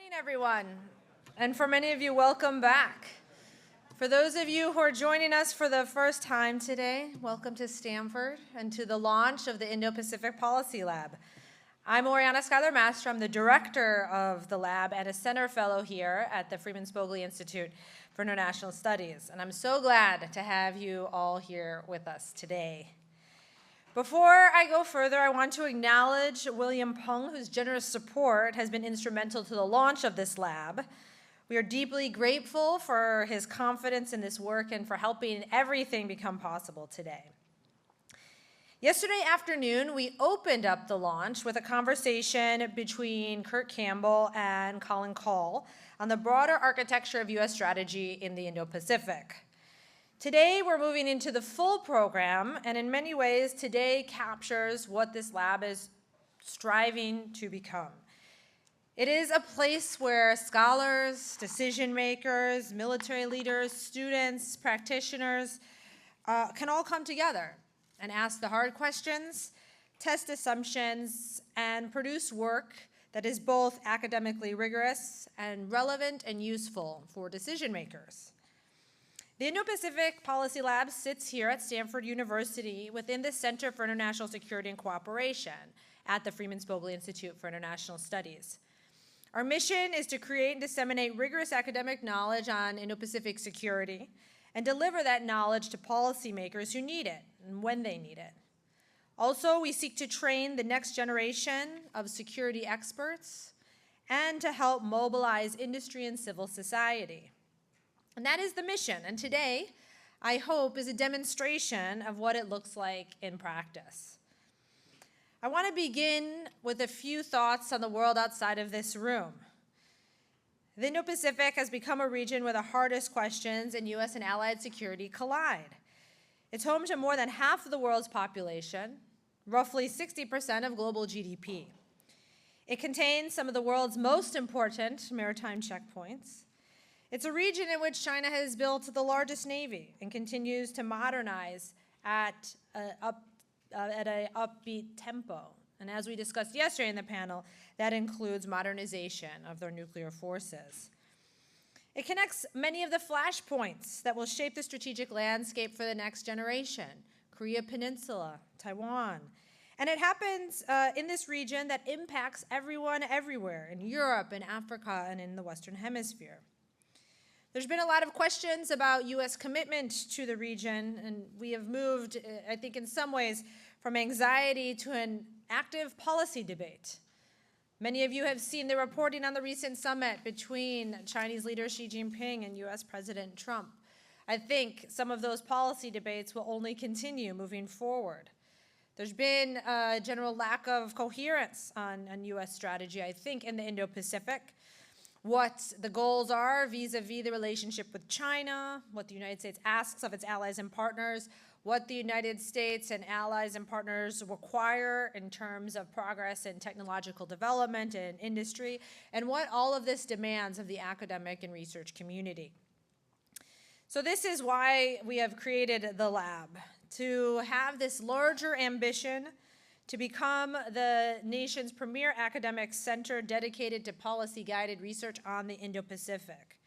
Morning, everyone. And for many of you, welcome back. For those of you who are joining us for the first time today, welcome to Stanford and to the launch of the Indo-Pacific Policy Lab. I'm Oriana Schuyler-Master. I'm the director of the lab and a center fellow here at the Freeman Spogli Institute for International Studies. And I'm so glad to have you all here with us today. Before I go further, I want to acknowledge William Peng, whose generous support has been instrumental to the launch of this lab. We are deeply grateful for his confidence in this work and for helping everything become possible today. Yesterday afternoon, we opened up the launch with a conversation between Kurt Campbell and Colin Call on the broader architecture of U.S. strategy in the Indo-Pacific. Today, we're moving into the full program, and in many ways, today captures what this lab is striving to become. It is a place where scholars, decision makers, military leaders, students, practitioners can all come together and ask the hard questions, test assumptions, and produce work that is both academically rigorous and relevant and useful for decision makers. The Indo-Pacific Policy Lab sits here at Stanford University within the Center for International Security and Cooperation at the Freeman Spogli Institute for International Studies. Our mission is to create and disseminate rigorous academic knowledge on Indo-Pacific security and deliver that knowledge to policymakers who need it and when they need it. Also, we seek to train the next generation of security experts and to help mobilize industry and civil society. And that is the mission, and today, I hope, is a demonstration of what it looks like in practice. I want to begin with a few thoughts on the world outside of this room. The Indo-Pacific has become a region where the hardest questions in U.S. and allied security collide. It's home to more than half of the world's population, roughly 60% of global GDP. It contains some of the world's most important maritime checkpoints. It's a region in which China has built the largest navy and continues to modernize at an upbeat tempo. And as we discussed yesterday in the panel, that includes modernization of their nuclear forces. It connects many of the flashpoints that will shape the strategic landscape for the next generation: Korea Peninsula, Taiwan. And it happens in this region that impacts everyone everywhere, in Europe, in Africa, and in the Western Hemisphere. There's been a lot of questions about U.S. commitment to the region, and we have moved, I think, in some ways, from anxiety to an active policy debate. Many of you have seen the reporting on the recent summit between Chinese leader Xi Jinping and U.S. President Trump. I think some of those policy debates will only continue moving forward. There's been a general lack of coherence on U.S. strategy, I think, in the Indo-Pacific. What the goals are vis-a-vis the relationship with China, what the United States asks of its allies and partners, what the United States and allies and partners require in terms of progress in technological development and industry, and what all of this demands of the academic and research community. So this is why we have created the lab, to have this larger ambition to become the nation's premier academic center dedicated to policy-guided research on the Indo-Pacific.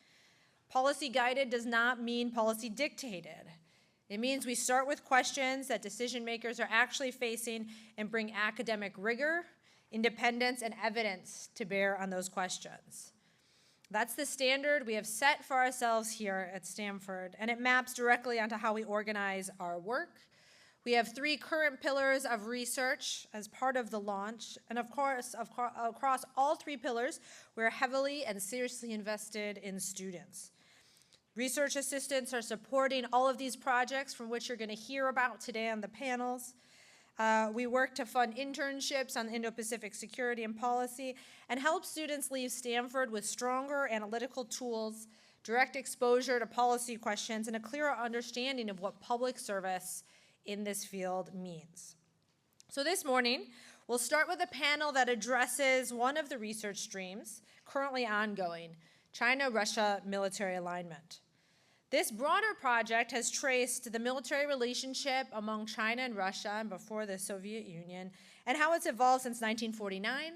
Policy-guided does not mean policy-dictated. It means we start with questions that decision makers are actually facing and bring academic rigor, independence, and evidence to bear on those questions. That's the standard we have set for ourselves here at Stanford, and it maps directly onto how we organize our work. We have 3 current pillars of research as part of the launch, and of course, across all 3 pillars, we're heavily and seriously invested in students. Research assistants are supporting all of these projects from which you're going to hear about today on the panels. We work to fund internships on Indo-Pacific security and policy and help students leave Stanford with stronger analytical tools, direct exposure to policy questions, and a clearer understanding of what public service in this field means. So this morning, we'll start with a panel that addresses one of the research streams currently ongoing, China-Russia military alignment. This broader project has traced the military relationship among China and Russia and before the Soviet Union and how it's evolved since 1949,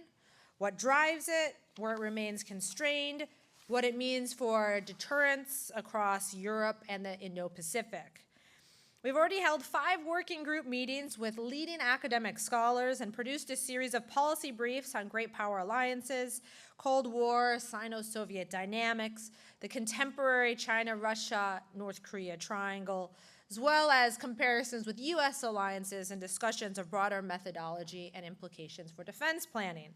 what drives it, where it remains constrained, what it means for deterrence across Europe and the Indo-Pacific. We've already held 5 working group meetings with leading academic scholars and produced a series of policy briefs on great power alliances, Cold War, Sino-Soviet dynamics, the contemporary China, Russia, North Korea triangle, as well as comparisons with US alliances and discussions of broader methodology and implications for defense planning.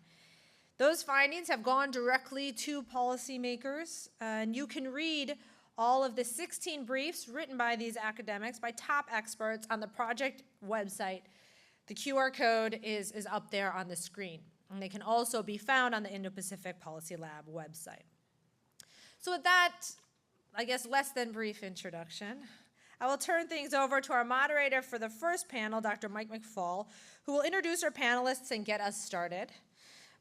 Those findings have gone directly to policymakers, and you can read all of the 16 briefs written by these academics, by top experts on the project website. The QR code is up there on the screen, and they can also be found on the Indo-Pacific Policy Lab website. So with that, I guess, less than brief introduction, I will turn things over to our moderator for the first panel, Dr. Mike McFall, who will introduce our panelists and get us started.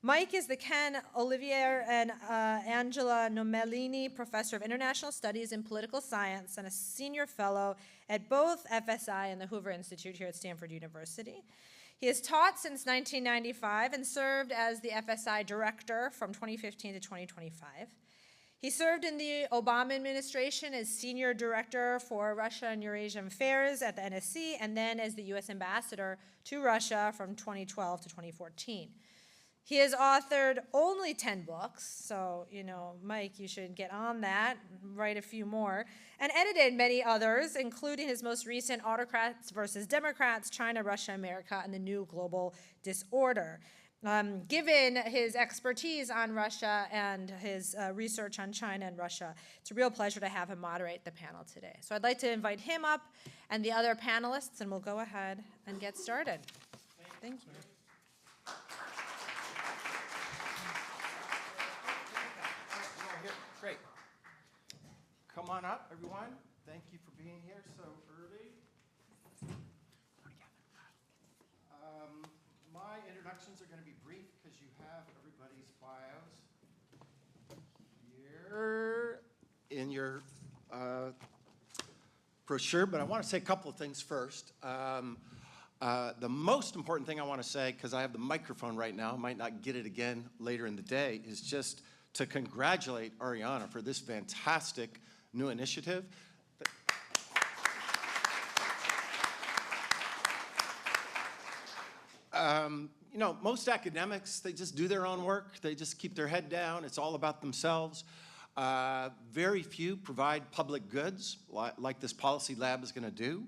Mike is the Ken Olivier and Angela Nomellini Professor of International Studies in Political Science and a senior fellow at both FSI and the Hoover Institute here at Stanford University. He has taught since 1995 and served as the FSI director from 2015 to 2025. He served in the Obama administration as senior director for Russia and Eurasian affairs at the NSC, and then as the US ambassador to Russia from 2012 to 2014. He has authored only 10 books, so, Mike, you should get on that, write a few more, and edited many others, including his most recent Autocrats versus Democrats, China, Russia, America, and the New Global Disorder. Given his expertise on Russia and his research on China and Russia, it's a real pleasure to have him moderate the panel today. So I'd like to invite him up and the other panelists, and we'll go ahead and get started. Thank you. Great. Come on up, everyone. Thank you for being here so early. My introductions are going to be brief because you have everybody's bios here in your brochure, but I want to say a couple of things first. The most important thing I want to say, because I have the microphone right now, I might not get it again later in the day, is just to congratulate Ariana for this fantastic new initiative. Most academics, they just do their own work. They just keep their head down. It's all about themselves. Very few provide public goods like this policy lab is going to do.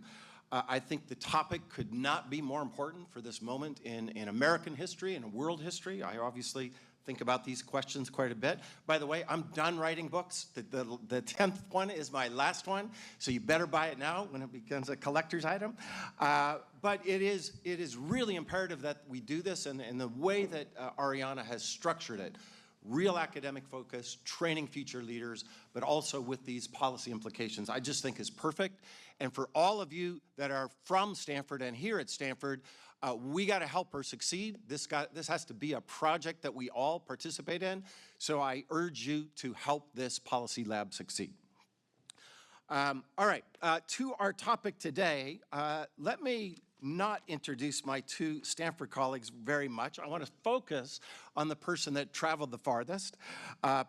I think the topic could not be more important for this moment in American history and world history. I obviously think about these questions quite a bit. By the way, I'm done writing books. The 10th one is my last one, so you better buy it now when it becomes a collector's item. But it is really imperative that we do this, and the way that Ariana has structured it, real academic focus, training future leaders, but also with these policy implications, I just think is perfect. And for all of you that are from Stanford and here at Stanford, we got to help her succeed. This has to be a project that we all participate in. So I urge you to help this policy lab succeed. All right, to our topic today, let me not introduce my 2 Stanford colleagues very much. I want to focus on the person that traveled the farthest.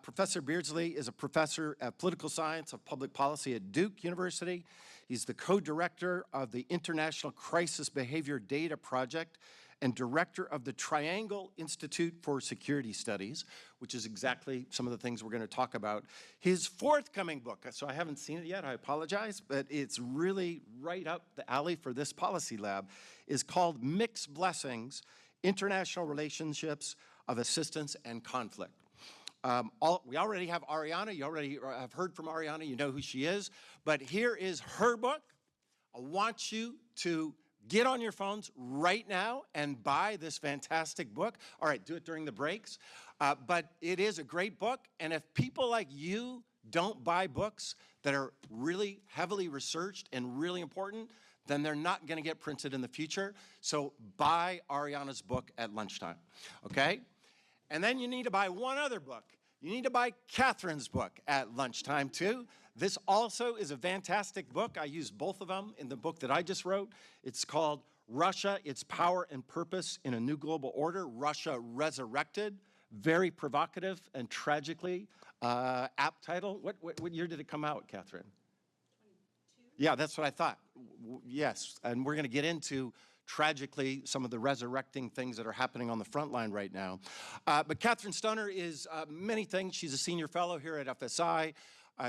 Professor Beardsley is a professor of political science of public policy at Duke University. He's the co-director of the International Crisis Behavior Data Project and director of the Triangle Institute for Security Studies, which is exactly some of the things we're going to talk about. His forthcoming book, so I haven't seen it yet, I apologize, but it's really right up the alley for this policy lab, is called Mixed Blessings, International Relationships of Assistance and Conflict. We already have Ariana. You already have heard from Ariana. You know who she is. But here is her book. I want you to get on your phones right now and buy this fantastic book. All right, do it during the breaks. But it is a great book. And if people like you don't buy books that are really heavily researched and really important, then they're not going to get printed in the future. So buy Ariana's book at lunchtime, okay? And then you need to buy one other book. You need to buy Catherine's book at lunchtime, too. This also is a fantastic book. I used both of them in the book that I just wrote. It's called Russia, Its Power and Purpose in a New Global Order, Russia Resurrected, very provocative and tragically apt title. What year did it come out, Catherine? 22. Yeah, that's what I thought. Yes, and we're going to get into tragically some of the resurrecting things that are happening on the front line right now. But Catherine Stoner is many things. She's a senior fellow here at FSI.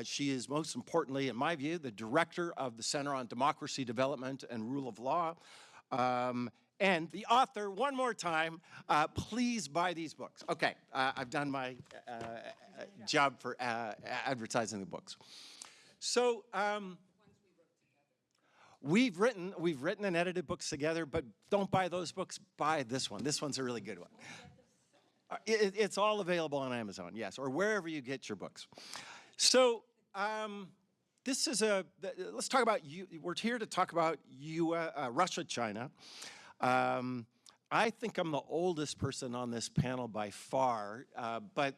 She is most importantly, in my view, the director of the Center on Democracy Development and Rule of Law. And the author, one more time, please buy these books. Okay, I've done my job for advertising the books. So we've written and edited books together, but don't buy those books, buy this one. This one's a really good one. It's all available on Amazon, yes, or wherever you get your books. So this is let's talk about, we're here to talk about Russia, China. I think I'm the oldest person on this panel by far, but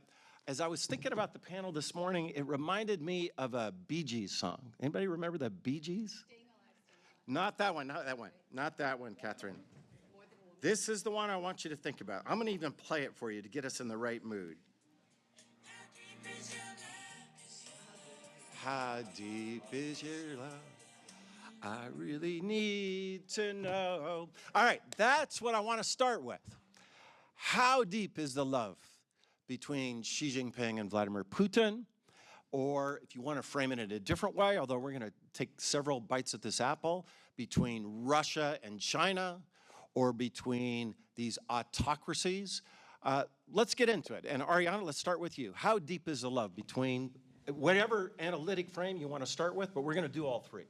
as I was thinking about the panel this morning, it reminded me of a Bee Gees song. Anybody remember the Bee Gees? Not that one, not that one, not that one, Catherine. This is the one I want you to think about. I'm gonna even play it for you to get us in the right mood. How deep is your love? I really need to know. All right, that's what I want to start with. How deep is the love between Xi Jinping and Vladimir Putin? Or if you want to frame it in a different way, although we're going to take several bites at this apple, between Russia and China, or between these autocracies. Let's get into it. And Ariana, let's start with you. How deep is the love between whatever analytic frame you want to start with, but we're going to do all three.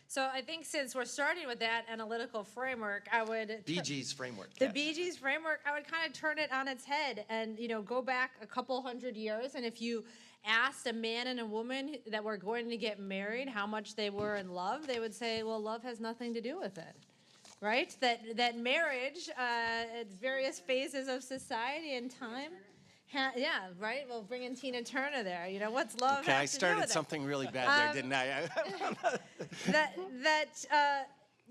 So I think since we're starting with that analytical framework, I would... Bee Gees framework. The Bee Gees framework, I would kind of turn it on its head and, go back a couple hundred years. And if you asked a man and a woman that were going to get married how much they were in love, they would say, well, love has nothing to do with it. Right? That marriage at various phases of society and time... yeah, right? We'll bring in Tina Turner there. What's love? Okay, I started something really bad there, didn't I?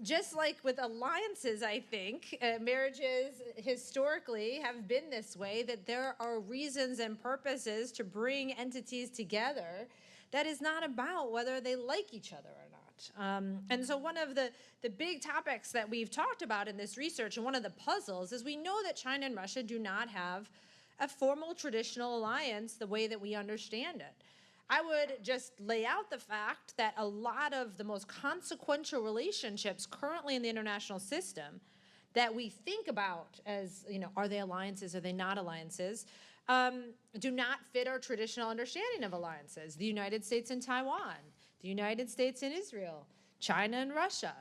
Just like with alliances, I think, marriages historically have been this way, that there are reasons and purposes to bring entities together that is not about whether they like each other or not. And so one of the big topics that we've talked about in this research, and one of the puzzles, is we know that China and Russia do not have a formal traditional alliance the way that we understand it. I would just lay out the fact that a lot of the most consequential relationships currently in the international system that we think about as, are they alliances, are they not alliances, do not fit our traditional understanding of alliances. The United States and Taiwan, the United States and Israel, China and Russia.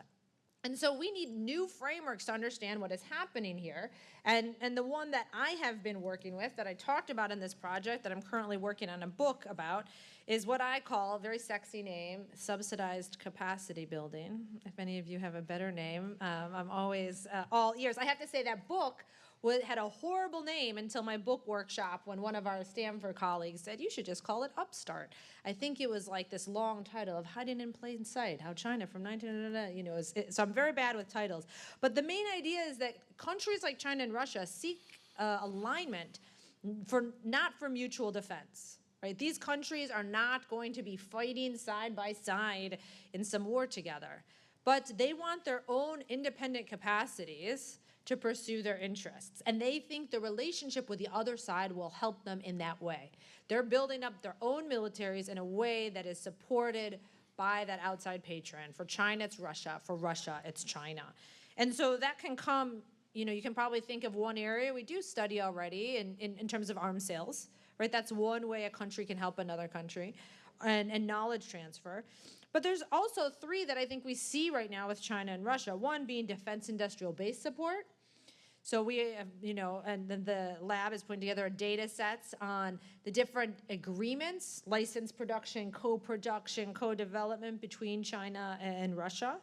And so we need new frameworks to understand what is happening here. And the one that I have been working with, that I talked about in this project, that I'm currently working on a book about, is what I call, a very sexy name, subsidized capacity building. If any of you have a better name, I'm always all ears. I have to say that book had a horrible name until my book workshop, when one of our Stanford colleagues said, you should just call it Upstart. I think it was like this long title of Hiding in Plain Sight, how China from 19... so I'm very bad with titles. But the main idea is that countries like China and Russia seek alignment not for mutual defense. Right? These countries are not going to be fighting side by side in some war together. But they want their own independent capacities to pursue their interests. And they think the relationship with the other side will help them in that way. They're building up their own militaries in a way that is supported by that outside patron. For China, it's Russia. For Russia, it's China. And so that can come, you can probably think of one area we do study already in terms of arms sales, right? That's one way a country can help another country, and knowledge transfer. But there's also three that I think we see right now with China and Russia. One being defense industrial base support. So we have, and then the lab is putting together data sets on the different agreements, license production, co-production, co-development between China and Russia.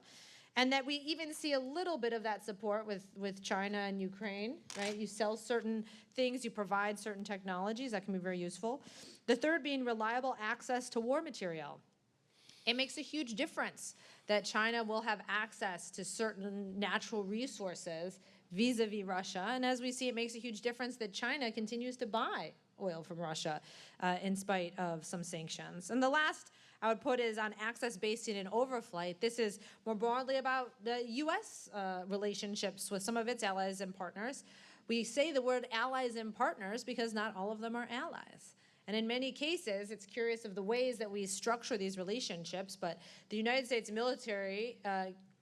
And that we even see a little bit of that support with China and Ukraine, right? You sell certain things, you provide certain technologies that can be very useful. The third being reliable access to war material. It makes a huge difference that China will have access to certain natural resources vis-a-vis Russia. And as we see, it makes a huge difference that China continues to buy oil from Russia in spite of some sanctions. And the last I would put is on access, basing, and overflight. This is more broadly about the U.S. Relationships with some of its allies and partners. We say the word allies and partners because not all of them are allies. And in many cases, it's curious of the ways that we structure these relationships, but the United States military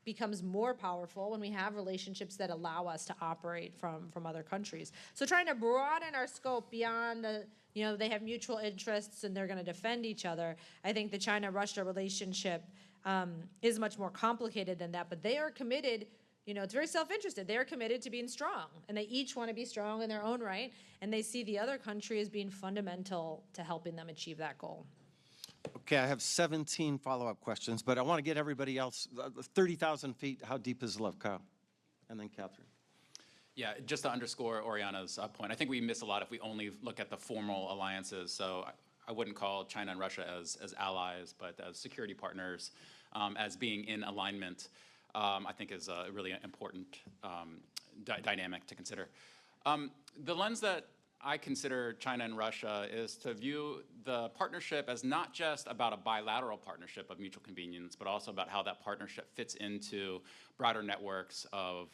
becomes more powerful when we have relationships that allow us to operate from other countries. So trying to broaden our scope beyond the, they have mutual interests and they're going to defend each other. I think the China-Russia relationship is much more complicated than that, but they are committed. It's very self-interested. They are committed to being strong, and they each want to be strong in their own right, and they see the other country as being fundamental to helping them achieve that goal. Okay, I have 17 follow-up questions, but I want to get everybody else, 30,000 feet, how deep is love, Kyle? And then Catherine. Yeah, just to underscore Oriana's point, I think we miss a lot if we only look at the formal alliances. So I wouldn't call China and Russia as allies, but as security partners, as being in alignment, I think is a really important dynamic to consider. The lens that I consider China and Russia is to view the partnership as not just about a bilateral partnership of mutual convenience, but also about how that partnership fits into broader networks of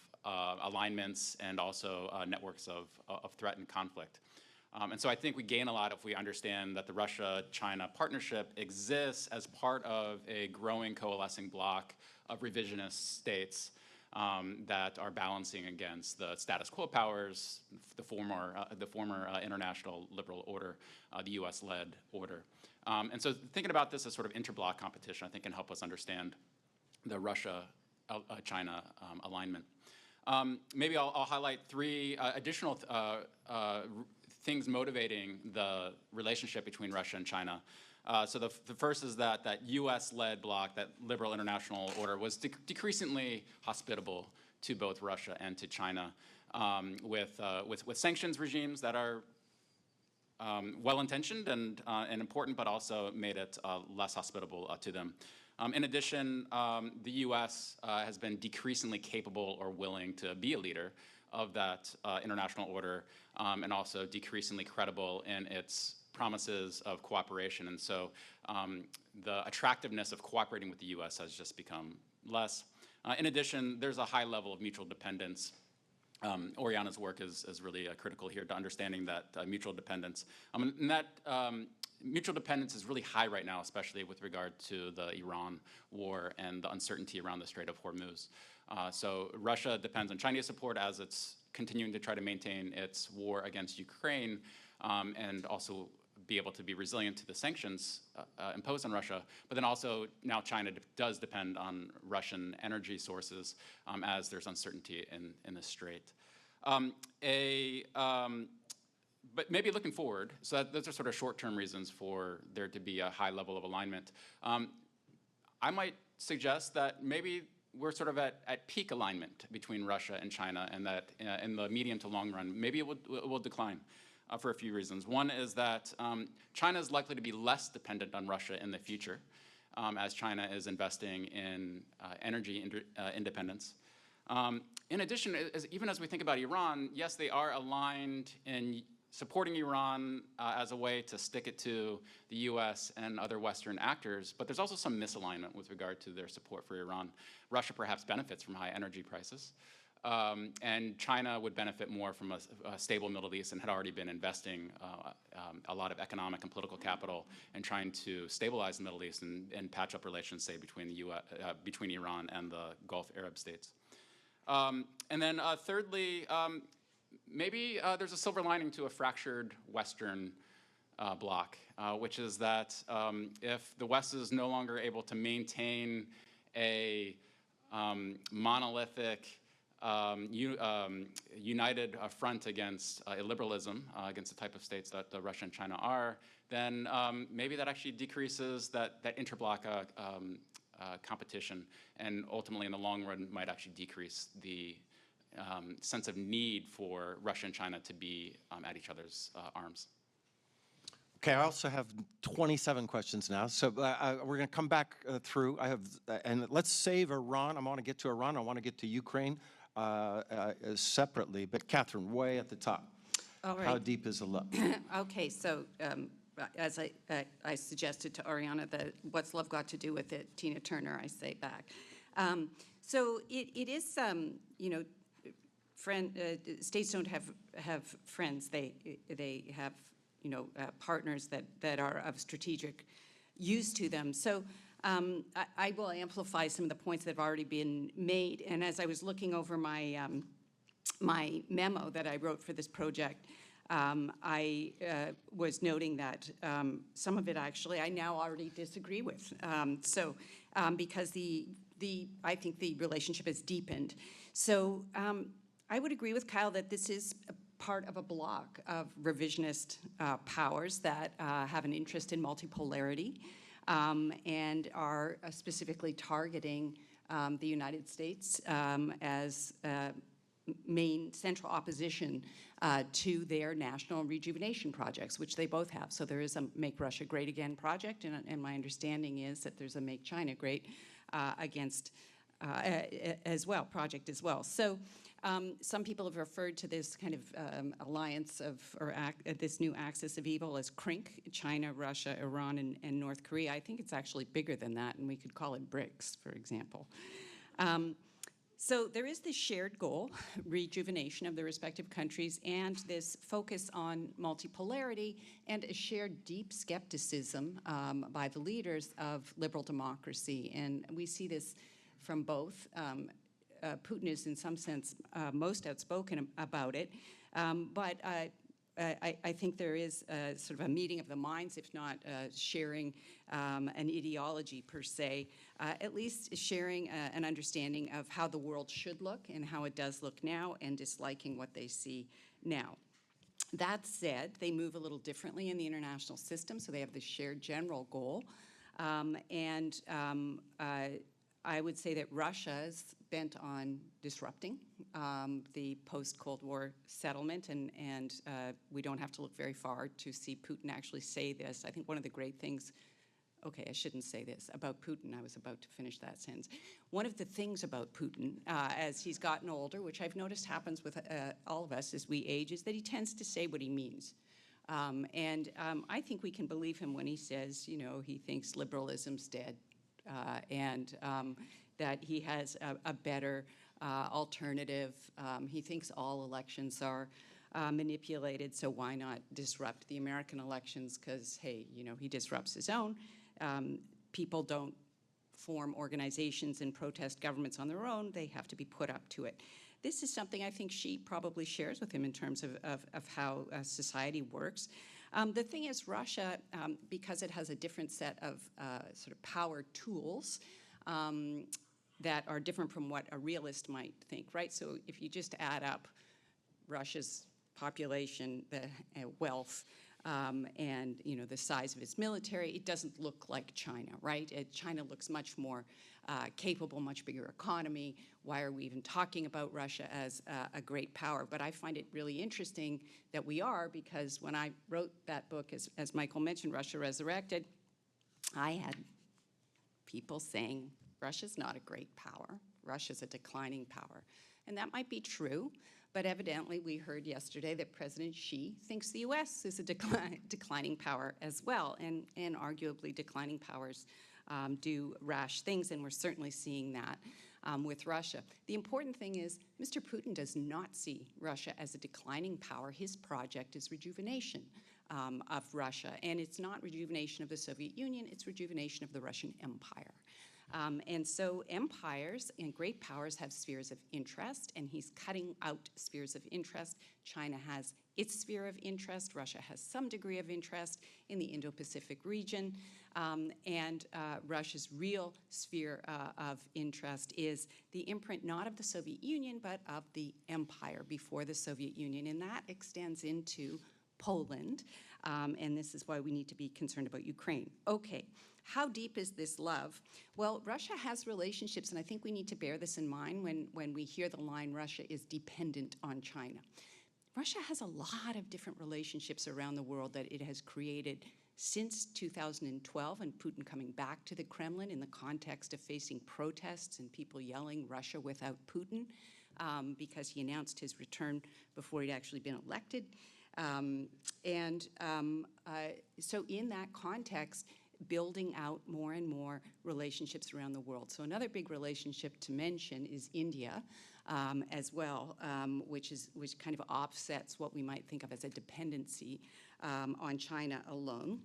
alignments and also networks of threat and conflict. And so I think we gain a lot if we understand that the Russia-China partnership exists as part of a growing coalescing bloc of revisionist states that are balancing against the status quo powers, the former international liberal order, the U.S.-led order. And so thinking about this as sort of interbloc competition, I think can help us understand the Russia-China alignment. Maybe I'll highlight three additional things motivating the relationship between Russia and China. So the first is that U.S.-led bloc, that liberal international order, was decreasingly hospitable to both Russia and to China, with sanctions regimes that are well-intentioned and important, but also made it less hospitable to them. In addition, the U.S. Has been decreasingly capable or willing to be a leader of that international order, and also decreasingly credible in its promises of cooperation. And so the attractiveness of cooperating with the U.S. has just become less. In addition, there's a high level of mutual dependence. Oriana's work is really critical here to understanding that mutual dependence. And that mutual dependence is really high right now, especially with regard to the Iran war and the uncertainty around the Strait of Hormuz. So Russia depends on Chinese support as it's continuing to try to maintain its war against Ukraine, and also be able to be resilient to the sanctions imposed on Russia. But then also now China does depend on Russian energy sources as there's uncertainty in the strait. But maybe looking forward, so those are sort of short-term reasons for there to be a high level of alignment. I might suggest that maybe we're sort of at peak alignment between Russia and China, and that in the medium to long run, maybe it will decline. For a few reasons. One is that China is likely to be less dependent on Russia in the future, as China is investing in energy independence. In addition, even as we think about Iran, yes, they are aligned in supporting Iran as a way to stick it to the U.S. and other Western actors, but there's also some misalignment with regard to their support for Iran. Russia perhaps benefits from high energy prices. And China would benefit more from a stable Middle East and had already been investing a lot of economic and political capital in trying to stabilize the Middle East and patch up relations, say, between Iran and the Gulf Arab states. And then thirdly, maybe there's a silver lining to a fractured Western bloc, which is that if the West is no longer able to maintain a monolithic united front against illiberalism, against the type of states that Russia and China are, then maybe that actually decreases that interbloc competition, and ultimately in the long run might actually decrease the sense of need for Russia and China to be at each other's arms. Okay, I also have 27 questions now, so we're going to come back through. And let's save Iran. I want to get to Iran. I want to get to Ukraine. separately. But Catherine, way at the top. All right. How deep is the love? Okay, so as I suggested to Oriana, that what's love got to do with it, Tina Turner, I say back. So it is, you know, states don't have friends. They have, you know, partners that are of strategic use to them. So I will amplify some of the points that have already been made. And as I was looking over my my memo that I wrote for this project, I was noting that some of it actually I now already disagree with. Because I think the relationship has deepened. So I would agree with Kyle that this is a part of a block of revisionist powers that have an interest in multipolarity and are specifically targeting the United States as main central opposition to their national rejuvenation projects, which they both have. So there is a Make Russia Great Again project, and my understanding is that there's a Make China Great as well, project as well. So some people have referred to this kind of alliance of, this new axis of evil as CRINC, China, Russia, Iran, and North Korea. I think it's actually bigger than that, and we could call it BRICS, for example. So there is this shared goal, rejuvenation of the respective countries, and this focus on multipolarity and a shared deep skepticism by the leaders of liberal democracy. And we see this from both. Putin is in some sense most outspoken about it, but I think there is sort of a meeting of the minds, if not sharing an ideology per se, at least sharing an understanding of how the world should look and how it does look now, and disliking what they see now. That said, they move a little differently in the international system, so they have this shared general goal. I would say that Russia is bent on disrupting the post-Cold War settlement, and we don't have to look very far to see Putin actually say this. I think one of the great things, okay, I shouldn't say this, about Putin, I was about to finish that sentence. One of the things about Putin, as he's gotten older, which I've noticed happens with all of us as we age, is that he tends to say what he means. I think we can believe him when he says, you know, he thinks liberalism's dead. That he has a better alternative. He thinks all elections are manipulated, so why not disrupt the American elections? Because, hey, you know, he disrupts his own. People don't form organizations and protest governments on their own. They have to be put up to it. This is something I think she probably shares with him in terms of how society works. The thing is, Russia, because it has a different set of sort of power tools that are different from what a realist might think, right? So if you just add up Russia's population, the wealth, and you know the size of its military, it doesn't look like China, right? China looks much more capable, much bigger economy. Why are we even talking about Russia as a great power? But I find it really interesting that we are, because when I wrote that book, as Michael mentioned, Russia Resurrected, I had people saying Russia's not a great power. Russia's a declining power. And that might be true, but evidently we heard yesterday that President Xi thinks the U.S. is a declining power as well, and arguably declining powers do rash things, and we're certainly seeing that with Russia. The important thing is Mr. Putin does not see Russia as a declining power. His project is rejuvenation of Russia, and it's not rejuvenation of the Soviet Union, it's rejuvenation of the Russian Empire. And so empires and great powers have spheres of interest, and he's cutting out spheres of interest. China has its sphere of interest. Russia has some degree of interest in the Indo-Pacific region. Russia's real sphere of interest is the imprint not of the Soviet Union, but of the empire before the Soviet Union, and that extends into Poland. And this is why we need to be concerned about Ukraine. Okay. How deep is this love? Well, Russia has relationships, and I think we need to bear this in mind when we hear the line, Russia is dependent on China. Russia has a lot of different relationships around the world that it has created since 2012 and Putin coming back to the Kremlin in the context of facing protests and people yelling Russia without Putin. because he announced his return before he'd actually been elected. So in that context, building out more and more relationships around the world. So another big relationship to mention is India as well, which kind of offsets what we might think of as a dependency on China alone.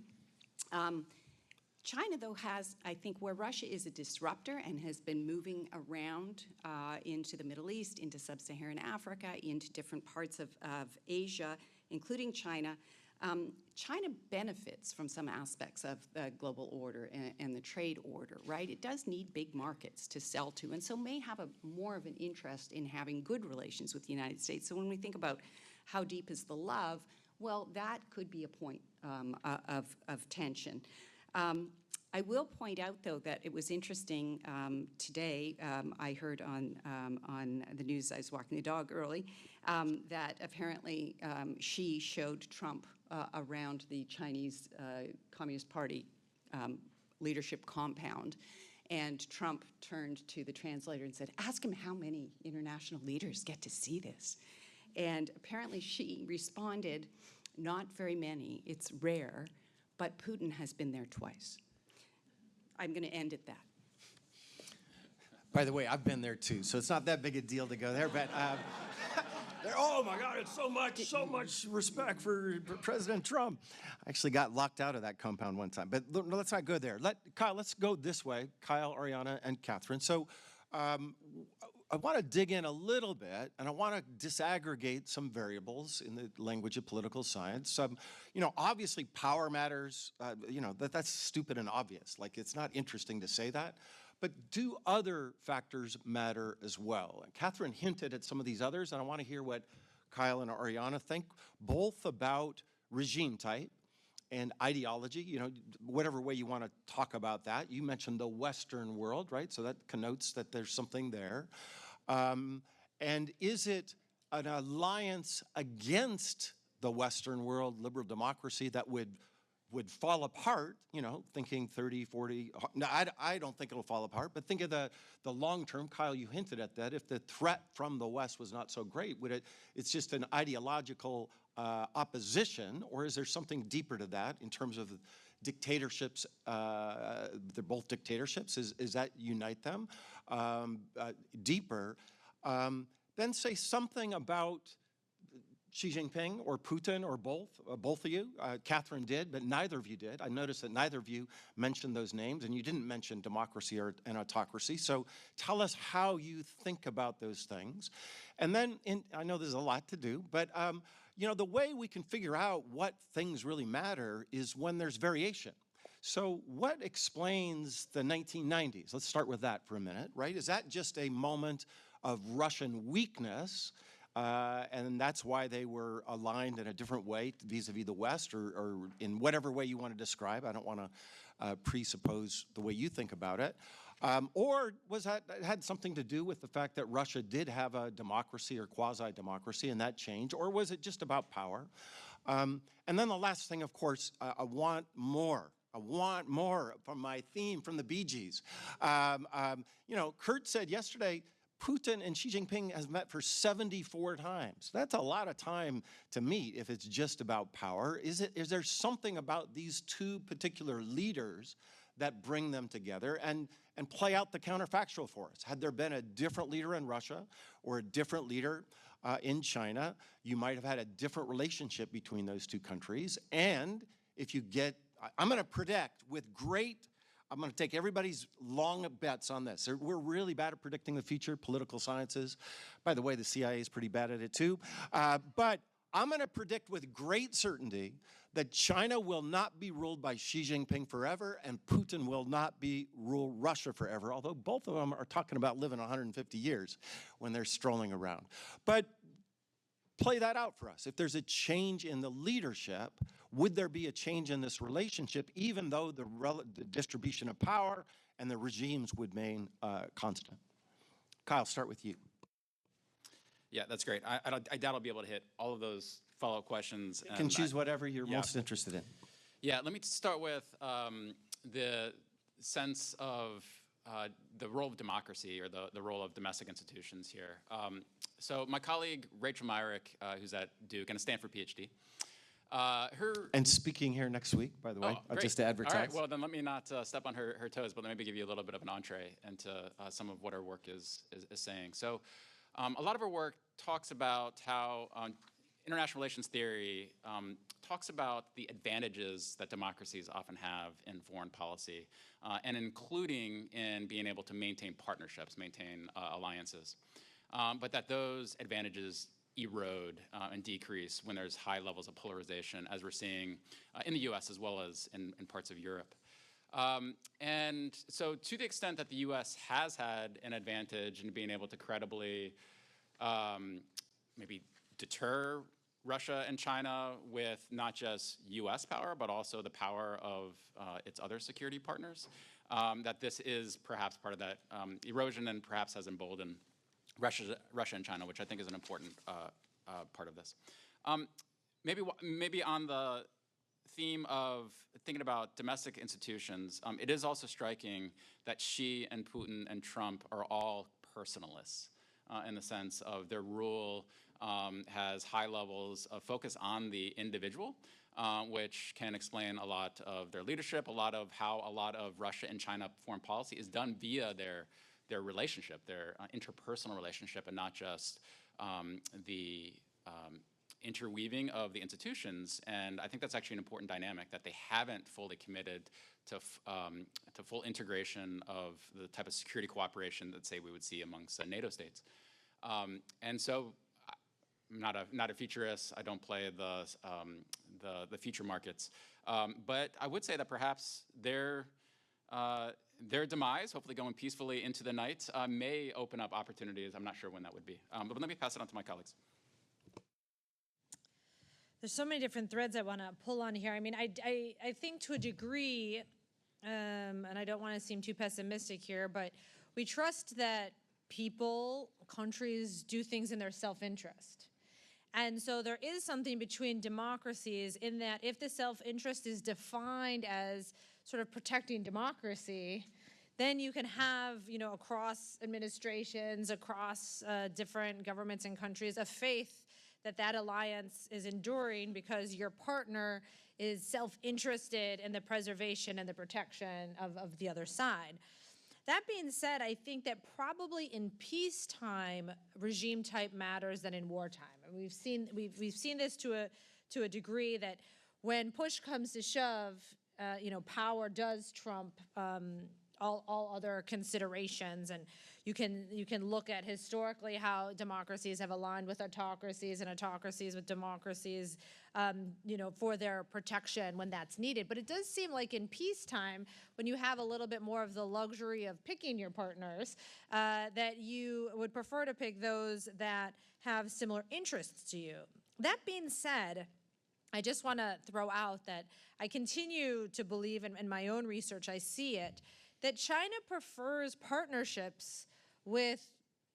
China, though, has, I think, where Russia is a disruptor and has been moving around into the Middle East, into sub-Saharan Africa, into different parts of Asia, including China. China benefits from some aspects of the global order and the trade order, right? It does need big markets to sell to, and so may have more of an interest in having good relations with the United States. So when we think about how deep is the love, well, that could be a point of tension. I will point out, though, that it was interesting today. I heard on the news, I was walking the dog early, that apparently Xi showed Trump around the Chinese Communist Party leadership compound. And Trump turned to the translator and said, "Ask him how many international leaders get to see this." And apparently Xi responded, "Not very many. It's rare. But Putin has been there twice." I'm going to end at that. By the way, I've been there too, so it's not that big a deal to go there. But oh my God, it's so much respect for President Trump. I actually got locked out of that compound one time. But let's not go there. Kyle, let's go this way. Kyle, Oriana, and Catherine. So I want to dig in a little bit, and I want to disaggregate some variables in the language of political science. Obviously power matters. That's stupid and obvious. Like, it's not interesting to say that. But do other factors matter as well? And Catherine hinted at some of these others, and I want to hear what Kyle and Oriana think, both about regime type and ideology, whatever way you want to talk about that. You mentioned the Western world, right? So that connotes that there's something there. And is it an alliance against the Western world, liberal democracy, that would fall apart, thinking 30, 40, no, I don't think it'll fall apart, but think of the long term. Kyle, you hinted at that. If the threat from the West was not so great, it's just an ideological opposition, or is there something deeper to that in terms of dictatorships? They're both dictatorships. Is that unite them deeper? Then say something about Xi Jinping or Putin or both of you. Catherine did, but neither of you did. I noticed that neither of you mentioned those names, and you didn't mention democracy and autocracy. So tell us how you think about those things. And then, I know there's a lot to do, but the way we can figure out what things really matter is when there's variation. So what explains the 1990s? Let's start with that for a minute, right? Is that just a moment of Russian weakness, and that's why they were aligned in a different way vis-a-vis the West, or in whatever way you want to describe? I don't want to presuppose the way you think about it. Or was that had something to do with the fact that Russia did have a democracy or quasi-democracy, and that changed? Or was it just about power? And then the last thing, of course, I want more. I want more from my theme from the Bee Gees. Kurt said yesterday, Putin and Xi Jinping has met for 74 times. That's a lot of time to meet if it's just about power. Is there something about these two particular leaders that bring them together and play out the counterfactual for us? Had there been a different leader in Russia or a different leader in China, you might have had a different relationship between those two countries. And if you get, I'm going to predict with I'm going to take everybody's long bets on this. We're really bad at predicting the future, political sciences. By the way, the CIA is pretty bad at it too. But I'm going to predict with great certainty that China will not be ruled by Xi Jinping forever, and Putin will not rule Russia forever, although both of them are talking about living 150 years when they're strolling around. But play that out for us. If there's a change in the leadership, would there be a change in this relationship, even though the distribution of power and the regimes would remain constant? Kyle, start with you. Yeah, that's great. I doubt I'll be able to hit all of those follow-up questions. You can choose whatever you're most interested in. Yeah, let me start with the sense of the role of democracy or the role of domestic institutions here. So my colleague Rachel Myrick, who's at Duke and a Stanford PhD, And speaking here next week, by the way, just to advertise. All right, well then let me not step on her toes, but let me give you a little bit of an entree into some of what her work is saying. So a lot of her work talks about how international relations theory talks about the advantages that democracies often have in foreign policy, and including in being able to maintain partnerships, maintain alliances, but that those advantages erode and decrease when there's high levels of polarization, as we're seeing in the US as well as in parts of Europe. And so to the extent that the US has had an advantage in being able to credibly maybe deter Russia and China with not just US power, but also the power of its other security partners, that this is perhaps part of that erosion and perhaps has emboldened Russia and China, which I think is an important part of this. Maybe on the theme of thinking about domestic institutions, it is also striking that Xi and Putin and Trump are all personalists in the sense of their rule has high levels of focus on the individual, which can explain a lot of their leadership, a lot of how a lot of Russia and China foreign policy is done via their relationship, their interpersonal relationship, and not just the interweaving of the institutions. And I think that's actually an important dynamic, that they haven't fully committed to full integration of the type of security cooperation that, say, we would see amongst NATO states. And so I'm not a futurist. I don't play the future markets. But I would say that perhaps their demise, hopefully going peacefully into the night, may open up opportunities. I'm not sure when that would be. But let me pass it on to my colleagues. There's so many different threads I want to pull on here. I mean, I think to a degree, and I don't want to seem too pessimistic here, but we trust that people, countries do things in their self-interest. And so there is something between democracies in that if the self-interest is defined as sort of protecting democracy, then you can have, across administrations, across different governments and countries, a faith that that alliance is enduring because your partner is self-interested in the preservation and the protection of the other side. That being said, I think that probably in peacetime, regime type matters than in wartime. And we've seen this to a degree that when push comes to shove, power does trump all other considerations, and you can look at historically how democracies have aligned with autocracies and autocracies with democracies, for their protection when that's needed. But it does seem like in peacetime, when you have a little bit more of the luxury of picking your partners, that you would prefer to pick those that have similar interests to you. That being said, I just want to throw out that I continue to believe in my own research, I see it, that China prefers partnerships with,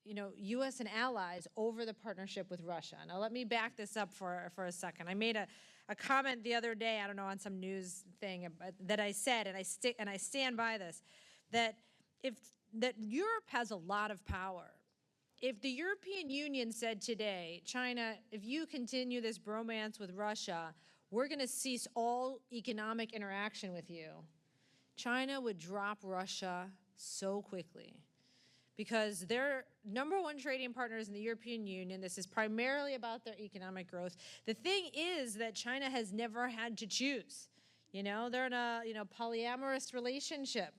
U.S. and allies over the partnership with Russia. Now, let me back this up for a second. I made a comment the other day, I don't know, on some news thing that I said, and I stand by this, that Europe has a lot of power. If the European Union said today, China, if you continue this bromance with Russia, we're going to cease all economic interaction with you, China would drop Russia so quickly because they're number one trading partners in the European Union. This is primarily about their economic growth. The thing is that China has never had to choose. They're in a polyamorous relationship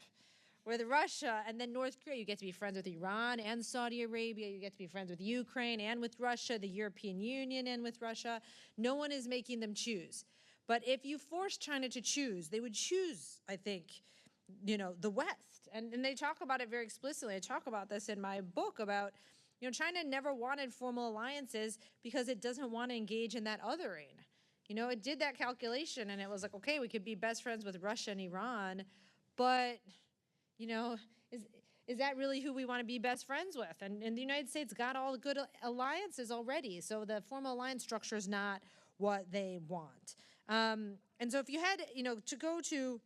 with Russia and then North Korea. You get to be friends with Iran and Saudi Arabia. You get to be friends with Ukraine and with Russia, the European Union and with Russia. No one is making them choose. But if you force China to choose, they would choose, I think, the West. And they talk about it very explicitly. I talk about this in my book about, China never wanted formal alliances because it doesn't want to engage in that othering. It did that calculation and it was like, okay, we could be best friends with Russia and Iran, but, is that really who we want to be best friends with? And the United States got all the good alliances already. So the formal alliance structure is not what they want. And so if you had, to go to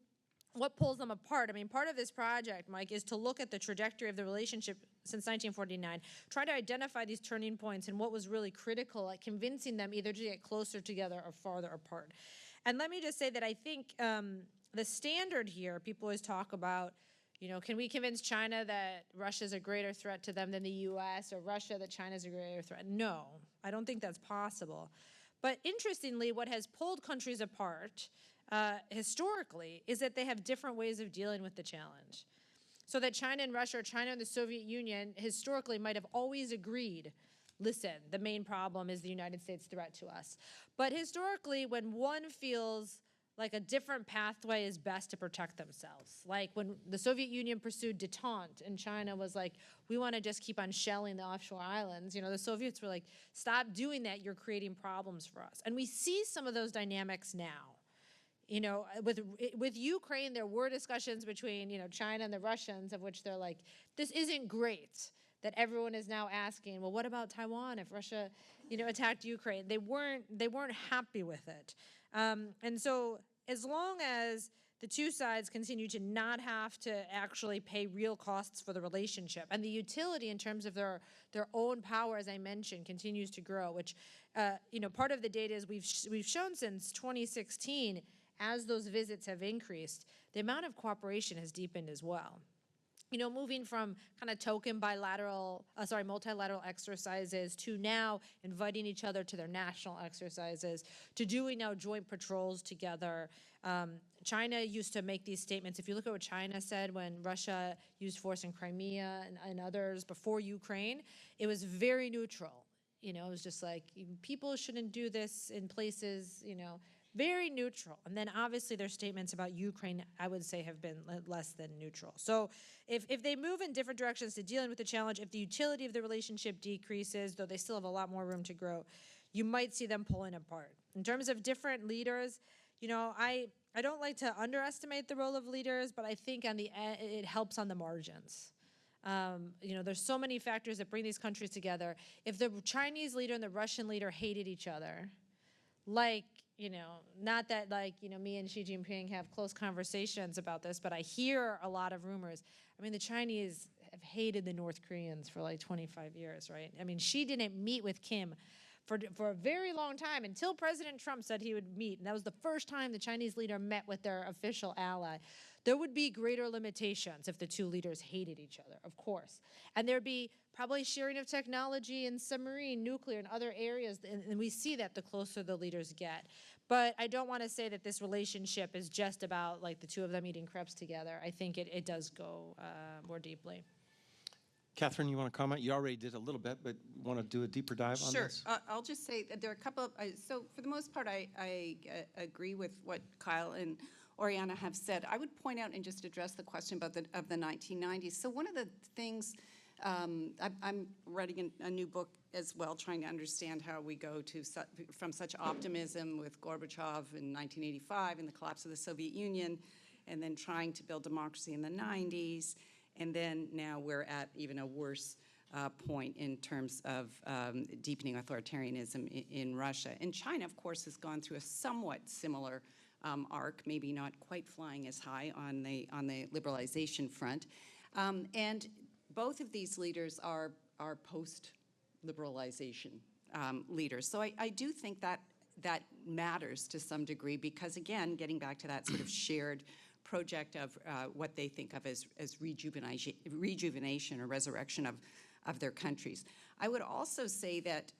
what pulls them apart? I mean, part of this project, Mike, is to look at the trajectory of the relationship since 1949, try to identify these turning points and what was really critical at convincing them either to get closer together or farther apart. And let me just say that I think the standard here, people always talk about, you know, can we convince China that Russia is a greater threat to them than the U.S. or Russia that China is a greater threat? No, I don't think that's possible. But interestingly, what has pulled countries apart historically is that they have different ways of dealing with the challenge. So that China and Russia, or China and the Soviet Union, historically might have always agreed, listen, the main problem is the United States' threat to us. But historically, when one feels like a different pathway is best to protect themselves, like when the Soviet Union pursued détente and China was like, we want to just keep on shelling the offshore islands, you know, the Soviets were like, stop doing that, you're creating problems for us. And we see some of those dynamics now. You know, with Ukraine, there were discussions between, you know, China and the Russians, of which they're like, this isn't great. That everyone is now asking, well, what about Taiwan if Russia, you know, attacked Ukraine? They weren't happy with it, and so as long as the two sides continue to not have to actually pay real costs for the relationship, and the utility in terms of their own power, as I mentioned, continues to grow. Which, you know, part of the data is we've shown since 2016. As those visits have increased, the amount of cooperation has deepened as well. You know, moving from kind of token multilateral exercises to now inviting each other to their national exercises, to doing now joint patrols together. China used to make these statements. If you look at what China said when Russia used force in Crimea and others before Ukraine, it was very neutral. You know, it was just like, people shouldn't do this in places, you know, very neutral. And then obviously their statements about Ukraine, I would say, have been less than neutral. So if they move in different directions to dealing with the challenge, if the utility of the relationship decreases, though they still have a lot more room to grow, you might see them pulling apart. In terms of different leaders, you know, I don't like to underestimate the role of leaders, but I think on the end, it helps on the margins. You know, there's so many factors that bring these countries together. If the Chinese leader and the Russian leader hated each other, like, you know, not that like, you know, me and Xi Jinping have close conversations about this, but I hear a lot of rumors. I mean, the Chinese have hated the North Koreans for like 25 years, right? I mean, Xi didn't meet with Kim for a very long time until President Trump said he would meet. And that was the first time the Chinese leader met with their official ally. There would be greater limitations if the two leaders hated each other, of course. And there'd be probably sharing of technology and submarine, nuclear, and other areas. And we see that the closer the leaders get. But I don't want to say that this relationship is just about like the two of them eating crepes together. I think it does go more deeply. Catherine, you want to comment? You already did a little bit, but want to do a deeper dive on this? Sure. I'll just say that there are a couple of, so for the most part, I agree with what Kyle and Oriana have said. I would point out and just address the question about the 1990s. So one of the things, I'm writing a new book as well, trying to understand how we go to from such optimism with Gorbachev in 1985 and the collapse of the Soviet Union, and then trying to build democracy in the 90s. And then now we're at even a worse point in terms of deepening authoritarianism in Russia. And China, of course, has gone through a somewhat similar arc, maybe not quite flying as high on the liberalization front. And both of these leaders are post-liberalization leaders. So I do think that matters to some degree because, again, getting back to that sort of shared project of what they think of as rejuvenation or resurrection of their countries. I would also say that,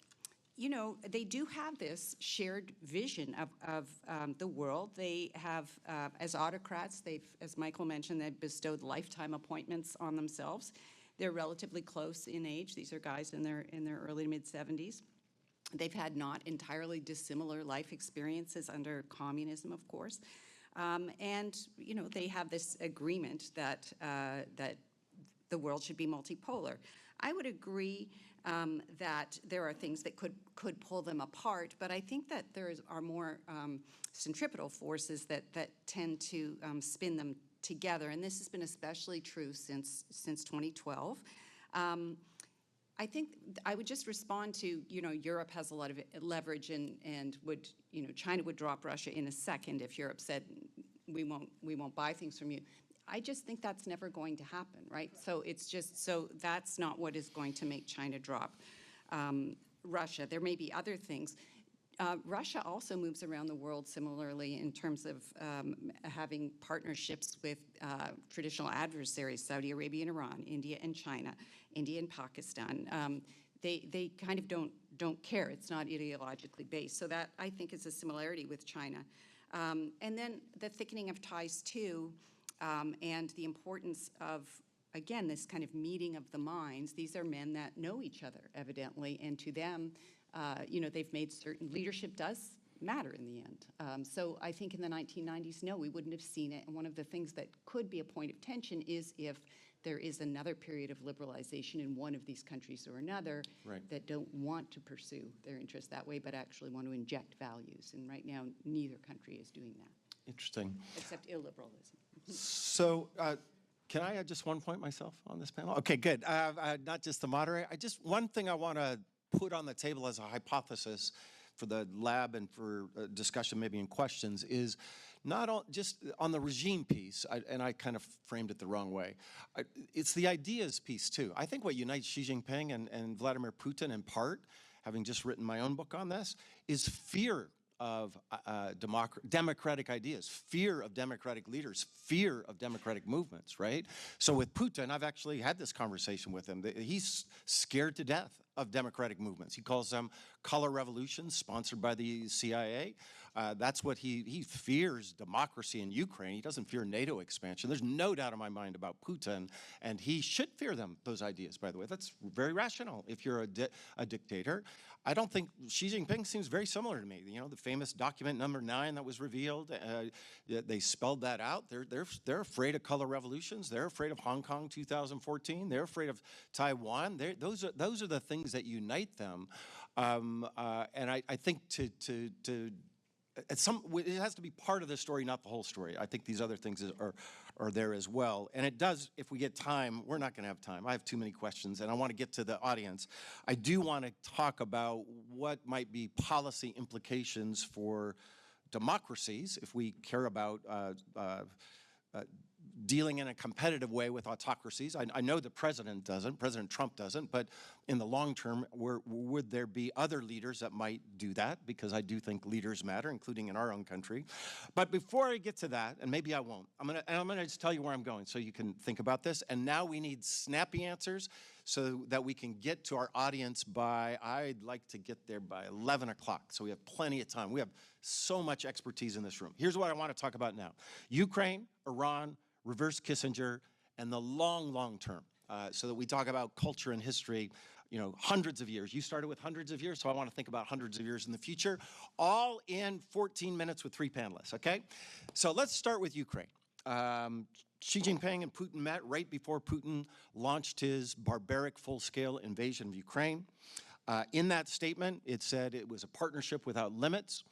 you know, they do have this shared vision of the world. They have, as autocrats, as Michael mentioned, they've bestowed lifetime appointments on themselves. They're relatively close in age. These are guys in their early to mid-70s. They've had not entirely dissimilar life experiences under communism, of course. And, you know, they have this agreement that the world should be multipolar. I would agree that there are things that could pull them apart, but I think that there are more centripetal forces that tend to spin them together, and this has been especially true since 2012. I think I would just respond to, you know, Europe has a lot of leverage and would, you know, China would drop Russia in a second if Europe said, we won't buy things from you. I just think that's never going to happen, right? So it's just, so that's not what is going to make China drop. Russia, there may be other things. Russia also moves around the world similarly in terms of having partnerships with traditional adversaries, Saudi Arabia and Iran, India and China, India and Pakistan. They kind of don't care. It's not ideologically based. So that, I think, is a similarity with China. And then the thickening of ties, too, and the importance of, again, this kind of meeting of the minds. These are men that know each other, evidently, and to them, they've made certain, leadership does matter in the end. So I think in the 1990s, no, we wouldn't have seen it. And one of the things that could be a point of tension is if there is another period of liberalization in one of these countries or another that don't want to pursue their interests that way, but actually want to inject values. And right now, neither country is doing that. Interesting. Except illiberalism. So can I add just one point myself on this panel? Okay, good. Not just the moderator. One thing I want to put on the table as a hypothesis for the lab and for discussion, maybe in questions, is not all, just on the regime piece, and I kind of framed it the wrong way. It's the ideas piece, too. I think what unites Xi Jinping and Vladimir Putin, in part, having just written my own book on this, is fear of democratic ideas, fear of democratic leaders, fear of democratic movements, right? So with Putin, I've actually had this conversation with him. He's scared to death of democratic movements. He calls them color revolutions sponsored by the CIA. That's what he fears democracy in Ukraine. He doesn't fear NATO expansion. There's no doubt in my mind about Putin, and he should fear those ideas, by the way. That's very rational if you're a dictator. I don't think Xi Jinping seems very similar to me. The famous document number 9 that was revealed, they spelled that out. They're afraid of color revolutions. They're afraid of Hong Kong 2014. They're afraid of Taiwan. Those are the things that unite them. And I think it has to be part of the story, not the whole story. I think these other things are there as well. And it does, if we get time, we're not going to have time. I have too many questions, and I want to get to the audience. I do want to talk about what might be policy implications for democracies if we care about dealing in a competitive way with autocracies. I know the president doesn't, President Trump doesn't, but in the long term, would there be other leaders that might do that? Because I do think leaders matter, including in our own country. But before I get to that, and maybe I won't, I'm gonna just tell you where I'm going so you can think about this. And now we need snappy answers so that we can get to our audience I'd like to get there by 11 o'clock, so we have plenty of time. We have so much expertise in this room. Here's what I want to talk about now. Ukraine, Iran, reverse Kissinger, and the long, long term, so that we talk about culture and history, hundreds of years. You started with hundreds of years, so I want to think about hundreds of years in the future, all in 14 minutes with 3 panelists, okay? So let's start with Ukraine. Xi Jinping and Putin met right before Putin launched his barbaric full-scale invasion of Ukraine. In that statement, it said it was a partnership without limits.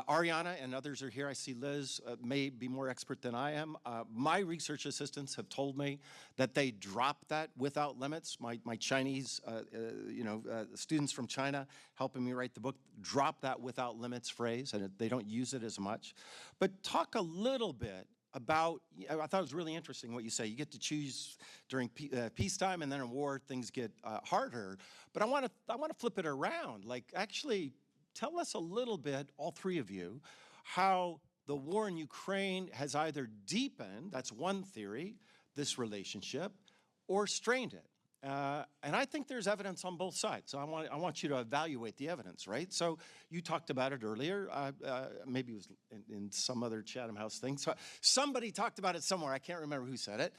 Ariana and others are here. I see Liz may be more expert than I am. My research assistants have told me that they dropped that without limits. My Chinese, students from China helping me write the book dropped that without limits phrase, and they don't use it as much. But talk a little bit about, I thought it was really interesting what you say. You get to choose during peacetime, and then in war things get harder. But I want to flip it around. Like, actually, tell us a little bit, all three of you, how the war in Ukraine has either deepened, that's one theory, this relationship, or strained it. And I think there's evidence on both sides. So I want you to evaluate the evidence, right? So you talked about it earlier. Maybe it was in some other Chatham House thing. So somebody talked about it somewhere. I can't remember who said it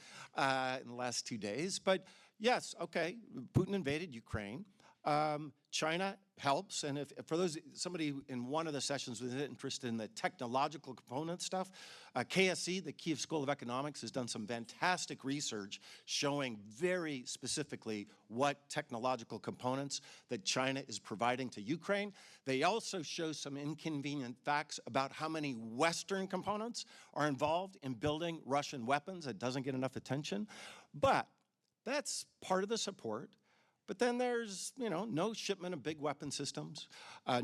in the last 2 days. But yes, okay, Putin invaded Ukraine. China helps, and if for somebody in one of the sessions was interested in the technological component stuff, KSE, the Kiev School of Economics, has done some fantastic research showing very specifically what technological components that China is providing to Ukraine. They also show some inconvenient facts about how many Western components are involved in building Russian weapons. It doesn't get enough attention, but that's part of the support. But then there's, no shipment of big weapon systems,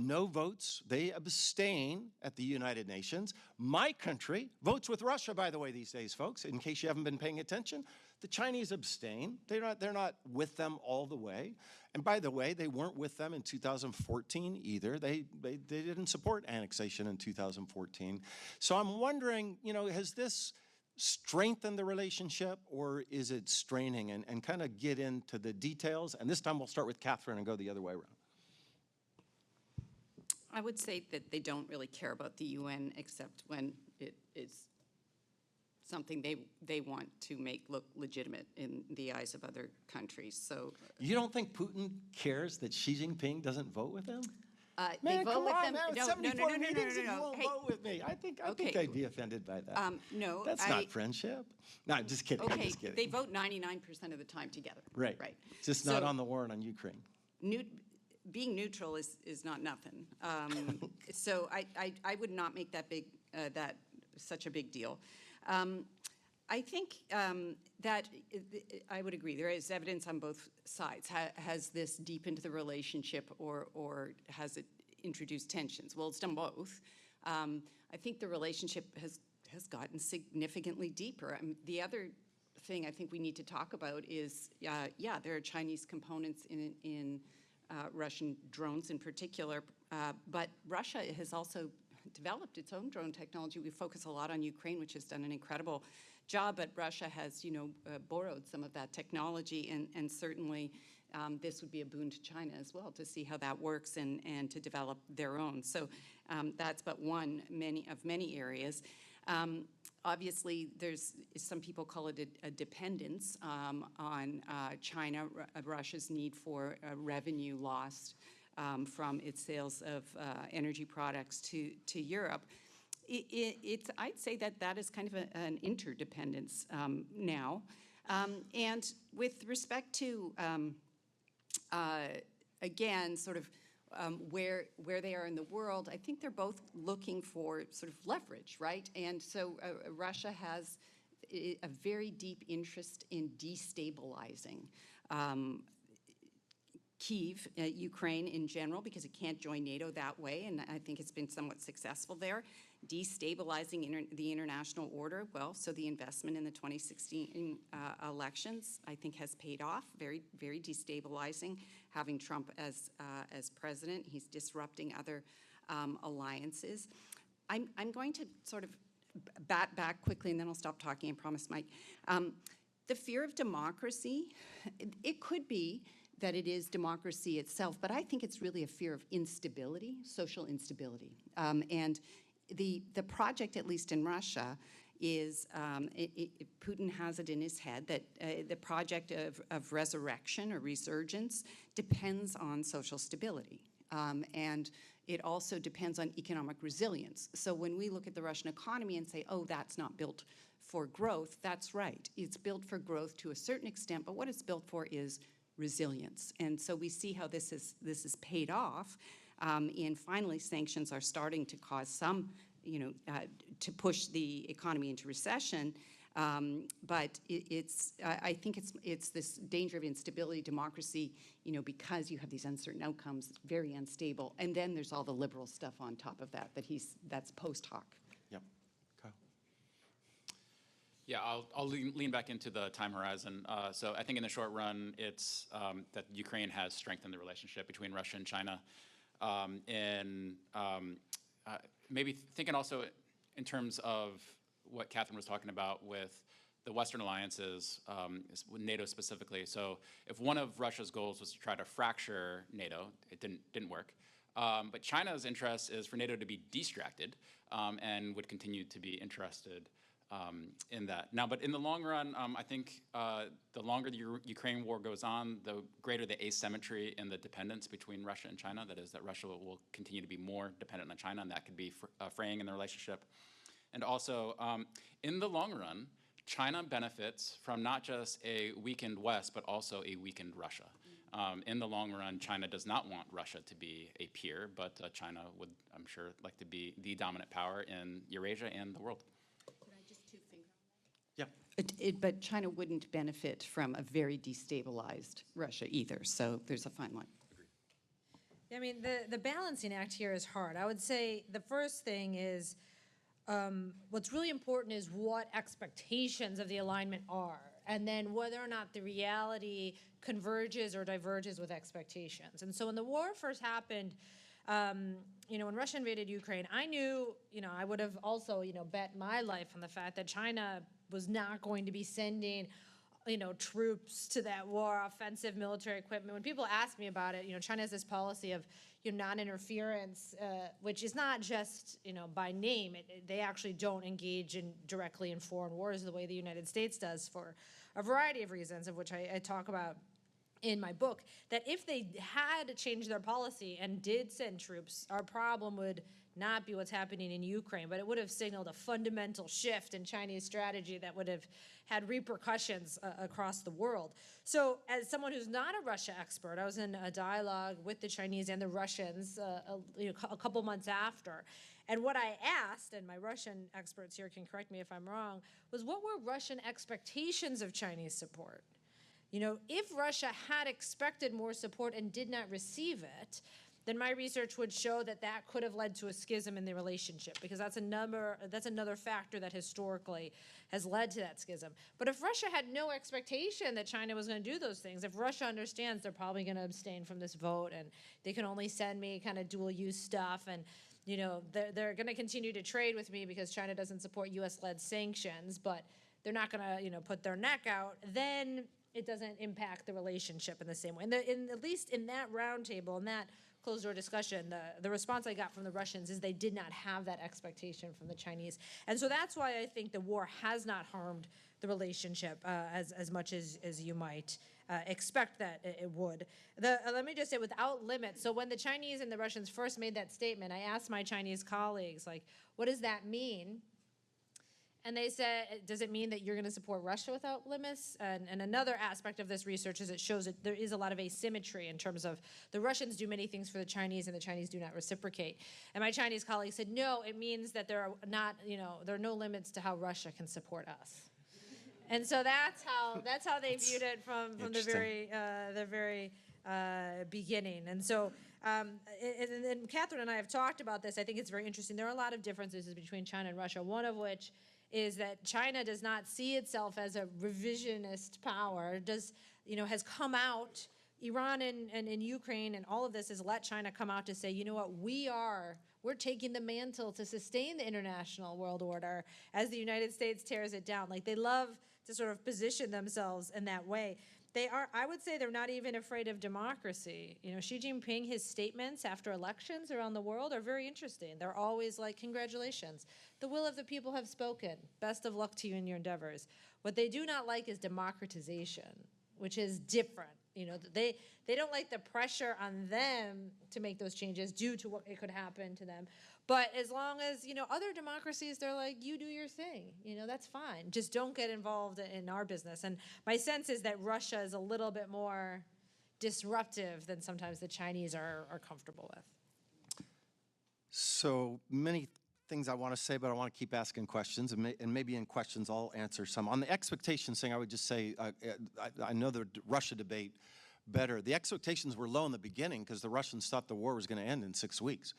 no votes. They abstain at the United Nations. My country votes with Russia, by the way, these days, folks, in case you haven't been paying attention. The Chinese abstain. They're not with them all the way. And by the way, they weren't with them in 2014 either. They didn't support annexation in 2014. So I'm wondering, has this strengthen the relationship, or is it straining? And kind of get into the details. And this time we'll start with Catherine and go the other way around. I would say that they don't really care about the UN except when it is something they want to make look legitimate in the eyes of other countries. So you don't think Putin cares that Xi Jinping doesn't vote with him? They Man, vote come with on, them. man, No, 74 no. meetings and you won't Hey, vote with me. I think okay. I'd be offended by that. No, That's not friendship. No, I'm just kidding. I'm Okay, just kidding. they vote 99% of the time together. Right. Right. Just not So, on the war on Ukraine. being neutral is not nothing. So I would not make that such a big deal. I think that I would agree. There is evidence on both sides. Has this deepened the relationship, or has it introduced tensions? Well, it's done both. I think the relationship has gotten significantly deeper. The other thing I think we need to talk about is, there are Chinese components in Russian drones in particular, but Russia has also developed its own drone technology. We focus a lot on Ukraine, which has done an incredible job, but Russia has, borrowed some of that technology, and certainly this would be a boon to China as well to see how that works and to develop their own. So that's but one of many areas. Obviously, there's some people call it a dependence on China, Russia's need for revenue lost from its sales of energy products to Europe. I'd say that is kind of an interdependence now. And with respect to, again, sort of where they are in the world, I think they're both looking for sort of leverage, right? And so Russia has a very deep interest in destabilizing Kyiv, Ukraine in general, because it can't join NATO that way, and I think it's been somewhat successful there. Destabilizing the international order, well, so the investment in the 2016 elections, I think, has paid off. Very, very destabilizing. Having Trump as president, he's disrupting other alliances. I'm going to sort of bat back quickly, and then I'll stop talking. I promise, Mike. The fear of democracy, it could be that it is democracy itself, but I think it's really a fear of instability, social instability. And the project, at least in Russia, is Putin has it in his head that the project of resurrection or resurgence depends on social stability. And it also depends on economic resilience. So when we look at the Russian economy and say, oh, that's not built for growth, that's right. It's built for growth to a certain extent, but what it's built for is resilience. And so we see how this is paid off. And finally, sanctions are starting to cause some, to push the economy into recession. But I think it's this danger of instability, democracy, because you have these uncertain outcomes, very unstable. And then there's all the liberal stuff on top of that's post hoc. Yep. Kyle. Yeah, I'll lean back into the time horizon. So I think in the short run, it's that Ukraine has strengthened the relationship between Russia and China. And maybe thinking also in terms of what Catherine was talking about with the Western alliances, with NATO specifically. So if one of Russia's goals was to try to fracture NATO, it didn't work. But China's interest is for NATO to be distracted and would continue to be interested in that. Now, but in the long run, I think the longer the Ukraine war goes on, the greater the asymmetry in the dependence between Russia and China. That is, that Russia will continue to be more dependent on China, and that could be fraying in the relationship. And also, in the long run, China benefits from not just a weakened West, but also a weakened Russia. In the long run, China does not want Russia to be a peer, but China would, I'm sure, like to be the dominant power in Eurasia and the world. Could I just two finger Yeah. But China wouldn't benefit from a very destabilized Russia either, so there's a fine line. I mean, the balancing act here is hard. I would say the first thing is what's really important is what expectations of the alignment are, and then whether or not the reality converges or diverges with expectations. And so when the war first happened, when Russia invaded Ukraine, I knew, I would have also, bet my life on the fact that China was not going to be sending troops to that war, offensive military equipment. When people ask me about it, China has this policy of non-interference, which is not just by name. They actually don't engage directly in foreign wars the way the United States does for a variety of reasons, of which I talk about in my book. That if they had changed their policy and did send troops, our problem would not be what's happening in Ukraine, but it would have signaled a fundamental shift in Chinese strategy that would have had repercussions across the world. So as someone who's not a Russia expert, I was in a dialogue with the Chinese and the Russians a couple months after. And what I asked, and my Russian experts here can correct me if I'm wrong, was what were Russian expectations of Chinese support? If Russia had expected more support and did not receive it, then my research would show that that could have led to a schism in the relationship, because that's another factor that historically has led to that schism. But if Russia had no expectation that China was going to do those things, if Russia understands they're probably going to abstain from this vote and they can only send me kind of dual-use stuff, and they're going to continue to trade with me because China doesn't support U.S.-led sanctions, but they're not going to put their neck out, then it doesn't impact the relationship in the same way. And at least in that roundtable, in that closed-door discussion, the response I got from the Russians is they did not have that expectation from the Chinese. And so that's why I think the war has not harmed the relationship as much as you might expect that it would. Let me just say, without limits, so when the Chinese and the Russians first made that statement, I asked my Chinese colleagues, what does that mean? And they said, does it mean that you're going to support Russia without limits? And another aspect of this research is it shows that there is a lot of asymmetry in terms of the Russians do many things for the Chinese and the Chinese do not reciprocate. And my Chinese colleague said, no, it means that there are no limits to how Russia can support us. And so that's how they viewed it from the very beginning. And so, and Catherine and I have talked about this. I think it's very interesting. There are a lot of differences between China and Russia, one of which is that China does not see itself as a revisionist power, has come out, Iran and Ukraine and all of this has let China come out to say, you know what, we're taking the mantle to sustain the international world order as the United States tears it down. They love to sort of position themselves in that way. I would say they're not even afraid of democracy. Xi Jinping, his statements after elections around the world are very interesting. They're always like, congratulations. The will of the people have spoken. Best of luck to you in your endeavors. What they do not like is democratization, which is different. They don't like the pressure on them to make those changes due to what it could happen to them. But as long as, other democracies, they're like, you do your thing, that's fine. Just don't get involved in our business. And my sense is that Russia is a little bit more disruptive than sometimes the Chinese are comfortable with. So many things I want to say, but I want to keep asking questions, and maybe in questions I'll answer some. On the expectations thing, I would just say, I know the Russia debate better. The expectations were low in the beginning because the Russians thought the war was going to end in 6 weeks.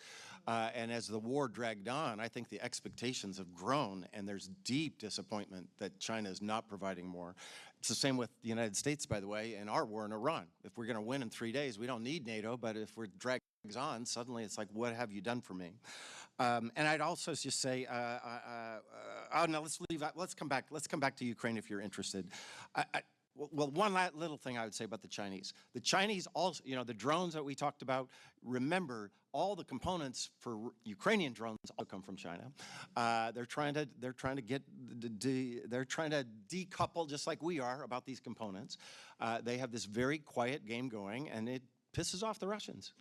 And as the war dragged on, I think the expectations have grown, and there's deep disappointment that China is not providing more. It's the same with the United States, by the way, in our war in Iran. If we're going to win in 3 days, we don't need NATO, but if we're dragged on, suddenly it's like, what have you done for me? And I'd also just say, no, let's come back to Ukraine if you're interested. Well, one little thing I would say about the Chinese. The Chinese also, the drones that we talked about, remember, all the components for Ukrainian drones all come from China. They're trying to decouple, just like we are, about these components. They have this very quiet game going, and it pisses off the Russians.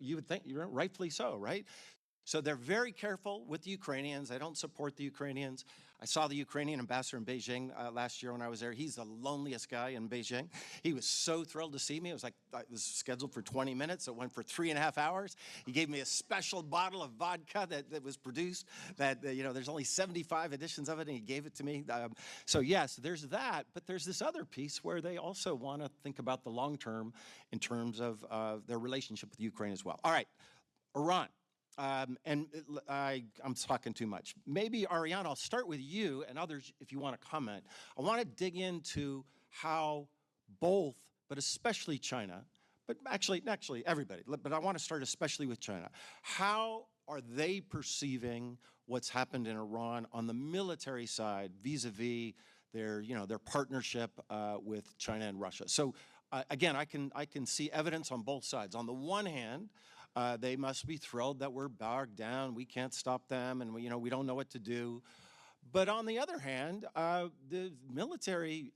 You would think, rightfully so, right? So they're very careful with the Ukrainians. They don't support the Ukrainians. I saw the Ukrainian ambassador in Beijing last year when I was there. He's the loneliest guy in Beijing. He was so thrilled to see me. It was like, it was scheduled for 20 minutes. It went for 3.5 hours. He gave me a special bottle of vodka that was produced that, there's only 75 editions of it, and he gave it to me. So yes, there's that, but there's this other piece where they also want to think about the long term in terms of their relationship with Ukraine as well. All right, Iran. I'm talking too much. Maybe, Ariane, I'll start with you and others if you want to comment. I want to dig into how both, but especially China, but actually everybody, but I want to start especially with China. How are they perceiving what's happened in Iran on the military side vis-a-vis their partnership with China and Russia? So again, I can see evidence on both sides. On the one hand, they must be thrilled that we're bogged down, we can't stop them, and we don't know what to do. But on the other hand, the military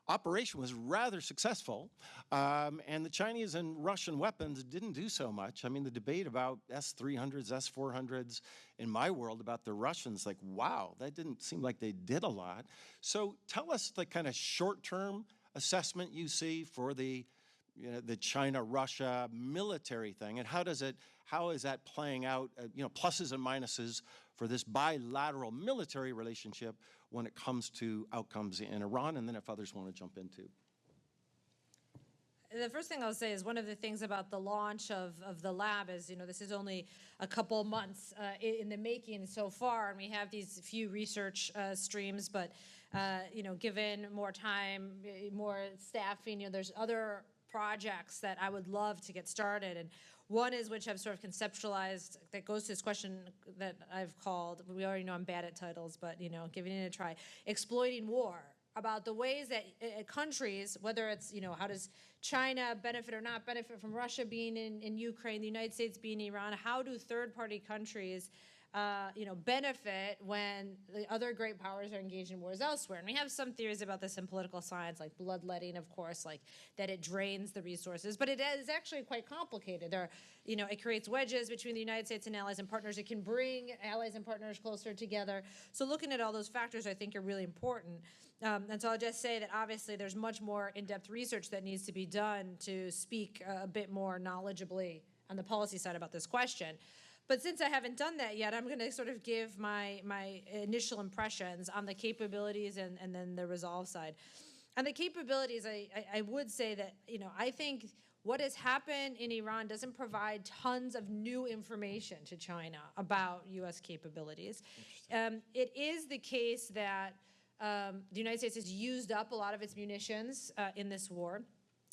operation was rather successful, and the Chinese and Russian weapons didn't do so much. I mean, the debate about S-300s, S-400s in my world about the Russians, like, wow, that didn't seem like they did a lot. So tell us the kind of short-term assessment you see for the China-Russia military thing, and how is that playing out, pluses and minuses for this bilateral military relationship when it comes to outcomes in Iran, and then if others want to jump in too. The first thing I'll say is one of the things about the launch of the lab is, this is only a couple months in the making so far, and we have these few research streams, but, given more time, more staffing, there's other projects that I would love to get started. And one is, which I've sort of conceptualized, that goes to this question that I've called, we already know I'm bad at titles, but, giving it a try, exploiting war, about the ways that countries, whether it's, how does China benefit or not benefit from Russia being in Ukraine, the United States being in Iran, how do third-party countries benefit when the other great powers are engaged in wars elsewhere. And we have some theories about this in political science, like bloodletting, of course, like that it drains the resources. But it is actually quite complicated. It creates wedges between the United States and allies and partners. It can bring allies and partners closer together. So looking at all those factors, I think, are really important. And so I'll just say that obviously there's much more in-depth research that needs to be done to speak a bit more knowledgeably on the policy side about this question. But since I haven't done that yet, I'm going to sort of give my initial impressions on the capabilities and then the resolve side. On the capabilities, I would say that, I think what has happened in Iran doesn't provide tons of new information to China about U.S. capabilities. It is the case that the United States has used up a lot of its munitions in this war.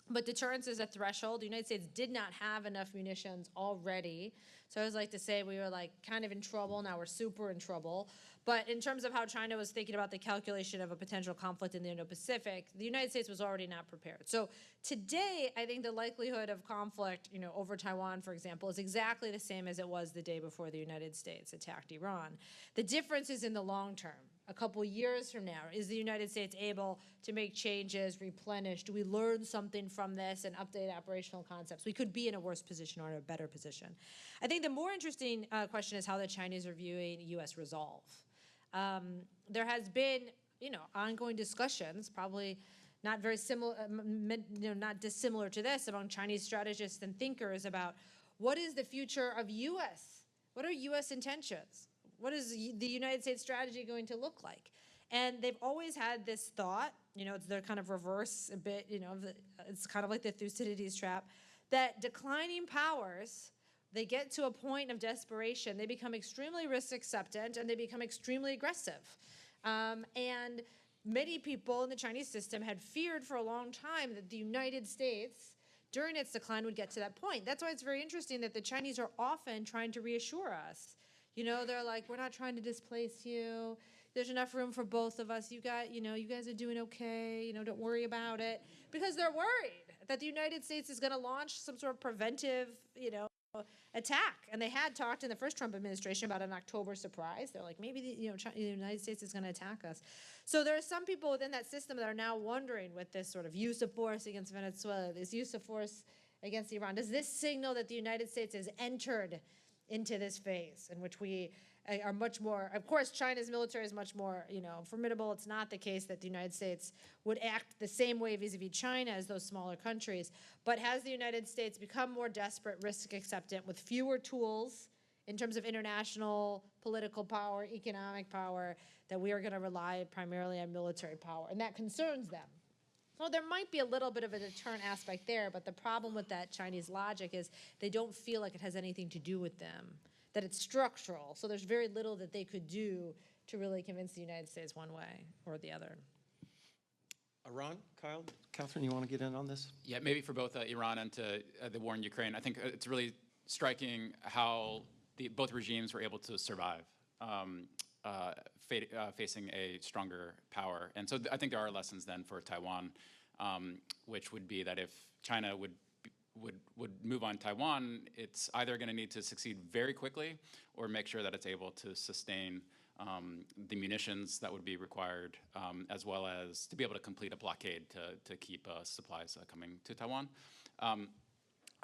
But deterrence is a threshold. The United States did not have enough munitions already. So I always like to say we were kind of in trouble. Now we're super in trouble. But in terms of how China was thinking about the calculation of a potential conflict in the Indo-Pacific, the United States was already not prepared. So today, I think the likelihood of conflict, over Taiwan, for example, is exactly the same as it was the day before the United States attacked Iran. The difference is in the long term. A couple years from now, is the United States able to make changes, replenish? Do we learn something from this and update operational concepts? We could be in a worse position or in a better position. I think the more interesting question is how the Chinese are viewing U.S. resolve. There has been, ongoing discussions, probably not very similar, not dissimilar to this, among Chinese strategists and thinkers about what is the future of U.S.? What are U.S. intentions? What is the United States strategy going to look like? And they've always had this thought, it's their kind of reverse a bit, it's kind of like the Thucydides trap, that declining powers, they get to a point of desperation, they become extremely risk acceptant, and they become extremely aggressive. And many people in the Chinese system had feared for a long time that the United States, during its decline, would get to that point. That's why it's very interesting that the Chinese are often trying to reassure us. They're like, we're not trying to displace you. There's enough room for both of us. You guys are doing okay. Don't worry about it. Because they're worried that the United States is going to launch some sort of preventive, attack. And they had talked in the first Trump administration about an October surprise. They're like, maybe the United States is going to attack us. So there are some people within that system that are now wondering, with this sort of use of force against Venezuela, this use of force against Iran, does this signal that the United States has entered into this phase in which we are much more, of course, China's military is much more, formidable. It's not the case that the United States would act the same way vis-a-vis China as those smaller countries. But has the United States become more desperate, risk acceptant with fewer tools in terms of international political power, economic power, that we are going to rely primarily on military power? And that concerns them. So there might be a little bit of a deterrent aspect there, but the problem with that Chinese logic is they don't feel like it has anything to do with them, that it's structural. So there's very little that they could do to really convince the United States one way or the other. Iran, Kyle, Catherine, you want to get in on this? Yeah, maybe for both Iran and to the war in Ukraine, I think it's really striking how both regimes were able to survive, facing a stronger power. And so I think there are lessons then for Taiwan, which would be that if China would move on Taiwan, it's either going to need to succeed very quickly or make sure that it's able to sustain the munitions that would be required, as well as to be able to complete a blockade to keep supplies coming to Taiwan.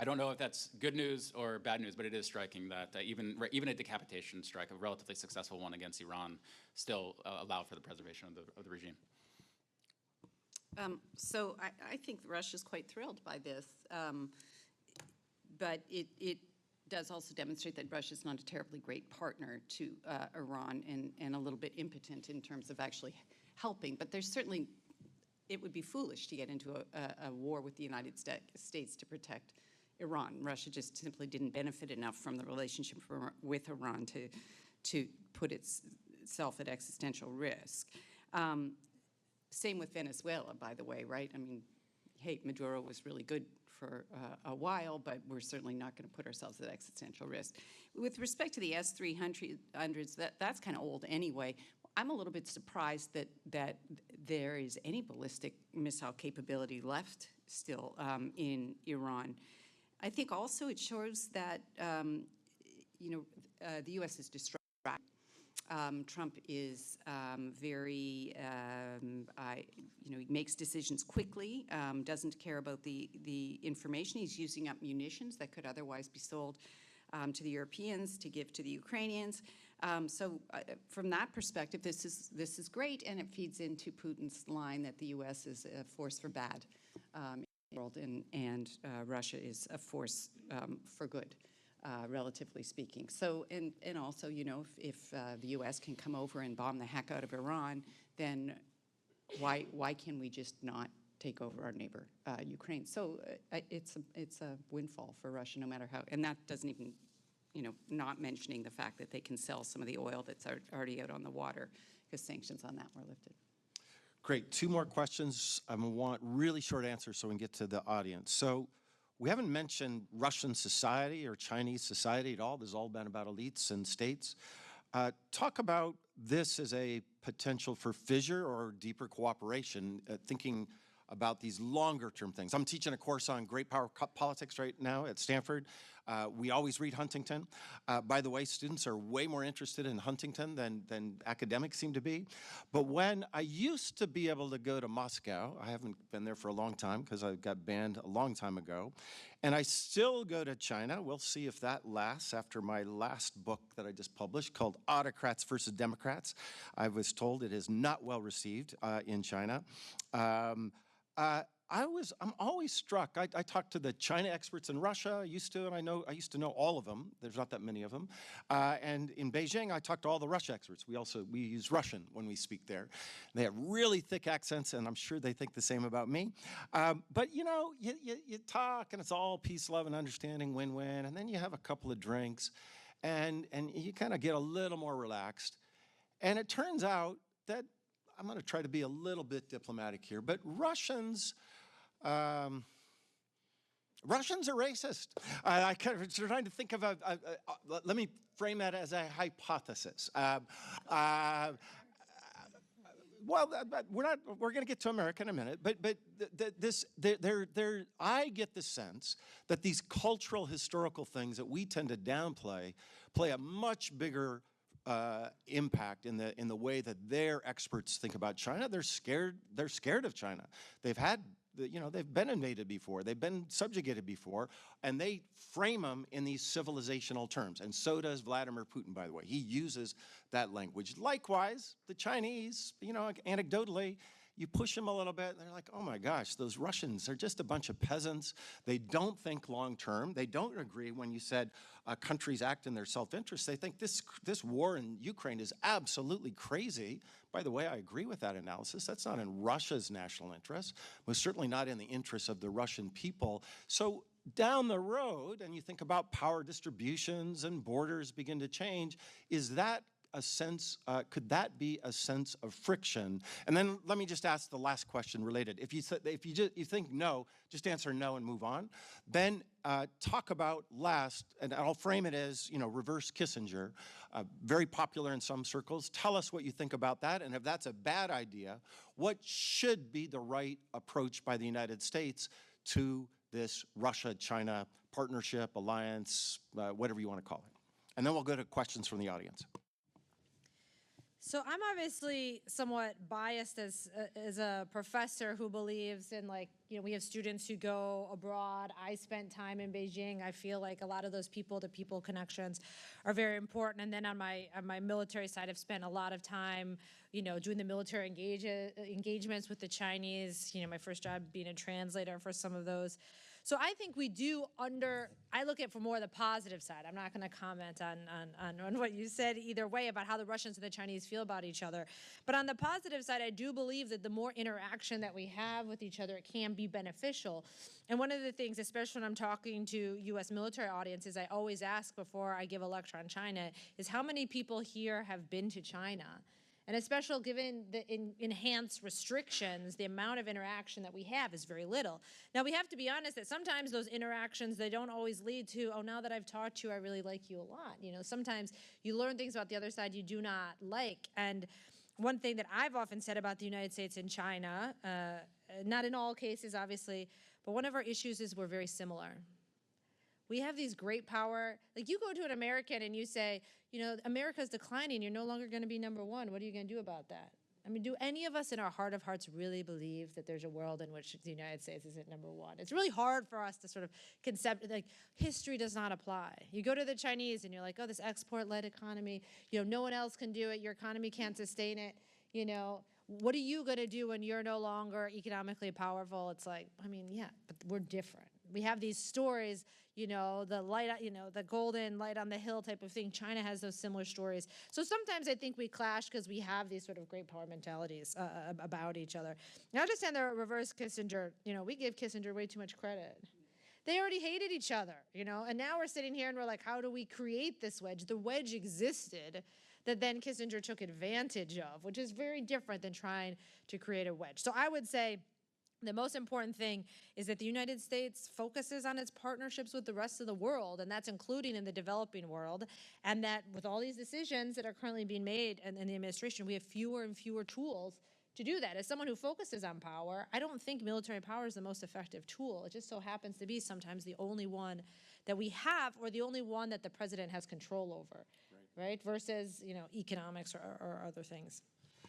I don't know if that's good news or bad news, but it is striking that even a decapitation strike, a relatively successful one against Iran, still allowed for the preservation of the regime. So I think Russia's quite thrilled by this, but it does also demonstrate that Russia's not a terribly great partner to Iran and a little bit impotent in terms of actually helping. But there's certainly, it would be foolish to get into a war with the United States to protect Iran. Russia just simply didn't benefit enough from the relationship with Iran to put itself at existential risk. Same with Venezuela, by the way, right? I mean, hey, Maduro was really good for a while, but we're certainly not going to put ourselves at existential risk. With respect to the S-300s, that's kind of old anyway. I'm a little bit surprised that there is any ballistic missile capability left still in Iran. I think also it shows that, the U.S. is distracted. Trump is very, he makes decisions quickly, doesn't care about the information. He's using up munitions that could otherwise be sold to the Europeans to give to the Ukrainians. So from that perspective, this is great, and it feeds into Putin's line that the U.S. is a force for bad in the world, and Russia is a force for good. Relatively speaking. So, and also, if the U.S. can come over and bomb the heck out of Iran, then why can we just not take over our neighbor, Ukraine? So it's a windfall for Russia, no matter how, and that doesn't even, not mentioning the fact that they can sell some of the oil that's already out on the water, because sanctions on that were lifted. Great. 2 more questions. I want really short answers so we can get to the audience. So we haven't mentioned Russian society or Chinese society at all. This has all been about elites and states. Talk about this as a potential for fissure or deeper cooperation, thinking about these longer-term things. I'm teaching a course on great power politics right now at Stanford. We always read Huntington. By the way, students are way more interested in Huntington than academics seem to be. But when I used to be able to go to Moscow, I haven't been there for a long time because I got banned a long time ago, and I still go to China. We'll see if that lasts after my last book that I just published called Autocrats versus Democrats. I was told it is not well received in China. I'm always struck. I talk to the China experts in Russia. I used to know all of them. There's not that many of them. And in Beijing, I talk to all the Russia experts. We use Russian when we speak there. They have really thick accents, and I'm sure they think the same about me. But you talk, and it's all peace, love, and understanding, win-win. And then you have a couple of drinks, and you kind of get a little more relaxed. And it turns out that I'm going to try to be a little bit diplomatic here, but Russians are racist. I kind of trying to think of let me frame that as a hypothesis. Well, we're going to get to America in a minute, but I get the sense that these cultural, historical things that we tend to downplay play a much bigger impact in the way that their experts think about China. They're scared of China. They've had they've been invaded before, they've been subjugated before, and they frame them in these civilizational terms. And so does Vladimir Putin, by the way. He uses that language. Likewise, the Chinese, anecdotally, you push them a little bit, and they're like, oh my gosh, those Russians are just a bunch of peasants. They don't think long term. They don't agree when you said countries act in their self-interest. They think this war in Ukraine is absolutely crazy. By the way, I agree with that analysis. That's not in Russia's national interest. It was certainly not in the interests of the Russian people. So down the road, and you think about power distributions and borders begin to change, is that a sense, could that be a sense of friction? And then let me just ask the last question related. If you think no, just answer no and move on. Then talk about last, and I'll frame it as, reverse Kissinger, very popular in some circles. Tell us what you think about that, and if that's a bad idea, what should be the right approach by the United States to this Russia-China partnership, alliance, whatever you want to call it. And then we'll go to questions from the audience. So I'm obviously somewhat biased as a professor who believes in, we have students who go abroad. I spent time in Beijing. I feel like a lot of those people-to-people connections are very important. And then on my military side, I've spent a lot of time, doing the military engagements with the Chinese. My first job being a translator for some of those. So I think we do I look at it from more the positive side. I'm not going to comment on what you said either way about how the Russians and the Chinese feel about each other. But on the positive side, I do believe that the more interaction that we have with each other, it can be beneficial. And one of the things, especially when I'm talking to U.S. military audiences, I always ask before I give a lecture on China, is how many people here have been to China? And especially given the enhanced restrictions, the amount of interaction that we have is very little. Now, we have to be honest that sometimes those interactions, they don't always lead to, oh, now that I've talked to you, I really like you a lot. Sometimes you learn things about the other side you do not like. And one thing that I've often said about the United States and China, not in all cases, obviously, but one of our issues is we're very similar. We have these great power. You go to an American and you say, America's declining. You're no longer going to be number one. What are you going to do about that? I mean, do any of us in our heart of hearts really believe that there's a world in which the United States isn't number one? It's really hard for us to sort of history does not apply. You go to the Chinese and you're like, oh, this export-led economy, no one else can do it. Your economy can't sustain it. What are you going to do when you're no longer economically powerful? It's like, yeah, but we're different. We have these stories, the light, the golden light on the hill type of thing. China has those similar stories. So sometimes I think we clash because we have these sort of great power mentalities about each other. Now, I understand the reverse Kissinger, we give Kissinger way too much credit. They already hated each other, and now we're sitting here and we're like, how do we create this wedge? The wedge existed that then Kissinger took advantage of, which is very different than trying to create a wedge. So I would say, the most important thing is that the United States focuses on its partnerships with the rest of the world, and that's including in the developing world, and that with all these decisions that are currently being made in the administration, we have fewer and fewer tools to do that. As someone who focuses on power, I don't think military power is the most effective tool. It just so happens to be sometimes the only one that we have, or the only one that the president has control over, right? Versus, economics or other things.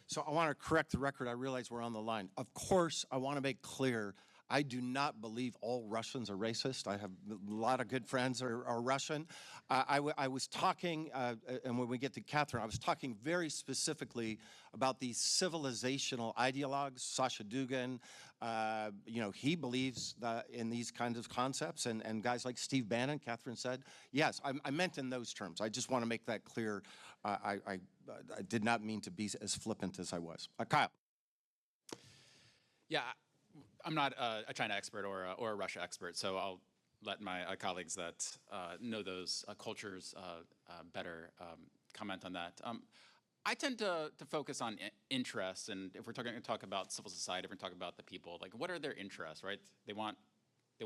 So I want to correct the record. I realize we're on the line. Of course, I want to make clear, I do not believe all Russians are racist. I have a lot of good friends are Russian. I was talking, and when we get to Catherine, I was talking very specifically about these civilizational ideologues. Sasha Dugin, he believes in these kinds of concepts, and guys like Steve Bannon, Catherine said. Yes, I meant in those terms. I just want to make that clear. I did not mean to be as flippant as I was. Kyle. Yeah, I'm not a China expert or a Russia expert, so I'll let my colleagues that know those cultures better comment on that. I tend to focus on interests, and if we're going to talk about civil society, if we're talking about the people, what are their interests, right? They want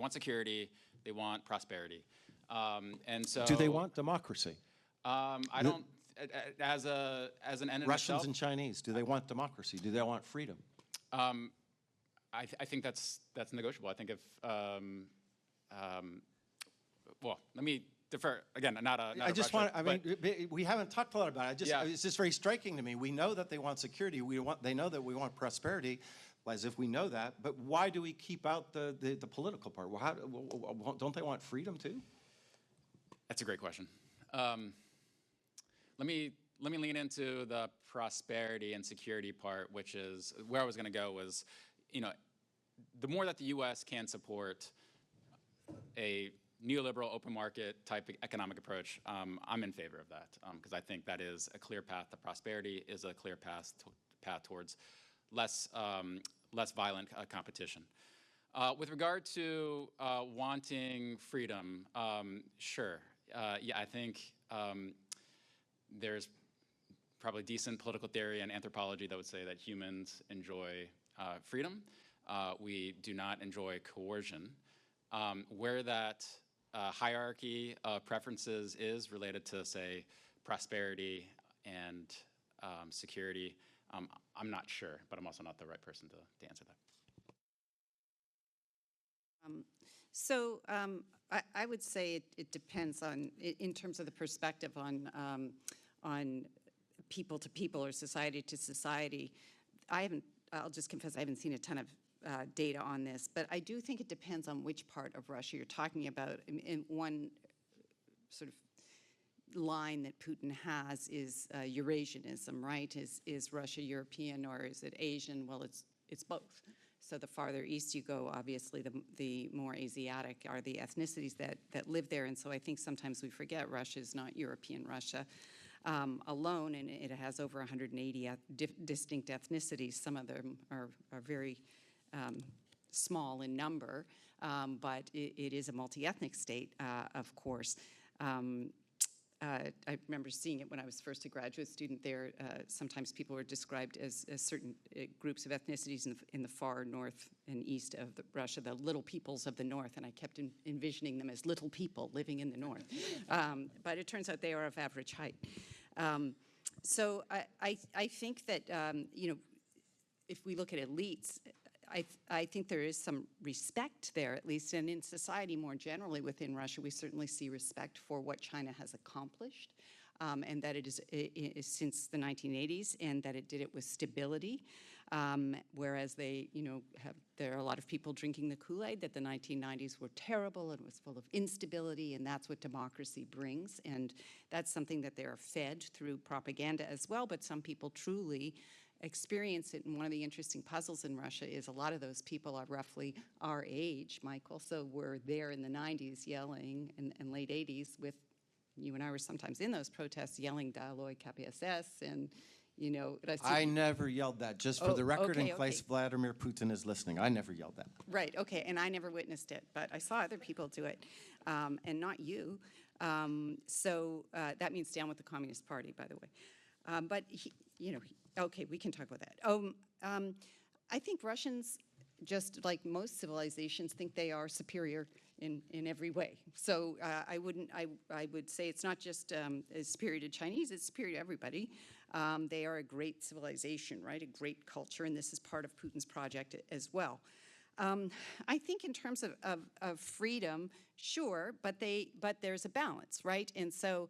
security, they want prosperity, and so. Do they want democracy? I don't. As an end in Russians itself, and Chinese, do they want democracy? Do they want freedom? I think that's negotiable. I think if well, let me defer again. I just want. I mean, we haven't talked a lot about it. It's just very striking to me. We know that they want security. They know that we want prosperity. as if we know that, but why do we keep out the political part? Well, don't they want freedom too? That's a great question. Let me lean into the prosperity and security part, which is where I was going to go. Was, the more that the U.S. can support a neoliberal open market type economic approach, I'm in favor of that, because I think that is a clear path to prosperity, is a clear path towards less violent competition. With regard to wanting freedom, sure. Yeah, I think there's probably decent political theory and anthropology that would say that humans enjoy freedom. We do not enjoy coercion. Where that hierarchy of preferences is related to, say, prosperity and security, I'm not sure, but I'm also not the right person to answer that. I would say it depends on, in terms of the perspective on people to people or society to society. I'll just confess, I haven't seen a ton of data on this, but I do think it depends on which part of Russia you're talking about. In one sort of line that Putin has is Eurasianism, right? Is Russia European or is it Asian? Well, it's both. So the farther east you go, obviously, the more Asiatic are the ethnicities that live there. And so I think sometimes we forget Russia is not European Russia alone, and it has over 180 distinct ethnicities. Some of them are very small in number, but it is a multi-ethnic state, of course. I remember seeing it when I was first a graduate student there. Sometimes people were described as certain groups of ethnicities in the far north and east of Russia, the little peoples of the north, and I kept envisioning them as little people living in the north. But it turns out they are of average height. So I think that, if we look at elites, I think there is some respect there, at least, and in society more generally within Russia, we certainly see respect for what China has accomplished, and that it is since the 1980s, and that it did it with stability, whereas there are a lot of people drinking the Kool-Aid that the 1990s were terrible and was full of instability, and that's what democracy brings, and that's something that they are fed through propaganda as well, but some people truly experience it. And one of the interesting puzzles in Russia is a lot of those people are roughly our age, Michael, so we're there in the 90s yelling, and late 80s with, you and I were sometimes in those protests yelling Daloy KPSS, and I never yelled that, just for the record, in case Vladimir Putin is listening. I never yelled that. Right, okay, and I never witnessed it, but I saw other people do it, and not you. So that means down with the Communist Party, by the way. But, okay, we can talk about that. I think Russians, just like most civilizations, think they are superior in every way. So I would say it's not just superior to Chinese, it's superior to everybody. They are a great civilization, right? A great culture, and this is part of Putin's project as well. I think in terms of freedom, sure, but there's a balance, right? And so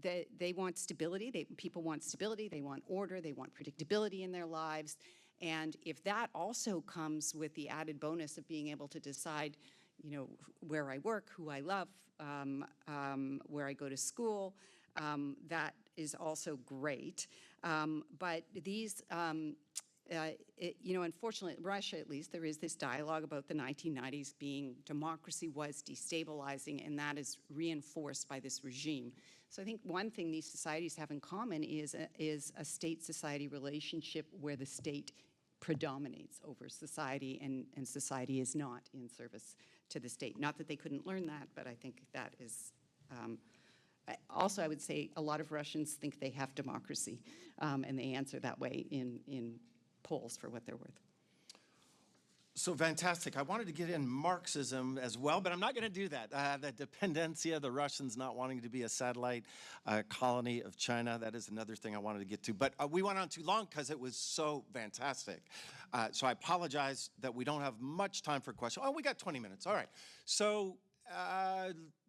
they want stability. People want stability. They want order. They want predictability in their lives. And if that also comes with the added bonus of being able to decide, where I work, who I love, where I go to school, that is also great. But these, unfortunately, Russia, at least, there is this dialogue about the 1990s being democracy was destabilizing, and that is reinforced by this regime. So I think one thing these societies have in common is a state-society relationship where the state predominates over society, and society is not in service to the state. Not that they couldn't learn that, but I think that is... also, I would say a lot of Russians think they have democracy, and they answer that way in polls for what they're worth. So fantastic. I wanted to get in Marxism as well, but I'm not going to do that. The dependencia, the Russians not wanting to be a satellite colony of China, that is another thing I wanted to get to. But we went on too long because it was so fantastic. So I apologize that we don't have much time for questions. Oh, we got 20 minutes. All right. So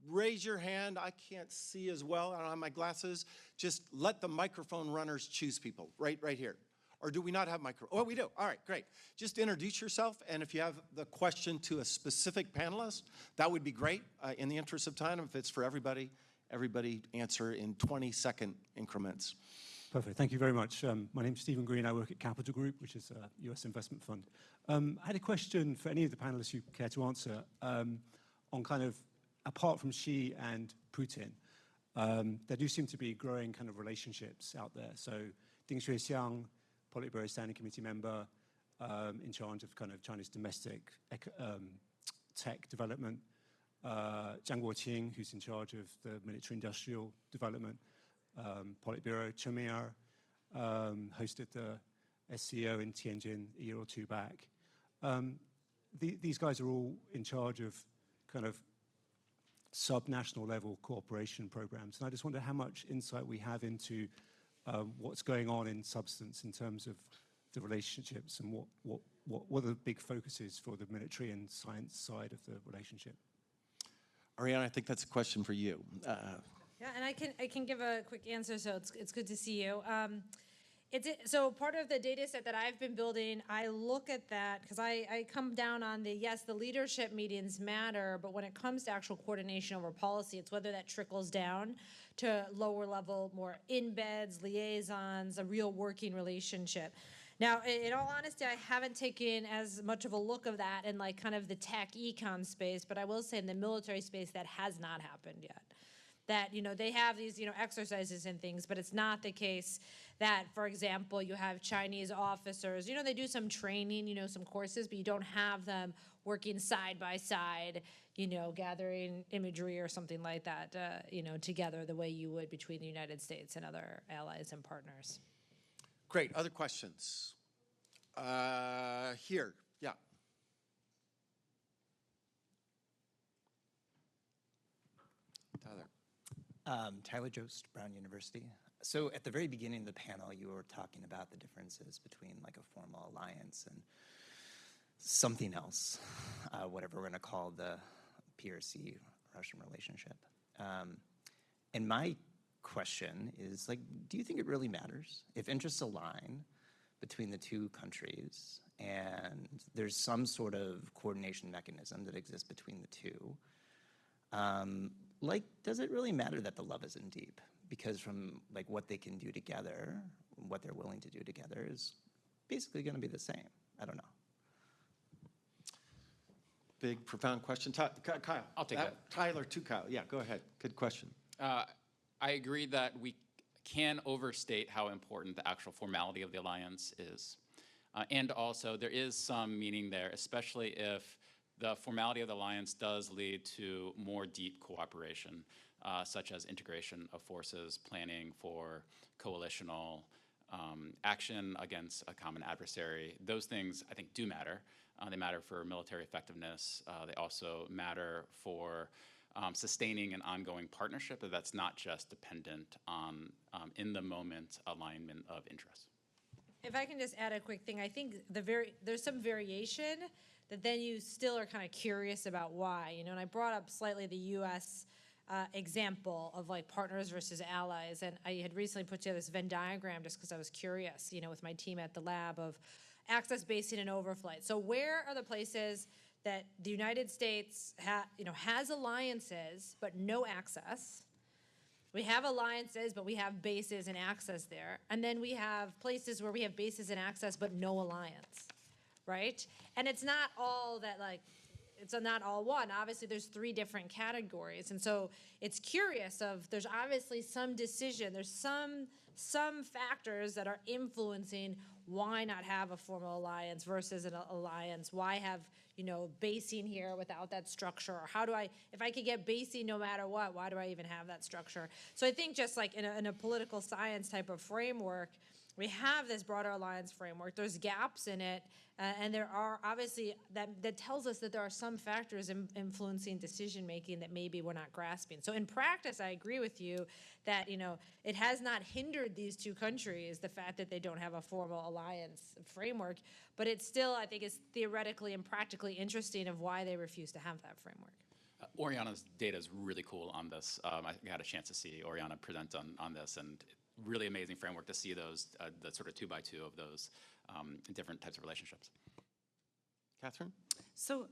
raise your hand. I can't see as well. I don't have my glasses. Just let the microphone runners choose people right here. Or do we not have micro? Oh, we do. All right, great. Just introduce yourself, and if you have the question to a specific panelist, that would be great. In the interest of time, if it's for everybody answer in 20-second increments. Perfect. Thank you very much. My name's Stephen Green. I work at Capital Group, which is a US investment fund. I had a question for any of the panelists who care to answer on kind of, apart from Xi and Putin, there do seem to be growing kind of relationships out there. So Ding Xuexiang, Politburo Standing Committee member, in charge of kind of China's domestic tech development. Jiang Guoqing, who's in charge of the military-industrial development. Politburo, Chen Meier, hosted the SCO in Tianjin a year or two back. These guys are all in charge of kind of sub-national level cooperation programs. And I just wonder how much insight we have into what's going on in substance in terms of the relationships and what are the big focuses for the military and science side of the relationship. Ariana, I think that's a question for you. Yeah, and I can give a quick answer, so it's good to see you. So part of the data set that I've been building, I look at that because I come down on yes, the leadership meetings matter, but when it comes to actual coordination over policy, it's whether that trickles down to lower level, more embeds, liaisons, a real working relationship. Now, in all honesty, I haven't taken as much of a look of that in like kind of the tech econ space, but I will say in the military space that has not happened yet. That, they have these, exercises and things, but it's not the case that, for example, you have Chinese officers, they do some training, some courses, but you don't have them working side by side, gathering imagery or something like that, together the way you would between the United States and other allies and partners. Great. Other questions? Here. Yeah. Tyler. Tyler Jost, Brown University. So at the very beginning of the panel, you were talking about the differences between like a formal alliance and something else, whatever we're going to call the PRC Russian relationship. And my question is, like, do you think it really matters if interests align between the two countries and there's some sort of coordination mechanism that exists between the two? Like, does it really matter that the love isn't deep? Because from like what they can do together, what they're willing to do together is basically going to be the same. I don't know. Big, profound question. Kyle. I'll take that. Tyler to Kyle. Yeah, go ahead. Good question. I agree that we can overstate how important the actual formality of the alliance is. And also, there is some meaning there, especially if the formality of the alliance does lead to more deep cooperation, such as integration of forces, planning for coalitional action against a common adversary. Those things, I think, do matter. They matter for military effectiveness. They also matter for sustaining an ongoing partnership that's not just dependent on in-the-moment alignment of interests. If I can just add a quick thing, I think there's some variation that then you still are kind of curious about why, and I brought up slightly the U.S. Example of like partners versus allies, and I had recently put together this Venn diagram just because I was curious, with my team at the lab of access, basing, and overflight. So where are the places that the United States has alliances but no access? We have alliances, but we have bases and access there. And then we have places where we have bases and access but no alliance, right? And it's not all that, like, it's not all one. Obviously, there's three different categories. And so it's curious there's obviously some decision, there's some factors that are influencing why not have a formal alliance versus an alliance? Why have, basing here without that structure? Or how do if I could get basing no matter what, why do I even have that structure? So I think just like in a political science type of framework, we have this broader alliance framework. There's gaps in it, and there are obviously that tells us that there are some factors influencing decision making that maybe we're not grasping. So in practice, I agree with you that it has not hindered these two countries, the fact that they don't have a formal alliance framework, but it still, I think, is theoretically and practically interesting of why they refuse to have that framework. Oriana's data is really cool on this. I had a chance to see Oriana present on this, and really amazing framework to see those, the sort of 2x2 of those different types of relationships. Catherine? So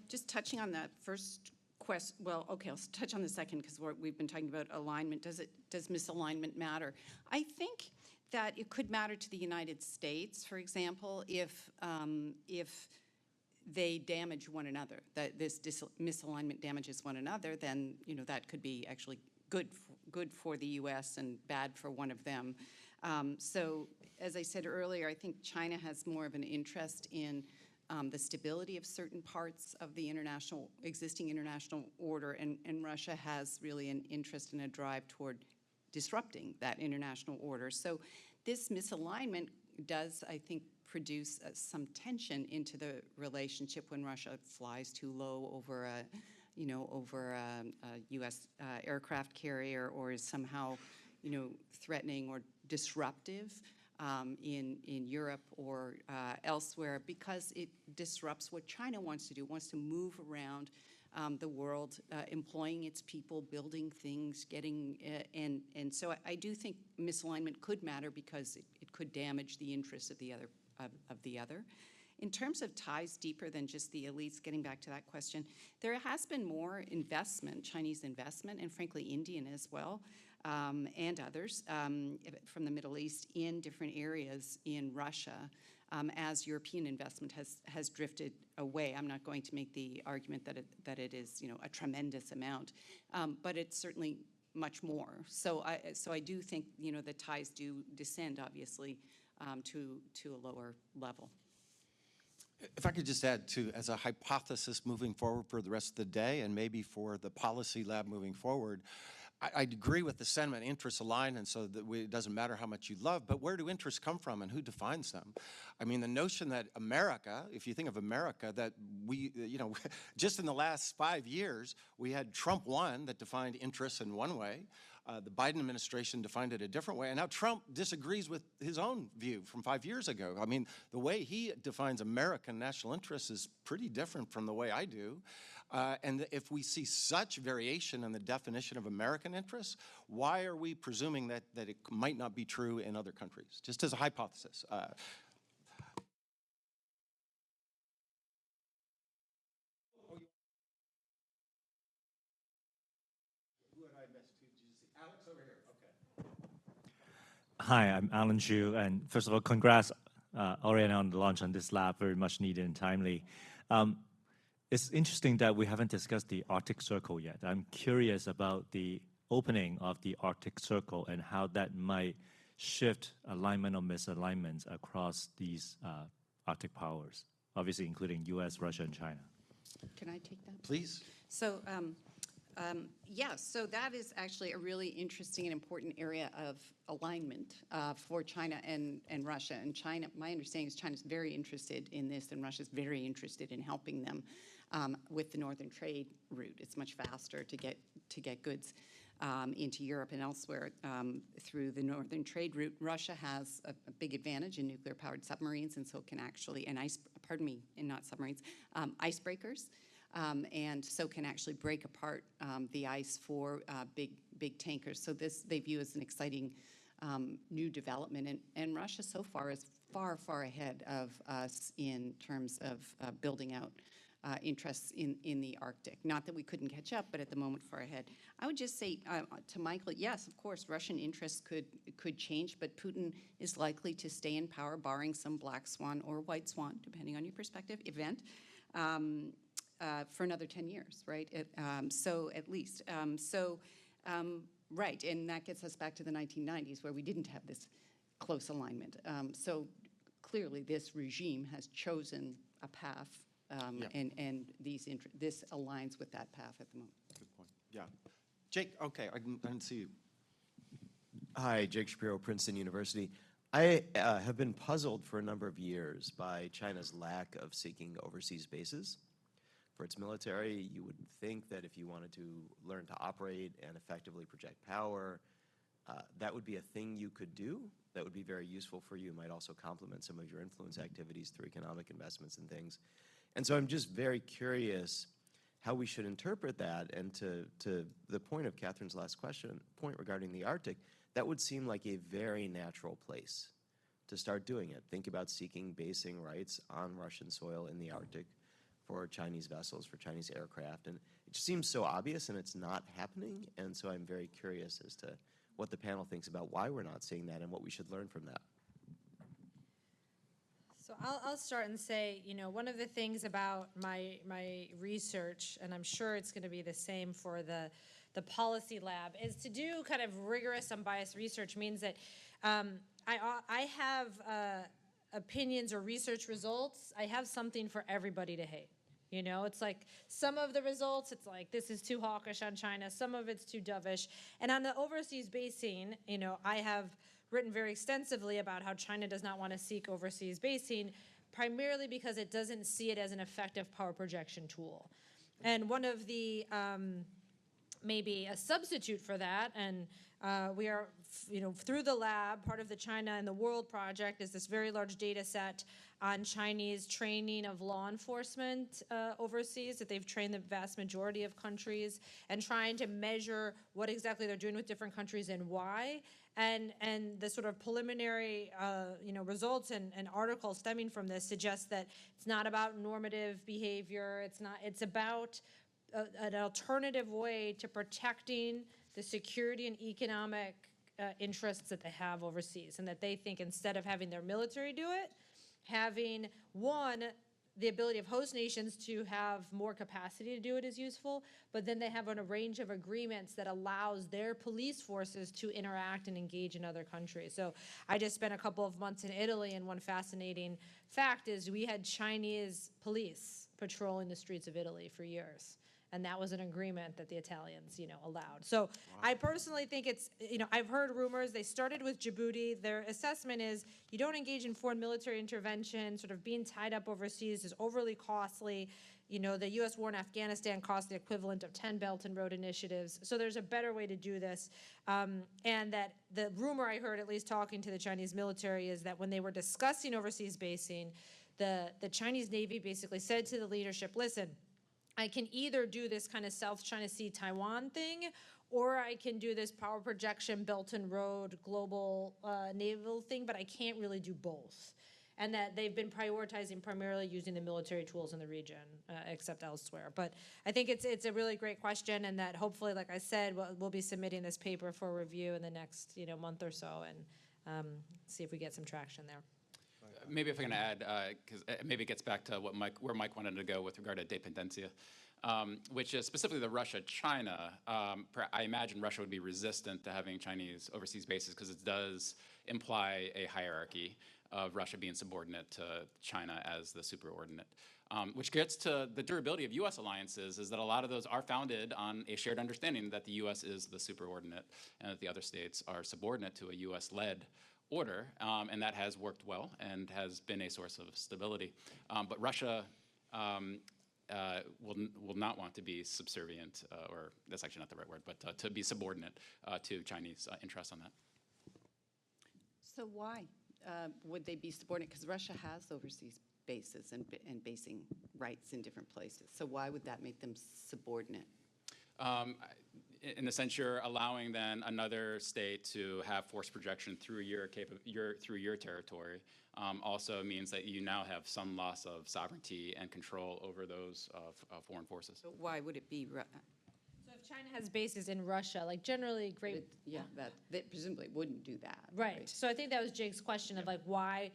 just touching on that first question, well, okay, I'll touch on the second because we've been talking about alignment. Does misalignment matter? I think that it could matter to the United States, for example, if they damage one another, that this misalignment damages one another, then that could be actually good for the U.S. and bad for one of them. So as I said earlier, I think China has more of an interest in the stability of certain parts of the existing international order, and Russia has really an interest and a drive toward disrupting that international order. So this misalignment does, I think, produce some tension into the relationship when Russia flies too low over a U.S. aircraft carrier, or is somehow, threatening or disruptive in Europe or elsewhere, because it disrupts what China wants to do. It wants to move around the world, employing its people, building things, and so I do think misalignment could matter because it could damage the interests of the other. In terms of ties deeper than just the elites, getting back to that question, there has been more investment, Chinese investment, and frankly Indian as well, and others from the Middle East in different areas in Russia, as European investment has drifted away. I'm not going to make the argument that it is a tremendous amount, but it's certainly much more. So I do think the ties do descend obviously to a lower level. If I could just add too, as a hypothesis moving forward for the rest of the day and maybe for the policy lab moving forward, I agree with the sentiment, interests align, and so that it doesn't matter how much you love, but where do interests come from and who defines them? I mean, the notion that America, if you think of America, that we, just in the last 5 years, we had Trump 1 that defined interests in one way, the Biden administration defined it a different way, and now Trump disagrees with his own view from 5 years ago. I mean, the way he defines American national interests is pretty different from the way I do. And if we see such variation in the definition of American interests, why are we presuming that it might not be true in other countries? Just as a hypothesis. Alex over here. Okay. Hi, I'm Alan Chu, and first of all, congrats, Oriana, on the launch on this lab, very much needed and timely. It's interesting that we haven't discussed the Arctic Circle yet. I'm curious about the opening of the Arctic Circle and how that might shift alignment or misalignments across these Arctic powers, obviously including US, Russia, and China. Can I take that? Please. So, so that is actually a really interesting and important area of alignment for China and Russia. And China, my understanding is China's very interested in this, and Russia's very interested in helping them with the northern trade route. It's much faster to get goods into Europe and elsewhere through the northern trade route. Russia has a big advantage in nuclear-powered submarines, and so can actually, not submarines, icebreakers. And so can actually break apart the ice for big tankers. So this they view as an exciting new development. And Russia so far is far ahead of us in terms of building out interests in the Arctic. Not that we couldn't catch up, but at the moment far ahead. I would just say to Michael, yes, of course, Russian interests could change, but Putin is likely to stay in power, barring some black swan or white swan, depending on your perspective, event. For another 10 years, right? So at least. Right, and that gets us back to the 1990s where we didn't have this close alignment. So clearly this regime has chosen a path, and this aligns with that path at the moment. Good point. Yeah. Jake, okay, I didn't see you. Hi, Jake Shapiro, Princeton University. I have been puzzled for a number of years by China's lack of seeking overseas bases for its military. You would think that if you wanted to learn to operate and effectively project power, that would be a thing you could do. That would be very useful for you. It might also complement some of your influence activities through economic investments and things. And so I'm just very curious how we should interpret that. And to the point of Catherine's last point regarding the Arctic, that would seem like a very natural place to start doing it. Think about seeking basing rights on Russian soil in the Arctic for Chinese vessels, for Chinese aircraft. And it just seems so obvious, and it's not happening. And so I'm very curious as to what the panel thinks about why we're not seeing that and what we should learn from that. So I'll start and say, one of the things about my research, and I'm sure it's going to be the same for the policy lab, is to do kind of rigorous, unbiased research means that I have opinions or research results. I have something for everybody to hate. It's like some of the results, it's like this is too hawkish on China. Some of it's too dovish. And on the overseas basing, I have written very extensively about how China does not want to seek overseas basing, primarily because it doesn't see it as an effective power projection tool. And one of the maybe a substitute for that, and we are, through the lab, part of the China and the World project is this very large data set on Chinese training of law enforcement overseas, that they've trained the vast majority of countries, and trying to measure what exactly they're doing with different countries and why. And the sort of preliminary results and articles stemming from this suggest that it's not about normative behavior. It's about an alternative way to protecting the security and economic interests that they have overseas, and that they think instead of having their military do it, having, one, the ability of host nations to have more capacity to do it is useful, but then they have a range of agreements that allows their police forces to interact and engage in other countries. So I just spent a couple of months in Italy, and one fascinating fact is we had Chinese police patrolling the streets of Italy for years. And that was an agreement that the Italians, allowed. So I personally think it's, I've heard rumors. They started with Djibouti. Their assessment is you don't engage in foreign military intervention. Sort of being tied up overseas is overly costly. The U.S. war in Afghanistan cost the equivalent of 10 Belt and Road initiatives. So there's a better way to do this. And that the rumor I heard, at least talking to the Chinese military, is that when they were discussing overseas basing, the Chinese Navy basically said to the leadership, listen, I can either do this kind of South China Sea Taiwan thing, or I can do this power projection, Belt and Road, global naval thing, but I can't really do both. And that they've been prioritizing primarily using the military tools in the region, except elsewhere. But I think it's a really great question, and that hopefully, like I said, we'll be submitting this paper for review in the next month or so, and see if we get some traction there. Maybe if I can add, because maybe it gets back to where Mike wanted to go with regard to dependencia, which is specifically the Russia-China. I imagine Russia would be resistant to having Chinese overseas bases because it does imply a hierarchy of Russia being subordinate to China as the superordinate. Which gets to the durability of U.S. alliances, is that a lot of those are founded on a shared understanding that the U.S. is the superordinate and that the other states are subordinate to a U.S.-led order, and that has worked well and has been a source of stability. But Russia will not want to be subservient, or that's actually not the right word, but to be subordinate to Chinese interests on that. So why would they be subordinate? Because Russia has overseas bases and basing rights in different places. So why would that make them subordinate? In the sense you're allowing then another state to have force projection through your territory, also means that you now have some loss of sovereignty and control over those foreign forces. So why would it be? So if China has bases in Russia, like generally they presumably wouldn't do that. Right. So I think that was Jake's question of like why.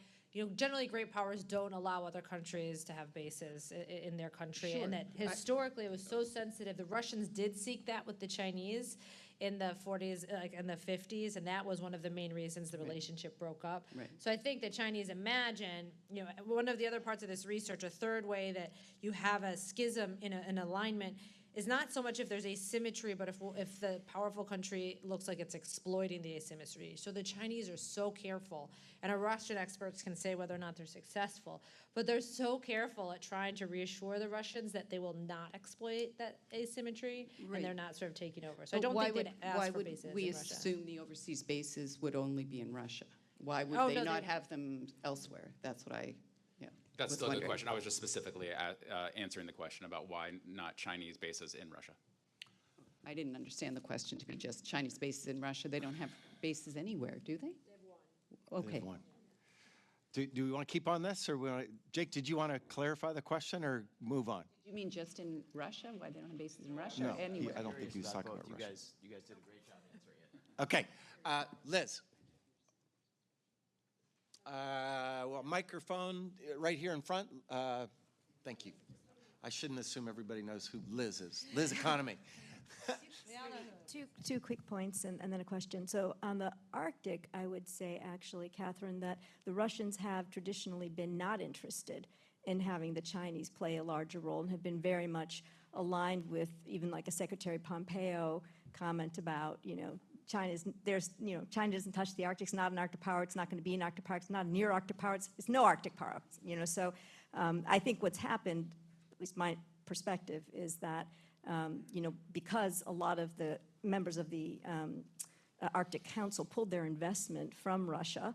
Generally great powers don't allow other countries to have bases in their country. Sure. And that historically it was so sensitive. The Russians did seek that with the Chinese in the 40s, in the 50s, and that was one of the main reasons the relationship broke up. Right. So I think the Chinese imagine, one of the other parts of this research, a third way that you have a schism in an alignment is not so much if there's asymmetry, but if the powerful country looks like it's exploiting the asymmetry. So the Chinese are so careful, and our Russian experts can say whether or not they're successful, but they're so careful at trying to reassure the Russians that they will not exploit that asymmetry, and they're not sort of taking over. So I don't think they'd ask for bases in Russia. Why would we assume the overseas bases would only be in Russia? Why would they not have them elsewhere? That's what That's was still a good wondering. question. I was just specifically answering the question about why not Chinese bases in Russia. I didn't understand the question to be just Chinese bases in Russia. They don't have bases anywhere, do they? Okay. One. Do we want to keep on this, or Jake, did you want to clarify the question or move on? You mean just in Russia? Why they don't have bases in Russia? No, Or anywhere? I don't think he was talking about You Russia. guys did a great job answering it. Okay, Liz. Well, microphone right here in front. Thank you. I shouldn't assume everybody knows who Liz is. Liz Economy. Two quick points and then a question. So on the Arctic, I would say actually, Catherine, that the Russians have traditionally been not interested in having the Chinese play a larger role and have been very much aligned with even like a Secretary Pompeo comment about, China doesn't touch the Arctic. It's not an Arctic power. It's not going to be an Arctic power. It's not a near Arctic power. It's no Arctic power. So I think what's happened, at least my perspective, is that because a lot of the members of the Arctic Council pulled their investment from Russia,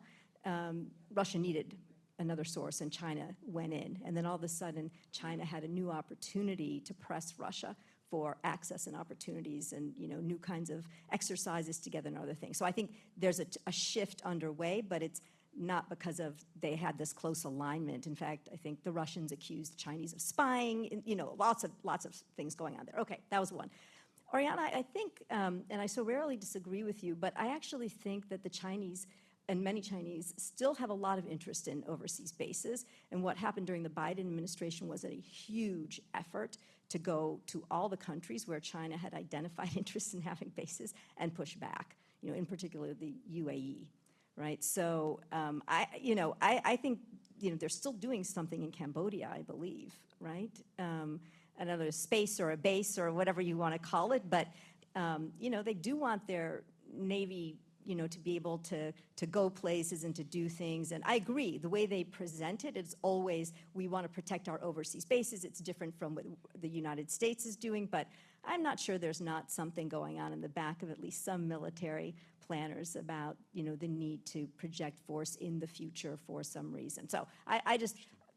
Russia needed another source, and China went in. And then all of a sudden, China had a new opportunity to press Russia for access and opportunities and, new kinds of exercises together and other things. So I think there's a shift underway, but it's not because of they had this close alignment. In fact, I think the Russians accused the Chinese of spying, lots of things going on there. Okay, that was one. Oriana, I think, and I so rarely disagree with you, but I actually think that the Chinese and many Chinese still have a lot of interest in overseas bases. And what happened during the Biden administration was a huge effort to go to all the countries where China had identified interest in having bases and push back, in particular the UAE. Right, so I think they're still doing something in Cambodia, I believe, right? Another space or a base or whatever you want to call it, but they do want their Navy, to be able to go places and to do things. And I agree, the way they present it is always we want to protect our overseas bases. It's different from what the United States is doing, but I'm not sure there's not something going on in the back of at least some military planners about, the need to project force in the future for some reason. So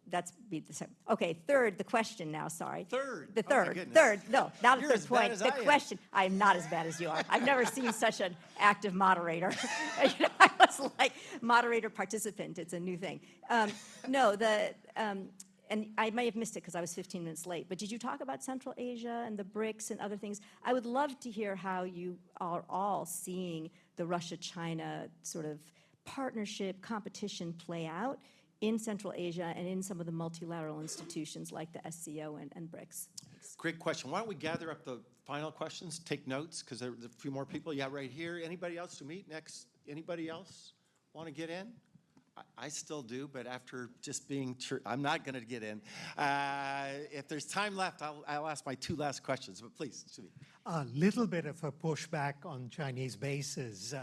that's be the same. Okay, third, the question now, sorry. Third? The Oh, my third, goodness. no, not a You're third as bad point. as The I am. question, I am not as bad as you are. I've never seen such an active moderator. I was like moderator participant, it's a new thing. And I may have missed it because I was 15 minutes late, but did you talk about Central Asia and the BRICS and other things? I would love to hear how you are all seeing the Russia-China sort of partnership, competition play out in Central Asia and in some of the multilateral institutions like the SCO and BRICS. Thanks. Great question. Why don't we gather up the final questions, take notes, because there's a few more people. Yeah, right here. Anybody else to meet next? Anybody else want to get in? I still do, but after just being true, I'm not going to get in. If there's time left, I'll ask my two last questions, but please, Sumi. A little bit of a pushback on Chinese bases,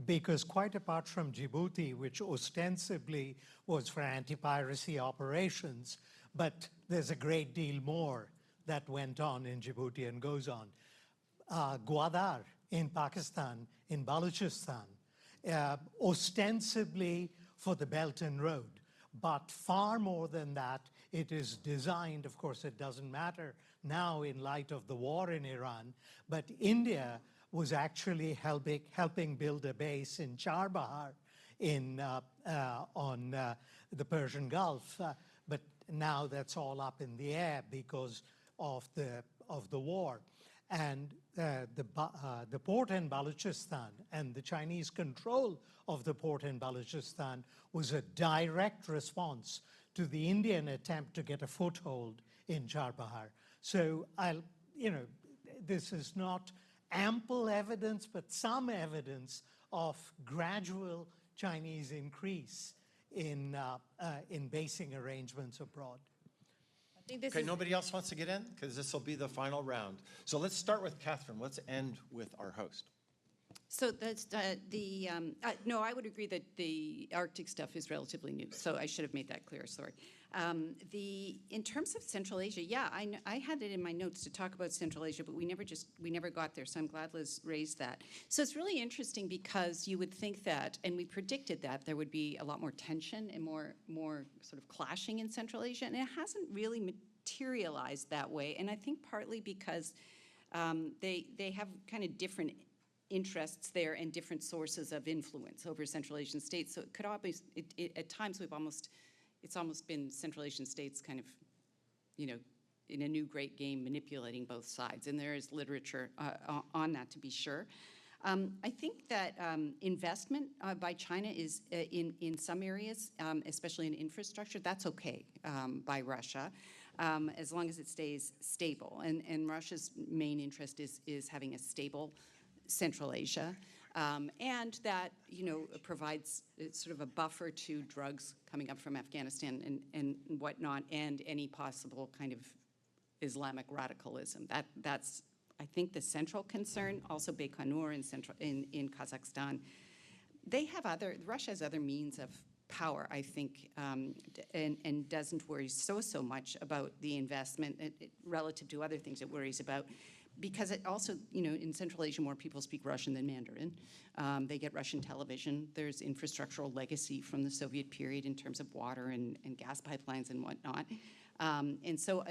because quite apart from Djibouti, which ostensibly was for anti-piracy operations, but there's a great deal more that went on in Djibouti and goes on. Gwadar in Pakistan, in Balochistan, ostensibly for the Belt and Road. But far more than that, it is designed, of course it doesn't matter now in light of the war in Iran, but India was actually helping build a base in Charbahar on the Persian Gulf. But now that's all up in the air because of the war. And the port in Balochistan and the Chinese control of the port in Balochistan was a direct response to the Indian attempt to get a foothold in Charbahar. So this is not ample evidence, but some evidence of gradual Chinese increase in basing arrangements abroad. I think this Okay, is nobody else wants to get in? Because this will be the final round. So let's start with Catherine. Let's end with our host. So that's no, I would agree that the Arctic stuff is relatively new. So I should have made that clear. Sorry. In terms of Central Asia, yeah, I had it in my notes to talk about Central Asia, but we never got there. So I'm glad Liz raised that. So it's really interesting because you would think that, and we predicted that there would be a lot more tension and more sort of clashing in Central Asia, and it hasn't really materialized that way. And I think partly because they have kind of different interests there and different sources of influence over Central Asian states. So it could always, at times it's almost been Central Asian states kind of, in a new great game manipulating both sides. And there is literature on that, to be sure. I think that investment by China is in some areas, especially in infrastructure, that's okay by Russia, as long as it stays stable. And Russia's main interest is having a stable Central Asia, and that provides sort of a buffer to drugs coming up from Afghanistan and whatnot, and any possible kind of Islamic radicalism. That's I think the central concern. Also Baikonur in Kazakhstan. Russia has other means of power, I think, and doesn't worry so much about the investment relative to other things it worries about. Because it also, in Central Asia, more people speak Russian than Mandarin. They get Russian television. There's infrastructural legacy from the Soviet period in terms of water and gas pipelines and whatnot. And so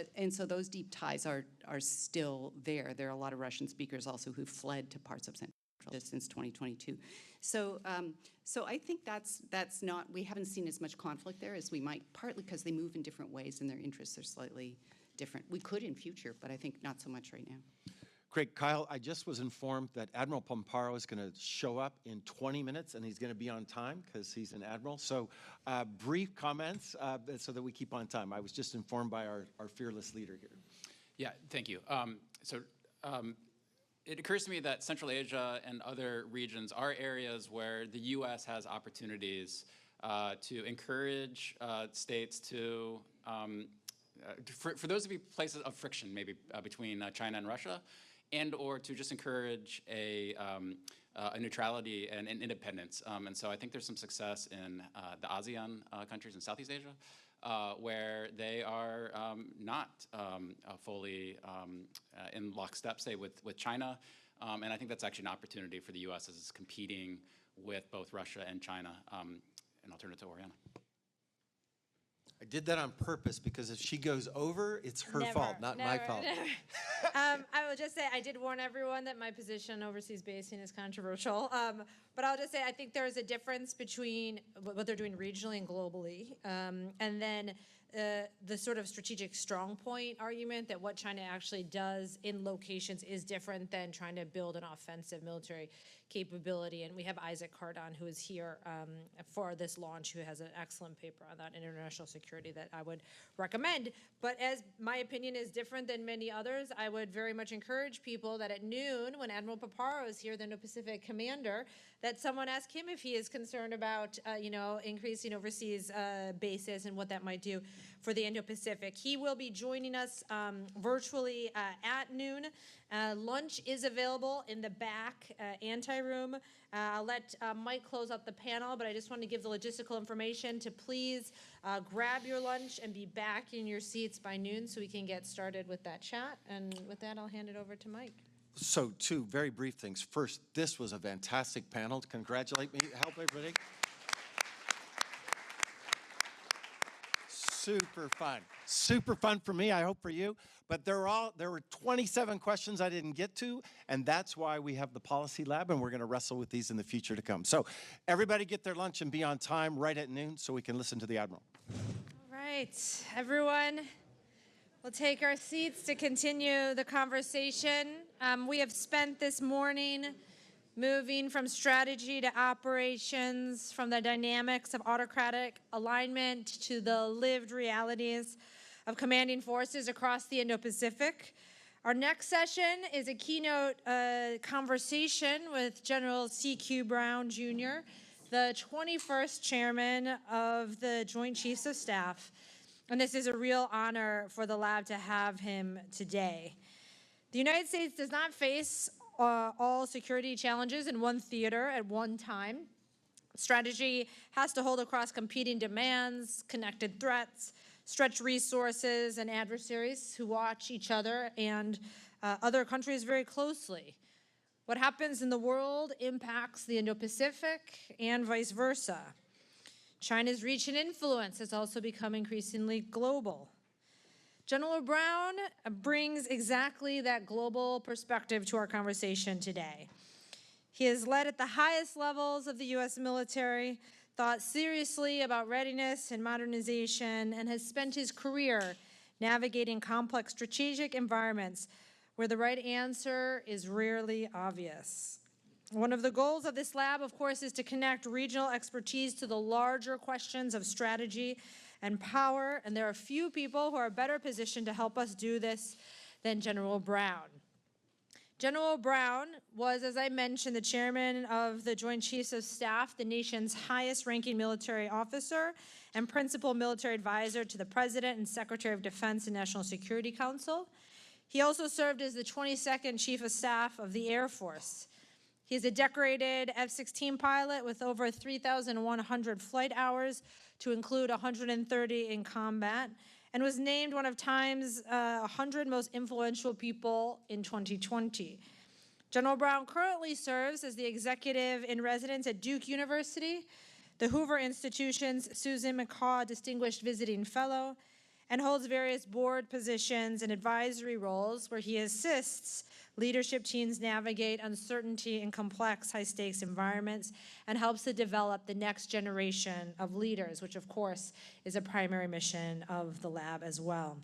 those deep ties are still there. There are a lot of Russian speakers also who fled to parts of Central Asia since 2022. So I think that's not, we haven't seen as much conflict there as we might, partly because they move in different ways and their interests are slightly different. We could in future, but I think not so much right now. Great, Kyle, I just was informed that Admiral Pomparo is going to show up in 20 minutes, and he's going to be on time because he's an admiral. So brief comments so that we keep on time. I was just informed by our fearless leader here. Yeah, thank you. It occurs to me that Central Asia and other regions are areas where the U.S. has opportunities to encourage states to for those to be places of friction, maybe between China and Russia, and or to just encourage a neutrality and independence. And so I think there's some success in the ASEAN countries in Southeast Asia, where they are not fully in lockstep, say, with China. And I think that's actually an opportunity for the U.S. as it's competing with both Russia and China. And I'll turn it to Oriana. I did that on purpose because if she goes over, it's her fault, not my fault. I will just say I did warn everyone that my position on overseas basing is controversial. But I'll just say I think there is a difference between what they're doing regionally and globally, and then the sort of strategic strong point argument that what China actually does in locations is different than trying to build an offensive military capability. And we have Isaac Cardon, who is here for this launch, who has an excellent paper on that in international security that I would recommend. But as my opinion is different than many others, I would very much encourage people that at noon, when Admiral Paparo is here, the Indo-Pacific commander, that someone ask him if he is concerned about, increasing overseas bases and what that might do for the Indo-Pacific. He will be joining us virtually at noon. Lunch is available in the back anteroom. I'll let Mike close out the panel, but I just want to give the logistical information to please grab your lunch and be back in your seats by noon so we can get started with that chat. And with that, I'll hand it over to Mike. So two very brief things. First, this was a fantastic panel. Congratulate me. Help everybody. Super fun. Super fun for me, I hope for you. But there were 27 questions I didn't get to, and that's why we have the Policy Lab, and we're going to wrestle with these in the future to come. So everybody get their lunch and be on time right at noon so we can listen to the Admiral. All right, everyone. We'll take our seats to continue the conversation. We have spent this morning moving from strategy to operations, from the dynamics of autocratic alignment to the lived realities of commanding forces across the Indo-Pacific. Our next session is a keynote conversation with General C.Q. Brown, Jr., the 21st chairman of the Joint Chiefs of Staff. And this is a real honor for the lab to have him today. The United States does not face all security challenges in one theater at one time. Strategy has to hold across competing demands, connected threats, stretched resources, and adversaries who watch each other and other countries very closely. What happens in the world impacts the Indo-Pacific and vice versa. China's reach and influence has also become increasingly global. General Brown brings exactly that global perspective to our conversation today. He has led at the highest levels of the U.S. military, thought seriously about readiness and modernization, and has spent his career navigating complex strategic environments where the right answer is rarely obvious. One of the goals of this lab, of course, is to connect regional expertise to the larger questions of strategy and power, and there are few people who are better positioned to help us do this than General Brown. General Brown was, as I mentioned, the chairman of the Joint Chiefs of Staff, the nation's highest-ranking military officer, and principal military advisor to the President and Secretary of Defense and National Security Council. He also served as the 22nd Chief of Staff of the Air Force. He's a decorated F-16 pilot with over 3,100 flight hours, to include 130 in combat, and was named one of Time's 100 most influential people in 2020. General Brown currently serves as the executive in residence at Duke University, the Hoover Institution's Susan McCaw Distinguished Visiting Fellow, and holds various board positions and advisory roles where he assists leadership teams navigate uncertainty in complex, high-stakes environments and helps to develop the next generation of leaders, which, of course, is a primary mission of the lab as well.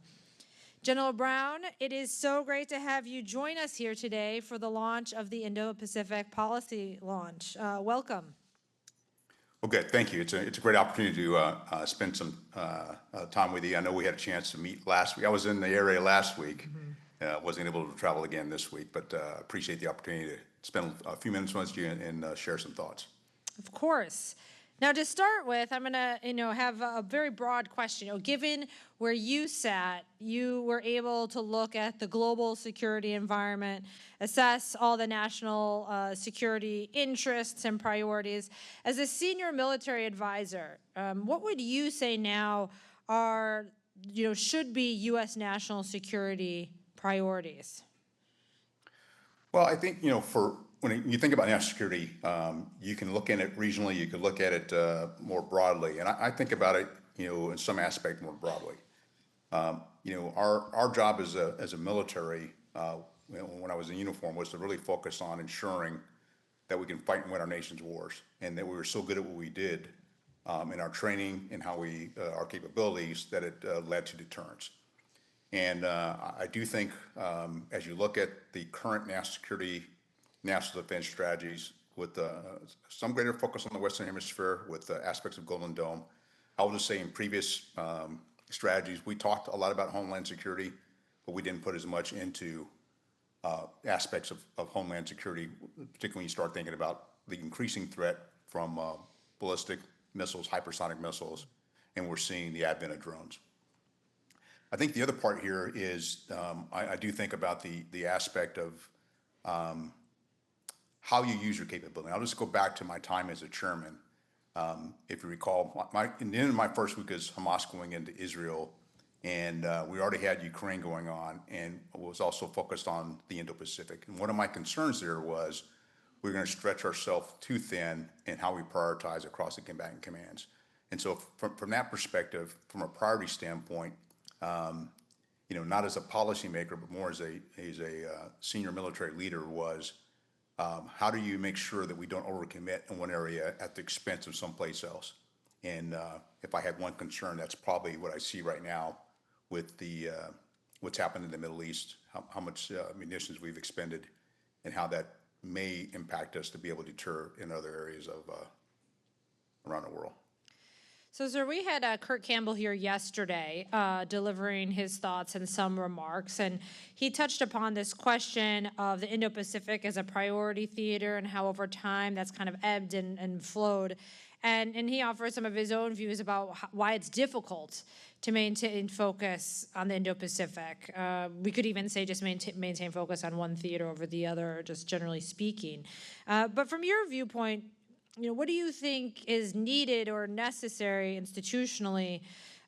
General Brown, it is so great to have you join us here today for the launch of the Indo-Pacific Policy launch. Welcome. Okay, thank you. It's a great opportunity to spend some time with you. I know we had a chance to meet last week. I was in the area last week. Wasn't able to travel again this week, but appreciate the opportunity to spend a few minutes with you and share some thoughts. Of course. Now, to start with, I'm going to, have a very broad question. Given where you sat, you were able to look at the global security environment, assess all the national security interests and priorities. As a senior military advisor, what would you say now are, should be U.S. national security priorities? Well, I think, when you think about national security, you can look at it regionally, you can look at it more broadly. And I think about it, in some aspect more broadly. Our job as a military, when I was in uniform, was to really focus on ensuring that we can fight and win our nation's wars, and that we were so good at what we did in our training and how our capabilities, that it led to deterrence. And I do think as you look at the current national security, national defense strategies with some greater focus on the Western Hemisphere with aspects of Golden Dome. I will just say in previous strategies, we talked a lot about homeland security, but we didn't put as much into aspects of homeland security, particularly when you start thinking about the increasing threat from ballistic missiles, hypersonic missiles, and we're seeing the advent of drones. I think the other part here is I do think about the aspect of how you use your capability. I'll just go back to my time as a chairman. If you recall, in the end of my first week as Hamas going into Israel, and we already had Ukraine going on, and was also focused on the Indo-Pacific. And one of my concerns there was we're going to stretch ourselves too thin in how we prioritize across the combatant commands. And so from that perspective, from a priority standpoint, not as a policymaker, but more as a senior military leader, was how do you make sure that we don't overcommit in one area at the expense of someplace else? And if I had one concern, that's probably what I see right now with what's happened in the Middle East, how much munitions we've expended, and how that may impact us to be able to deter in other areas of around the world. So, sir, we had Kurt Campbell here yesterday delivering his thoughts and some remarks, and he touched upon this question of the Indo-Pacific as a priority theater and how over time that's kind of ebbed and flowed. And he offers some of his own views about why it's difficult to maintain focus on the Indo-Pacific. We could even say just maintain focus on one theater over the other, just generally speaking. But from your viewpoint, what do you think is needed or necessary institutionally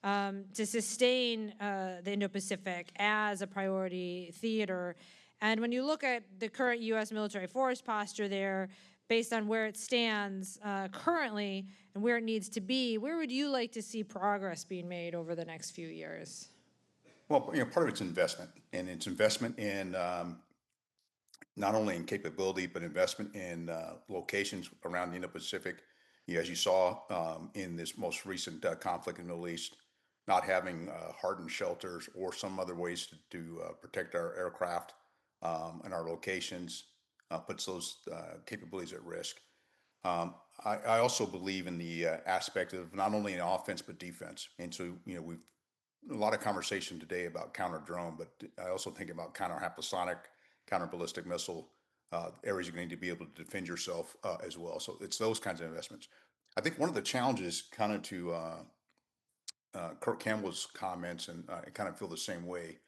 to sustain the Indo-Pacific as a priority theater? And when you look at the current U.S. military force posture there, based on where it stands currently and where it needs to be, where would you like to see progress being made over the next few years? Well, part of it's investment, and it's investment in not only in capability, but investment in locations around the Indo-Pacific. As you saw in this most recent conflict in the Middle East, not having hardened shelters or some other ways to protect our aircraft and our locations puts those capabilities at risk. I also believe in the aspect of not only in offense but defense. And so, we've a lot of conversation today about counter drone, but I also think about counter hypersonic, counter ballistic missile areas you're going to be able to defend yourself as well. So it's those kinds of investments. I think one of the challenges, kind of to Kirk Campbell's comments, and I kind of feel the same way.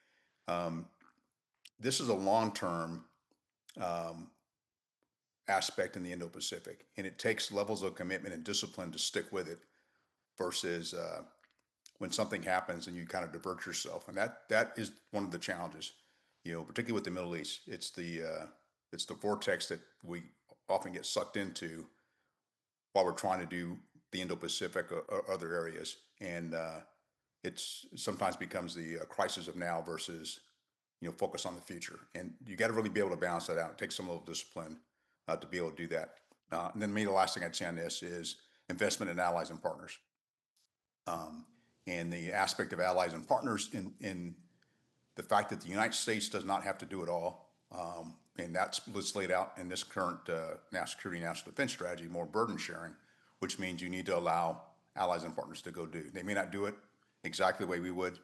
This is a long-term aspect in the Indo-Pacific, and it takes levels of commitment and discipline to stick with it versus when something happens and you kind of divert yourself. And that is one of the challenges, particularly with the Middle East. It's the vortex that we often get sucked into while we're trying to do the Indo-Pacific or other areas. And it's sometimes becomes the crisis of now versus, focus on the future. And you got to really be able to balance that out. It takes some little discipline to be able to do that. And then maybe the last thing I'd say on this is investment in allies and partners. And the aspect of allies and partners in the fact that the United States does not have to do it all. And that's what's laid out in this current national security, national defense strategy, more burden sharing, which means you need to allow allies and partners to go do. They may not do it exactly the way we would.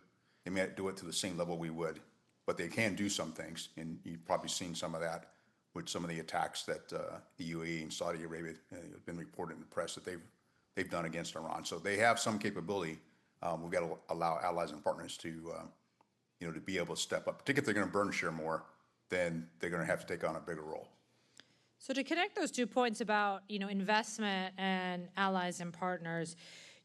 They may not do it to the same level we would, but they can do some things. And you've probably seen some of that with some of the attacks that the UAE and Saudi Arabia have been reported in the press that they've done against Iran. So they have some capability. We've got to allow allies and partners to to be able to step up. Particularly if they're going to burden share more, then they're going to have to take on a bigger role. So to connect those 2 points about investment and allies and partners,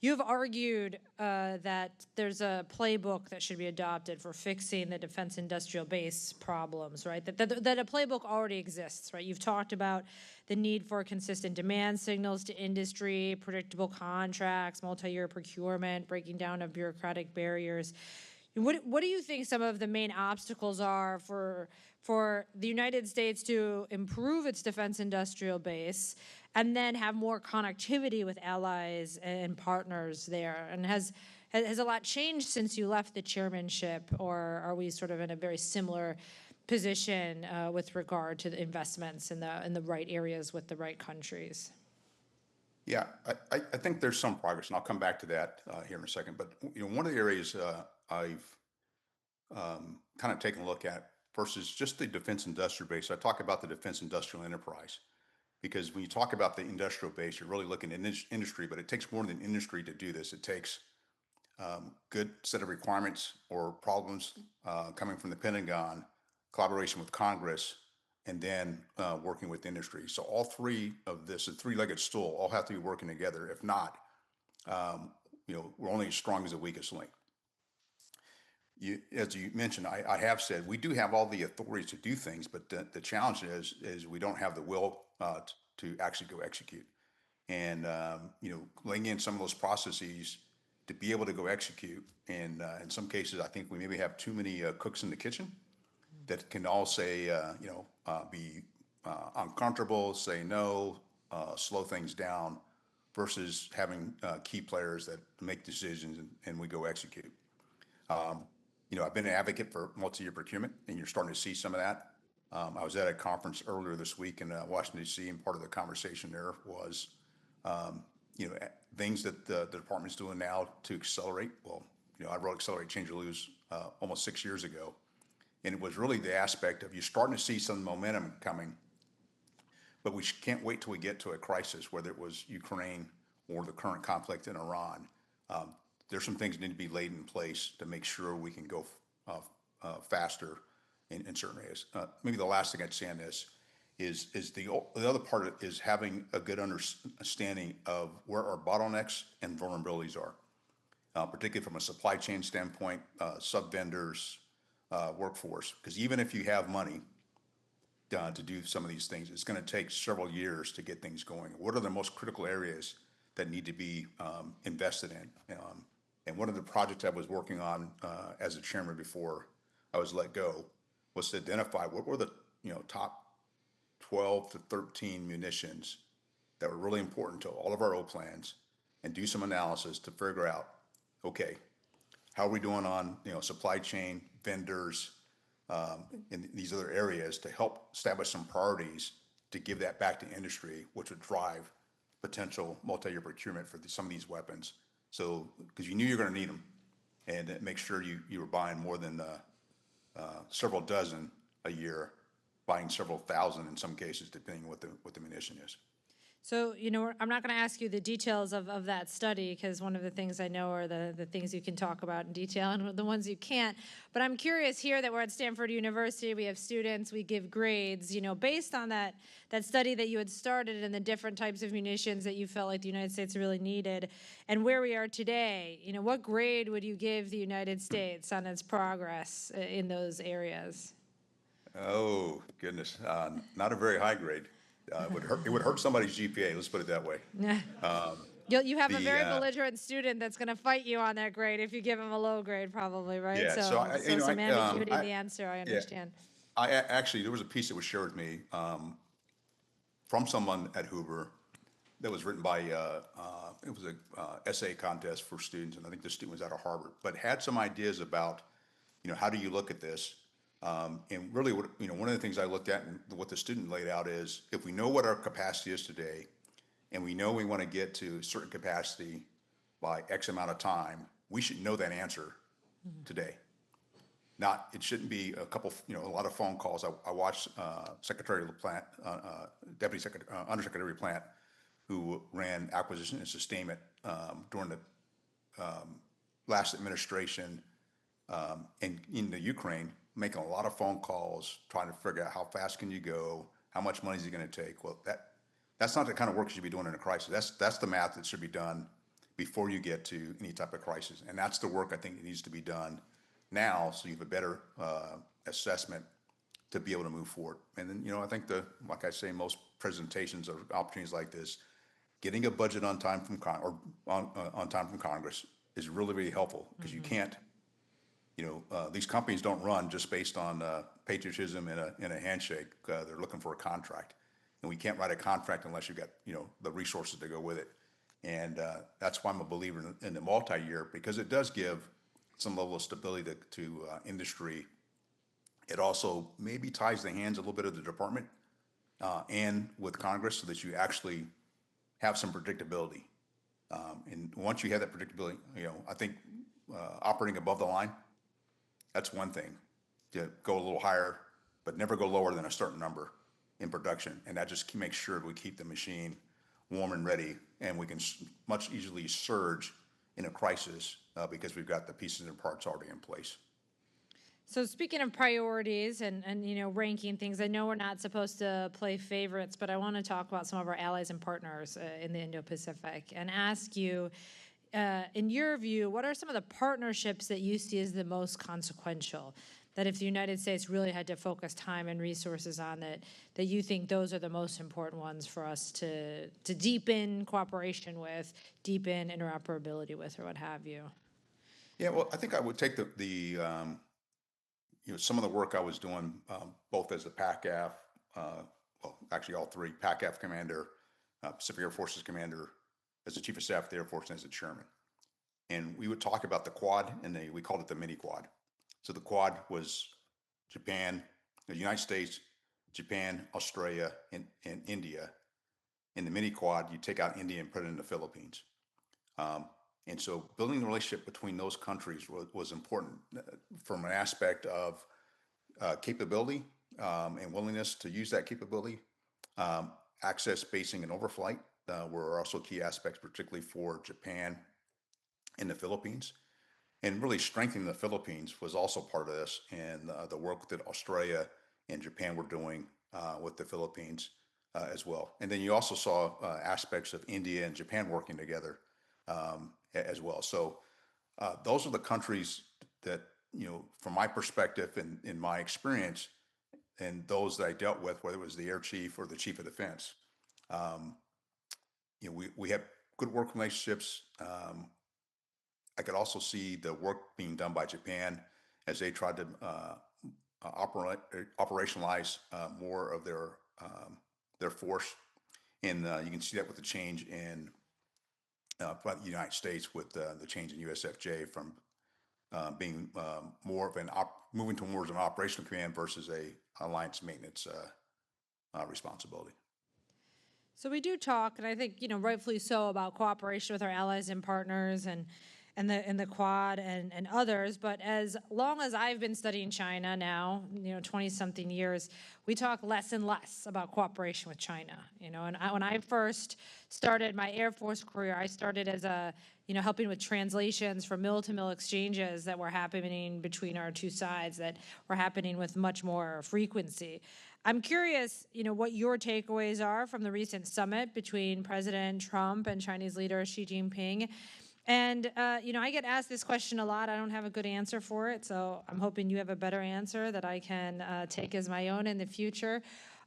you've argued that there's a playbook that should be adopted for fixing the defense industrial base problems, right? That a playbook already exists, right? You've talked about the need for consistent demand signals to industry, predictable contracts, multi-year procurement, breaking down of bureaucratic barriers. What do you think some of the main obstacles are for the United States to improve its defense industrial base and then have more connectivity with allies and partners there? And has a lot changed since you left the chairmanship, or are we sort of in a very similar position with regard to the investments in the right areas with the right countries? Yeah, I think there's some progress, and I'll come back to that here in a second. But one of the areas I've kind of taken a look at versus just the defense industrial base. I talk about the defense industrial enterprise, because when you talk about the industrial base, you're really looking at industry, but it takes more than industry to do this. It takes good set of requirements or problems coming from the Pentagon, collaboration with Congress, and then working with industry. So all three of this, a three-legged stool, all have to be working together. If not, we're only as strong as the weakest link. As you mentioned, I have said we do have all the authorities to do things, but the challenge is we don't have the will to actually go execute. And laying in some of those processes to be able to go execute. And in some cases, I think we maybe have too many cooks in the kitchen that can all say, be uncomfortable, say no, slow things down, versus having key players that make decisions and we go execute. I've been an advocate for multi-year procurement, and you're starting to see some of that. I was at a conference earlier this week in Washington, D.C., and part of the conversation there was, things that the department's doing now to accelerate. Well, I wrote Accelerate, Change, or Lose almost 6 years ago, and it was really the aspect of you're starting to see some momentum coming, but we can't wait till we get to a crisis, whether it was Ukraine or the current conflict in Iran, there's some things that need to be laid in place to make sure we can go faster in certain areas. Maybe the last thing I'd say on this is the other part of it is having a good understanding of where our bottlenecks and vulnerabilities are, particularly from a supply chain standpoint, sub-vendors, workforce. Because even if you have money to do some of these things, it's going to take several years to get things going. What are the most critical areas that need to be invested in? And one of the projects I was working on as a chairman before I was let go was to identify what were the top 12 to 13 munitions that were really important to all of our O plans, and do some analysis to figure out, okay, how are we doing on supply chain, vendors, in these other areas to help establish some priorities to give that back to industry, which would drive potential multi-year procurement for some of these weapons. So, because you knew you're going to need them, and make sure you were buying more than several dozen a year, buying several thousand in some cases, depending what the munition is. So, I'm not going to ask you the details of that study, because one of the things I know are the things you can talk about in detail and the ones you can't. But I'm curious here that we're at Stanford University, we have students, we give grades, based on that study that you had started and the different types of munitions that you felt like the United States really needed, and where we are today, what grade would you give the United States on its progress in those areas? Oh, goodness. Not a very high grade. It would hurt somebody's GPA, let's put it that way. You have a very belligerent student that's going to fight you on that grade if you give him a low grade, probably, right? Yeah, so some ambiguity in the answer, I understand. Actually, there was a piece that was shared with me from someone at Hoover that was written by, it was a essay contest for students, and I think the student was out of Harvard, but had some ideas about, how do you look at this? And really, one of the things I looked at and what the student laid out is, if we know what our capacity is today, and we know we want to get to a certain capacity by X amount of time, we should know that answer today. It shouldn't be a lot of phone calls. I watched Secretary LaPlante, Undersecretary Plant, who ran acquisition and sustainment during the last administration in the Ukraine, making a lot of phone calls, trying to figure out how fast can you go, how much money is it going to take. Well, that's not the kind of work you should be doing in a crisis. That's the math that should be done before you get to any type of crisis. And that's the work I think that needs to be done now, so you have a better assessment to be able to move forward. And then, I think like I say, most presentations or opportunities like this, getting a budget on time from on time from Congress is really, really helpful, because you can't, these companies don't run just based on patriotism and a handshake. They're looking for a contract, and we can't write a contract unless you've got the resources to go with it. And that's why I'm a believer in the multi-year, because it does give some level of stability to industry. It also maybe ties the hands a little bit of the department and with Congress, so that you actually have some predictability. And once you have that predictability, I think operating above the line, that's one thing. To go a little higher, but never go lower than a certain number in production. And that just makes sure we keep the machine warm and ready, and we can much easily surge in a crisis because we've got the pieces and parts already in place. So speaking of priorities and ranking things, I know we're not supposed to play favorites, but I want to talk about some of our allies and partners in the Indo-Pacific and ask you, in your view, what are some of the partnerships that you see as the most consequential, that if the United States really had to focus time and resources on that you think those are the most important ones for us to deepen cooperation with, deepen interoperability with, or what have you? Yeah, well, I think I would take some of the work I was doing, both as a PACAF, well, actually all three, PACAF commander, Pacific Air Forces commander, as the Chief of Staff of the Air Force, and as the chairman. And we would talk about the Quad, and we called it the mini Quad. So the Quad was Japan, the United States, Japan, Australia, and India. In the mini Quad, you take out India and put it in the Philippines. And so building the relationship between those countries was important from an aspect of capability and willingness to use that capability, access, basing, and overflight, were also key aspects, particularly for Japan and the Philippines. And really strengthening the Philippines was also part of this, and the work that Australia and Japan were doing with the Philippines as well. And then you also saw aspects of India and Japan working together as well. So those are the countries that, from my perspective and in my experience, and those that I dealt with, whether it was the air chief or the chief of defense, we have good work relationships. I could also see the work being done by Japan as they tried to operationalize more of their force, and you can see that with the change in the United States with the change in USFJ from being more of moving towards an operational command versus a alliance maintenance responsibility. So we do talk, and I think, rightfully so, about cooperation with our allies and partners and the Quad and others. But as long as I've been studying China now, 20-something years, we talk less and less about cooperation with China. And when I first started my Air Force career, I started as helping with translations for mill-to-mill exchanges that were happening between our two sides that were happening with much more frequency. I'm curious, what your takeaways are from the recent summit between President Trump and Chinese leader Xi Jinping. And, I get asked this question a lot. I don't have a good answer for it, so I'm hoping you have a better answer that I can take as my own in the future.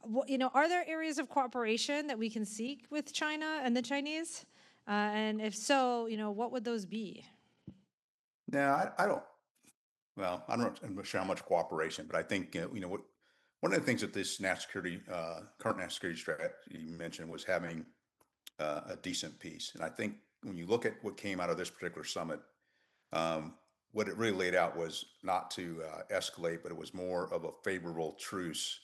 Are there areas of cooperation that we can seek with China and the Chinese? And if so, what would those be? Now, I don't. Well, I'm not sure how much cooperation, but I think one of the things that this current national security strategy you mentioned was having a decent peace. And I think when you look at what came out of this particular summit, what it really laid out was not to escalate, but it was more of a favorable truce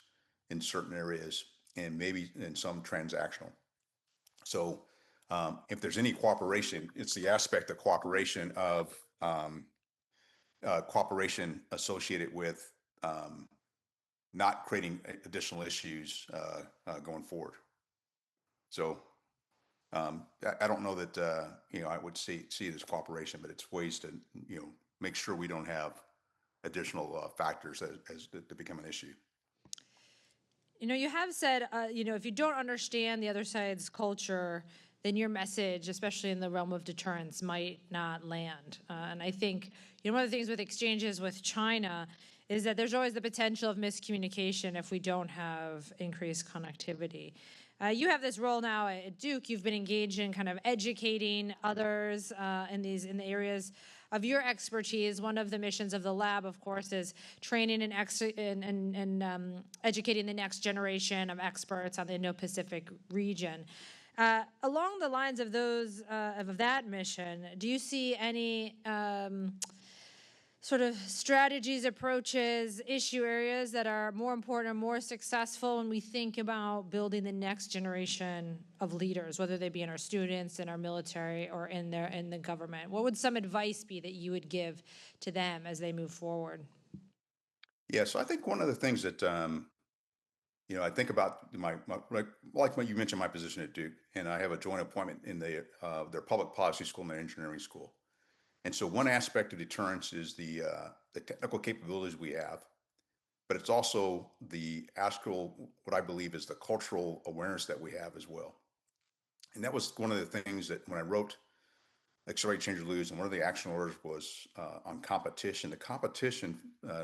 in certain areas and maybe in some transactional. So if there's any cooperation, it's the aspect of cooperation associated with not creating additional issues going forward. So I don't know that I would see it as cooperation, but it's ways to make sure we don't have additional factors as to become an issue. You have said, if you don't understand the other side's culture, then your message, especially in the realm of deterrence, might not land. And I think one of the things with exchanges with China is that there's always the potential of miscommunication if we don't have increased connectivity. You have this role now at Duke. You've been engaged in kind of educating others in the areas of your expertise. One of the missions of the lab, of course, is training and educating the next generation of experts on the Indo-Pacific region. Along the lines of that mission, do you see any sort of strategies, approaches, issue areas that are more important or more successful when we think about building the next generation of leaders, whether they be in our students, in our military, or in the government? What would some advice be that you would give to them as they move forward? Yeah, so I think one of the things that I think about like when you mentioned my position at Duke, and I have a joint appointment in their public policy school and their engineering school. And so one aspect of deterrence is the technical capabilities we have, but it's also what I believe is the cultural awareness that we have as well. And that was one of the things that when I wrote Accelerate, Change, or Lose, and one of the action orders was on competition. The competition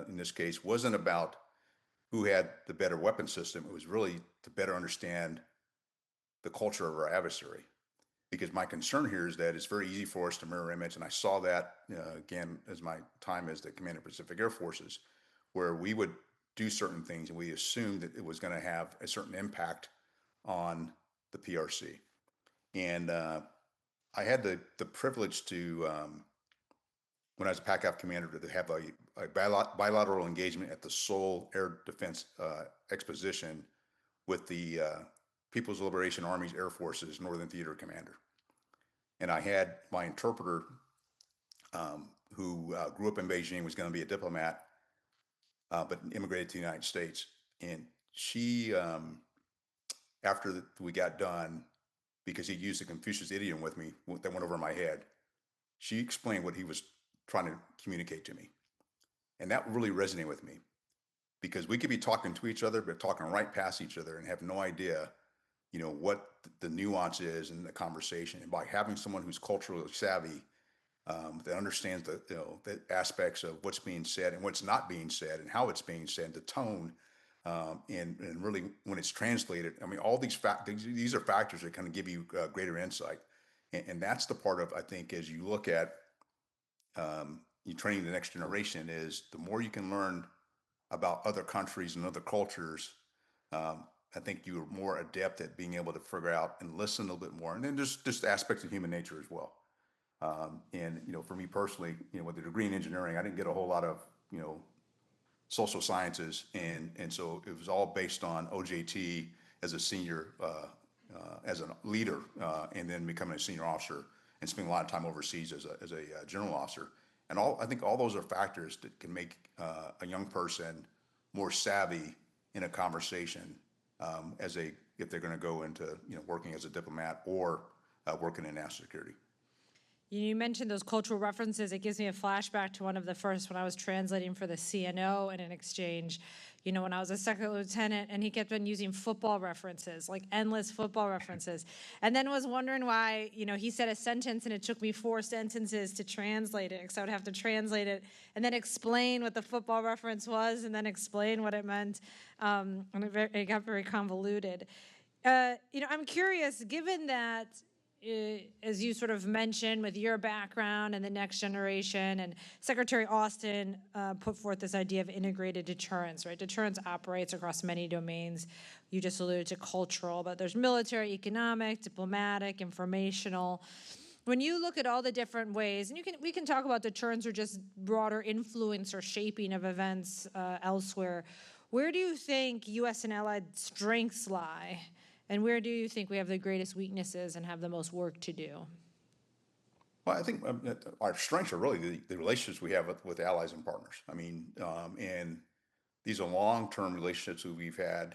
in this case wasn't about who had the better weapon system. It was really to better understand the culture of our adversary. Because my concern here is that it's very easy for us to mirror image, and I saw that again as my time as the commander of Pacific Air Forces, where we would do certain things and we assumed that it was going to have a certain impact on the PRC. And I had the privilege to, when I was a PACAF commander, to have a bilateral engagement at the Seoul Air Defense Exposition with the People's Liberation Army's Air Force's Northern Theater Commander. And I had my interpreter, who grew up in Beijing, was going to be a diplomat, but immigrated to the United States. And she, after we got done, because he used the Confucius idiom with me that went over my head. She explained what he was trying to communicate to me. And that really resonated with me because we could be talking to each other, but talking right past each other and have no idea, what the nuance is in the conversation. And by having someone who's culturally savvy, that understands the aspects of what's being said and what's not being said and how it's being said, the tone, and really when it's translated. I mean, all these these are factors that kind of give you greater insight. And that's the part of, I think, as you look at you training the next generation, is the more you can learn about other countries and other cultures, I think you're more adept at being able to figure out and listen a little bit more. And then just aspects of human nature as well. And for me personally, with a degree in engineering, I didn't get a whole lot of social sciences, and so it was all based on OJT as a senior, as a leader, and then becoming a senior officer and spending a lot of time overseas as a general officer. And I think all those are factors that can make a young person more savvy in a conversation if they're going to go into working as a diplomat or working in national security. You mentioned those cultural references. It gives me a flashback to one of the first when I was translating for the CNO in an exchange, when I was a second lieutenant, and he kept on using football references, like endless football references. And then was wondering why, he said a sentence and it took me 4 sentences to translate it, because I would have to translate it and then explain what the football reference was and then explain what it meant. And it got very convoluted. I'm curious, given that, as you sort of mentioned with your background and the next generation, and Secretary Austin put forth this idea of integrated deterrence, right? Deterrence operates across many domains. You just alluded to cultural, but there's military, economic, diplomatic, informational. When you look at all the different ways, and we can talk about deterrence or just broader influence or shaping of events elsewhere, where do you think U.S. and allied strengths lie? And where do you think we have the greatest weaknesses and have the most work to do? Well, I think our strengths are really the relationships we have with allies and partners. I mean, and these are long-term relationships that we've had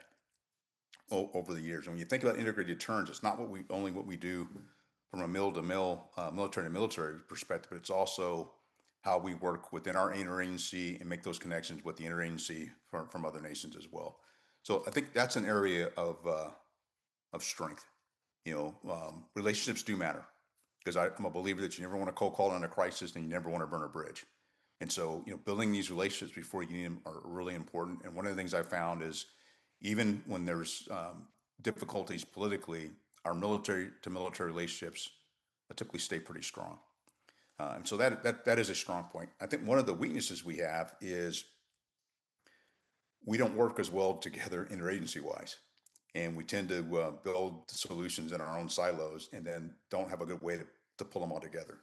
over the years. And when you think about integrated deterrence, it's not only what we do from a military to military perspective, but it's also how we work within our interagency and make those connections with the interagency from other nations as well. So I think that's an area of strength. Relationships do matter, because I'm a believer that you never want to cold call in a crisis and you never want to burn a bridge. And so, building these relationships before you need them are really important. And one of the things I found is even when there's difficulties politically, our military to military relationships typically stay pretty strong. And so that is a strong point. I think one of the weaknesses we have is we don't work as well together interagency-wise. And we tend to build solutions in our own silos and then don't have a good way to pull them all together.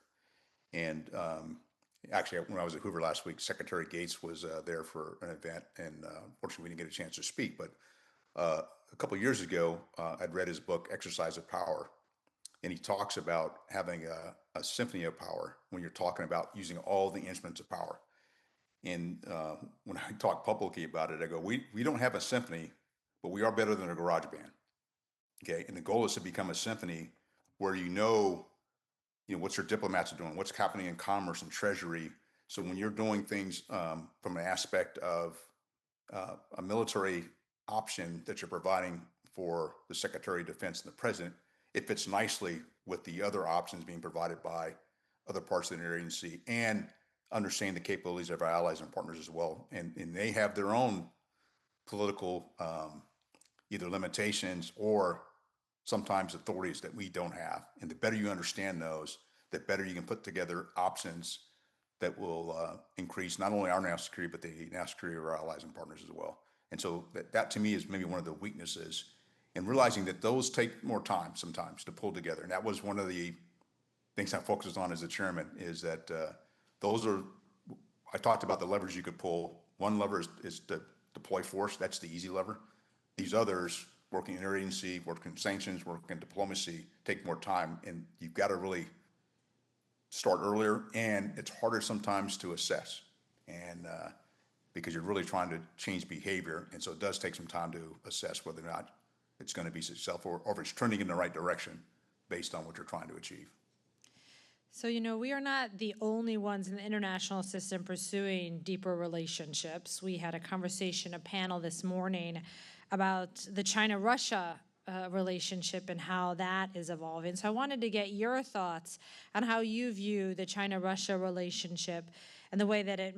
And actually, when I was at Hoover last week, Secretary Gates was there for an event, and unfortunately we didn't get a chance to speak. But a couple of years ago, I'd read his book, Exercise of Power, and he talks about having a symphony of power when you're talking about using all the instruments of power. And when I talk publicly about it, I go, we don't have a symphony, but we are better than a garage band, okay? And the goal is to become a symphony where what your diplomats are doing, what's happening in commerce and treasury. So when you're doing things from an aspect of a military option that you're providing for the Secretary of Defense and the President, it fits nicely with the other options being provided by other parts of the interagency, and understand the capabilities of our allies and partners as well. And they have their own political either limitations or sometimes authorities that we don't have. And the better you understand those, the better you can put together options that will increase not only our national security, but the national security of our allies and partners as well. And so that to me is maybe one of the weaknesses, and realizing that those take more time sometimes to pull together. And that was one of the things I focused on as the chairman, is that I talked about the levers you could pull. One lever is to deploy force. That's the easy lever. These others, working interagency, working sanctions, working diplomacy, take more time, and you've got to really start earlier, and it's harder sometimes to assess, and because you're really trying to change behavior, and so it does take some time to assess whether or not it's going to be successful or if it's trending in the right direction based on what you're trying to achieve. So, we are not the only ones in the international system pursuing deeper relationships. We had a conversation, a panel this morning about the China-Russia relationship and how that is evolving. So I wanted to get your thoughts on how you view the China-Russia relationship and the way that it,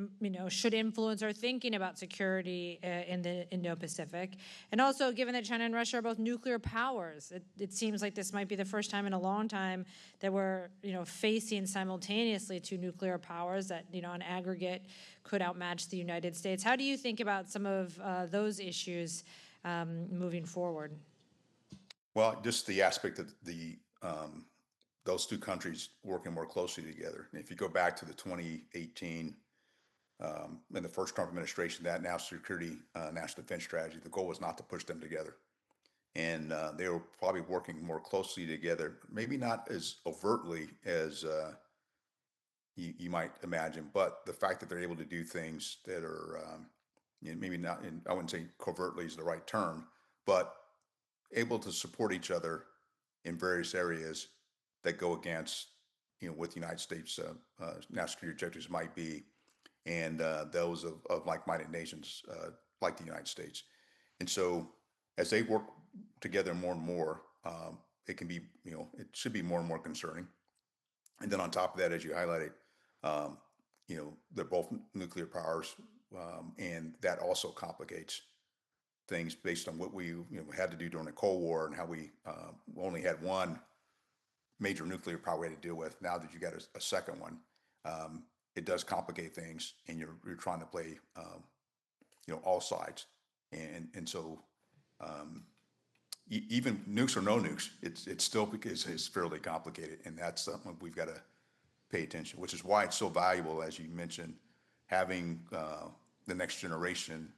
should influence our thinking about security in the Indo-Pacific. And also, given that China and Russia are both nuclear powers, it seems like this might be the first time in a long time that we're, facing simultaneously two nuclear powers that, on aggregate could outmatch the United States. How do you think about some of those issues moving forward? Well, just the aspect of those two countries working more closely together. And if you go back to the 2018, in the first Trump administration, that national security, national defense strategy, the goal was not to push them together. And they were probably working more closely together, maybe not as overtly as you might imagine, but the fact that they're able to do things that are maybe not, I wouldn't say covertly is the right term, but able to support each other in various areas that go against, what the United States national security objectives might be, and those of like-minded nations like the United States. And so as they work together more and more, it can be, it should be more and more concerning. And then on top of that, as you highlighted, they're both nuclear powers, and that also complicates things based on what we had to do during the Cold War and how we only had one major nuclear power we had to deal with. Now that you got a second one, it does complicate things, and you're trying to play all sides, and so even nukes or no nukes, it's still because it's fairly complicated, and that's something we've got to pay attention. Which is why it's so valuable, as you mentioned, having the next generation,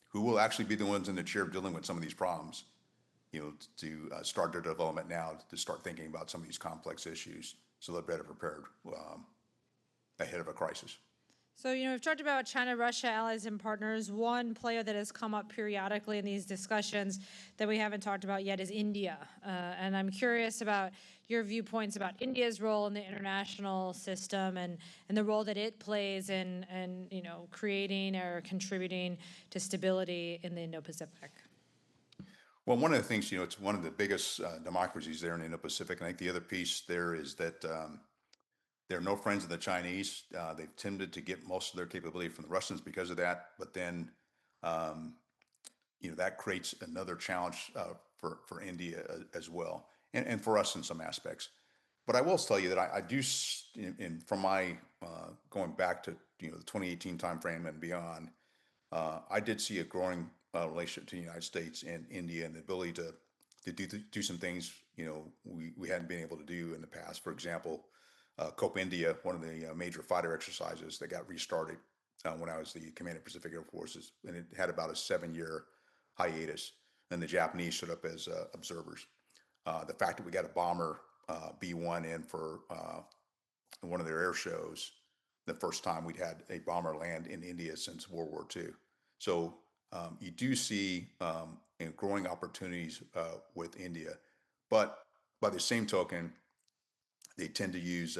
who will actually be the ones in the chair dealing with some of these problems, to start their development now, to start thinking about some of these complex issues so they're better prepared ahead of a crisis. So, we've talked about China, Russia, allies, and partners. One player that has come up periodically in these discussions that we haven't talked about yet is India. And I'm curious about your viewpoints about India's role in the international system and the role that it plays in creating or contributing to stability in the Indo-Pacific. Well, one of the things, it's one of the biggest democracies there in the Indo-Pacific. And I think the other piece there is that they're no friends of the Chinese. They've tended to get most of their capability from the Russians because of that. But then, that creates another challenge for India as well, and for us in some aspects. But I will tell you that I do, from my going back to the 2018 timeframe and beyond, I did see a growing relationship to the United States and India, and the ability to do some things we hadn't been able to do in the past. For example, COPE India, one of the major fighter exercises that got restarted when I was the commander of Pacific Air Forces, and it had about a 7-year hiatus, and the Japanese showed up as observers. The fact that we got a bomber B-1 in for one of their air shows, the first time we'd had a bomber land in India since World War II. So you do see growing opportunities with India, but by the same token, they tend to use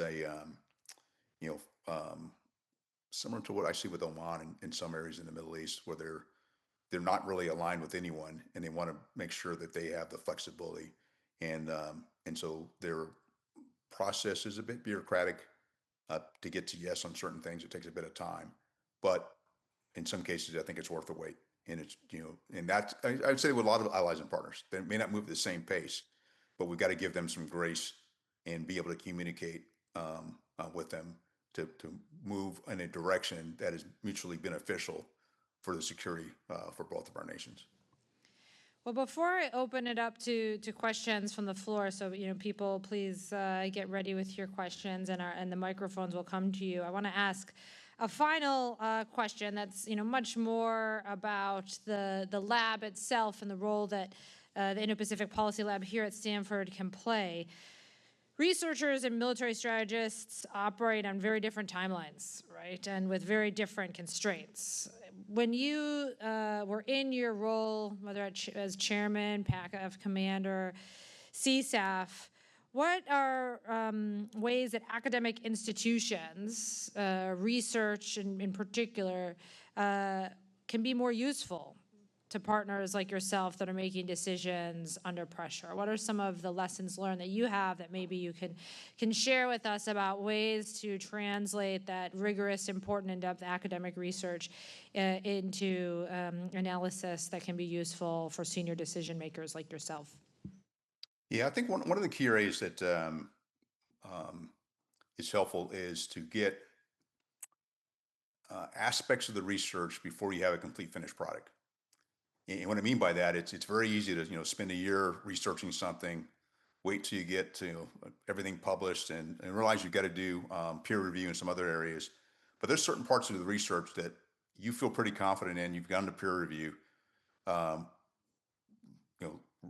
similar to what I see with Oman in some areas in the Middle East, where they're not really aligned with anyone, and they want to make sure that they have the flexibility, and so their process is a bit bureaucratic to get to yes on certain things. It takes a bit of time, but in some cases, I think it's worth the wait. And it's and that's I would say with a lot of allies and partners, they may not move at the same pace, but we've got to give them some grace and be able to communicate with them to move in a direction that is mutually beneficial for the security for both of our nations. Well, before I open it up to questions from the floor, so people, please get ready with your questions, and the microphones will come to you. I want to ask a final question that's much more about the lab itself and the role that the Indo-Pacific Policy Lab here at Stanford can play. Researchers and military strategists operate on very different timelines, right, and with very different constraints. When you were in your role, whether as chairman, PACF commander, CSAF, what are ways that academic institutions, research in particular, can be more useful to partners like yourself that are making decisions under pressure? What are some of the lessons learned that you have that maybe you can share with us about ways to translate that rigorous, important, in-depth academic research into analysis that can be useful for senior decision makers like yourself? Yeah, I think one of the key areas that is helpful is to get aspects of the research before you have a complete finished product. And what I mean by that, it's very easy to spend a year researching something, wait till you get to everything published, and realize you've got to do peer review in some other areas. But there's certain parts of the research that you feel pretty confident in. You've gone to peer review. Um,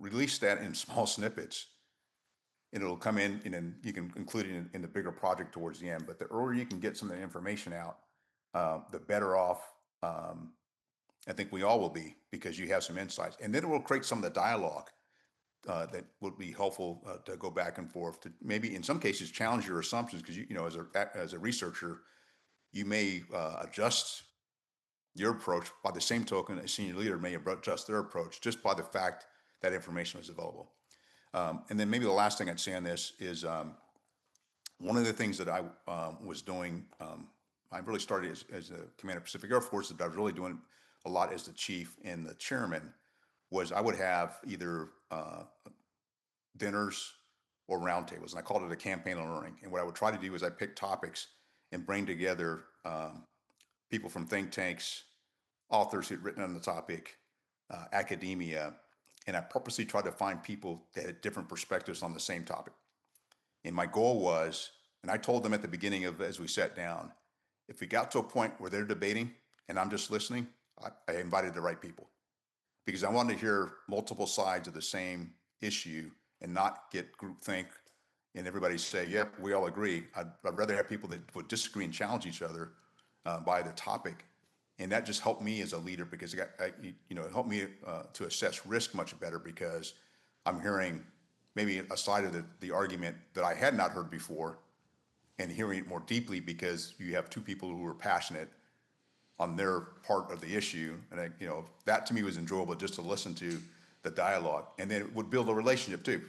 Release that in small snippets, and it'll come in, and then you can include it in the bigger project towards the end. But the earlier you can get some of the information out, the better off I think we all will be, because you have some insights. And then it will create some of the dialogue that would be helpful to go back and forth, to maybe in some cases challenge your assumptions, because as a researcher, you may adjust your approach. By the same token, a senior leader may adjust their approach just by the fact that information is available. And then maybe the last thing I'd say on this is one of the things that I was doing, I really started as a Commander of Pacific Air Force, but I was really doing a lot as the chief and the chairman, was I would have either dinners or roundtables, and I called it a campaign on learning. And what I would try to do is I pick topics and bring together people from think tanks, authors who'd written on the topic, academia, and I purposely tried to find people that had different perspectives on the same topic. And my goal was, and I told them at the beginning as we sat down, if we got to a point where they're debating and I'm just listening, I invited the right people, because I wanted to hear multiple sides of the same issue and not get groupthink and everybody say, yep, we all agree. I'd rather have people that would disagree and challenge each other by the topic. And that just helped me as a leader, because it helped me to assess risk much better, because I'm hearing maybe a side of the argument that I had not heard before, and hearing it more deeply, because you have two people who are passionate on their part of the issue. And that to me was enjoyable, just to listen to the dialogue. And then it would build a relationship too,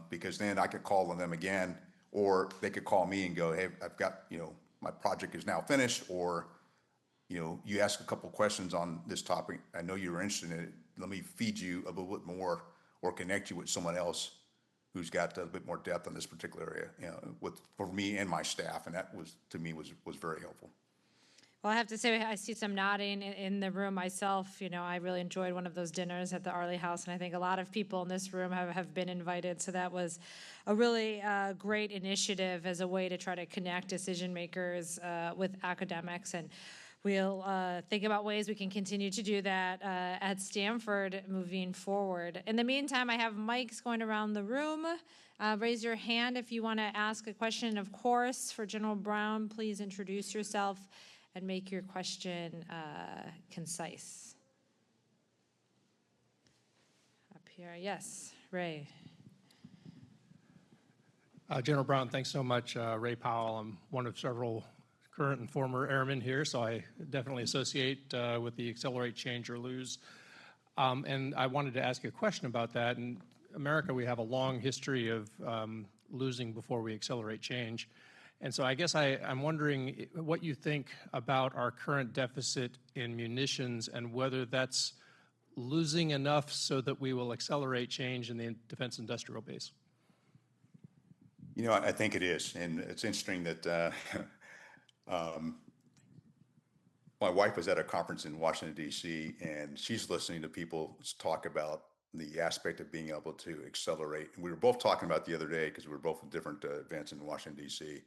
because then I could call on them again, or they could call me and go, hey, I've got, my project is now finished, or you ask a couple questions on this topic, I know you're interested in it, let me feed you a little bit more, or connect you with someone else who's got a bit more depth on this particular area, for me and my staff. And that was, to me, was very helpful. Well, I have to say, I see some nodding in the room myself. I really enjoyed one of those dinners at the Arley House, and I think a lot of people in this room have been invited. So that was a really great initiative as a way to try to connect decision makers with academics. And we'll think about ways we can continue to do that at Stanford moving forward. In the meantime, I have mics going around the room. Raise your hand if you want to ask a question. Of course, for General Brown, please introduce yourself and make your question concise. Up here, yes, Ray. General Brown, thanks so much. Ray Powell, I'm one of several current and former airmen here, so I definitely associate with the Accelerate, Change, or Lose. And I wanted to ask you a question about that. In America, we have a long history of losing before we accelerate change. And so I guess I'm wondering what you think about our current deficit in munitions, and whether that's losing enough so that we will accelerate change in the defense industrial base. I think it is. And it's interesting that my wife was at a conference in Washington, D.C., and she's listening to people talk about the aspect of being able to accelerate. And we were both talking about the other day, because we were both at different events in Washington, D.C.,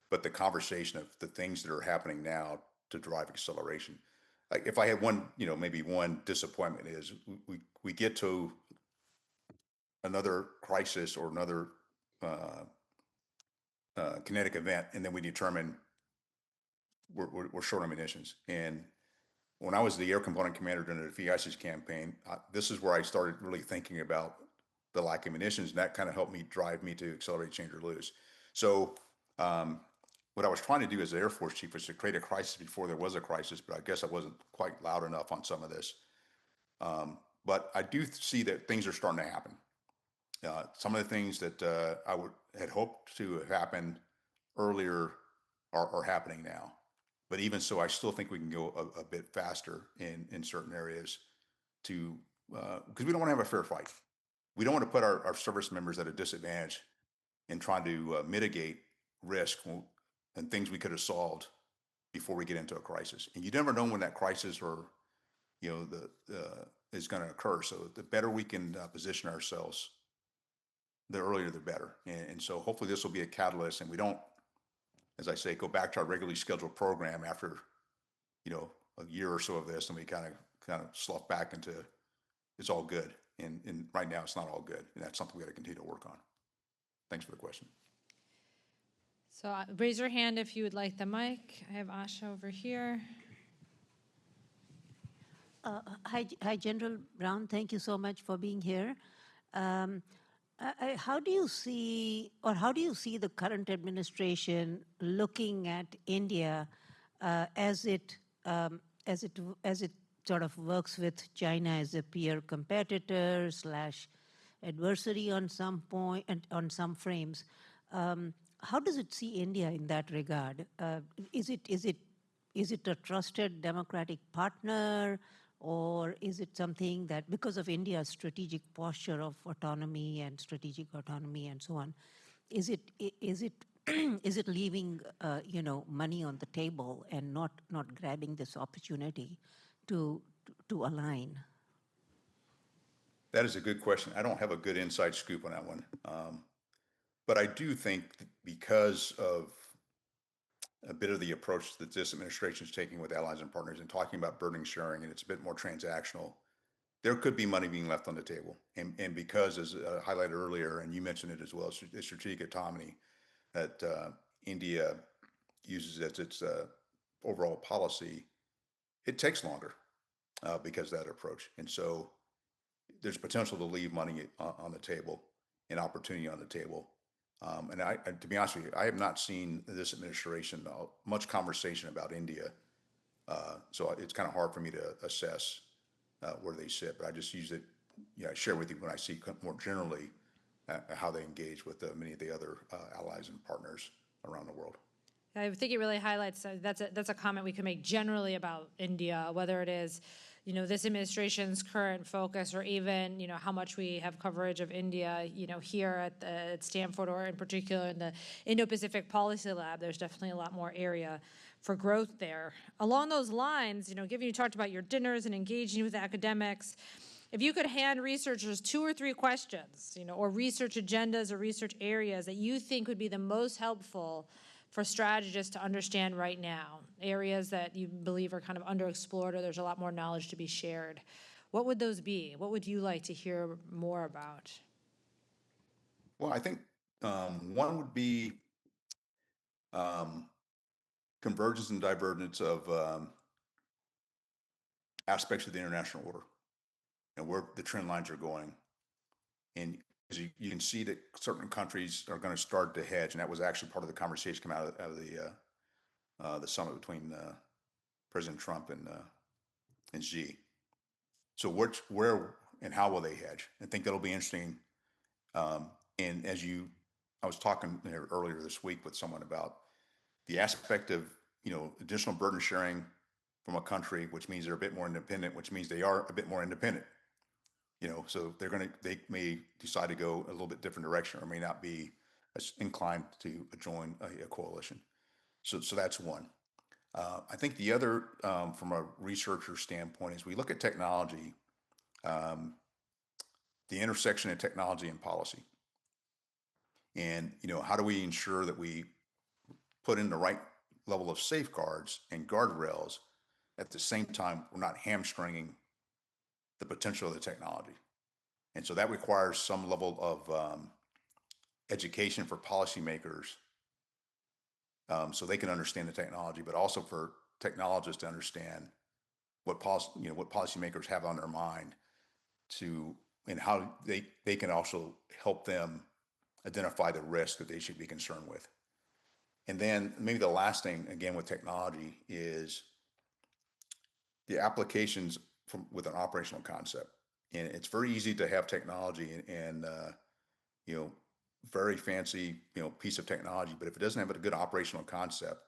but the conversation of the things that are happening now to drive acceleration. Like, if I had one, maybe one disappointment, is we get to another crisis or another kinetic event, and then we determine we're short on munitions. And when I was the air component commander during the defeat ISIS campaign, this is where I started really thinking about the lack of munitions, and that kind of helped me drive me to accelerate, change, or lose. So what I was trying to do as the Air Force chief was to create a crisis before there was a crisis, but I guess I wasn't quite loud enough on some of this. But I do see that things are starting to happen. Some of the things that had hoped to have happened earlier are happening now. But even so, I still think we can go a bit faster in certain areas to, because we don't want to have a fair fight. We don't want to put our service members at a disadvantage in trying to mitigate risk and things we could have solved before we get into a crisis. And you never know when that crisis or, is going to occur. So the better we can position ourselves, the earlier the better. And so hopefully this will be a catalyst, and we don't, as I say, go back to our regularly scheduled program after, a year or so of this, and we kind of slough back into it's all good. And right now it's not all good, and that's something we got to continue to work on. Thanks for the question. So raise your hand if you would like the mic. I have Asha over here. Hi, General Brown. Thank you so much for being here. How do you see the current administration looking at India as it sort of works with China as a peer competitor / adversary on some point and on some frames? How does it see India in that regard? Is it a trusted democratic partner, or is it something that, because of India's strategic posture of autonomy and strategic autonomy and so on, is it leaving money on the table and not grabbing this opportunity to align? That is a good question. I don't have a good inside scoop on that one. But I do think that because of a bit of the approach that this administration is taking with allies and partners and talking about burden sharing, and it's a bit more transactional, there could be money being left on the table. And because, as highlighted earlier, and you mentioned it as well, strategic autonomy that India uses as its overall policy, it takes longer because of that approach. And so there's potential to leave money on the table and opportunity on the table. And to be honest with you, I have not seen this administration much conversation about India. So it's kind of hard for me to assess where they sit, but I just use it, I share with you when I see more generally how they engage with many of the other allies and partners around the world. I think it really highlights, that's a comment we can make generally about India, whether it is, this administration's current focus, or even, how much we have coverage of India, here at Stanford, or in particular in the Indo-Pacific Policy Lab. There's definitely a lot more area for growth there. Along those lines, given you talked about your dinners and engaging with academics, if you could hand researchers 2 or 3 questions, or research agendas or research areas that you think would be the most helpful for strategists to understand right now, areas that you believe are kind of underexplored or there's a lot more knowledge to be shared, what would those be? What would you like to hear more about? Well, I think one would be convergence and divergence of aspects of the international order and where the trend lines are going. And as you can see that certain countries are going to start to hedge, and that was actually part of the conversation coming out of the summit between President Trump and Xi. So where and how will they hedge? I think that'll be interesting. And I was talking earlier this week with someone about the aspect of additional burden sharing from a country, which means they're a bit more independent, which means they are a bit more independent. So they may decide to go a little bit different direction, or may not be as inclined to join a coalition. So that's one. I think the other, from a researcher standpoint, is we look at technology, the intersection of technology and policy. And, how do we ensure that we put in the right level of safeguards and guardrails at the same time we're not hamstringing the potential of the technology? And so that requires some level of education for policymakers, so they can understand the technology, but also for technologists to understand what policymakers have on their mind to and how they can also help them identify the risk that they should be concerned with. And then maybe the last thing, again, with technology is the applications with an operational concept. And it's very easy to have technology and very fancy, piece of technology, but if it doesn't have a good operational concept,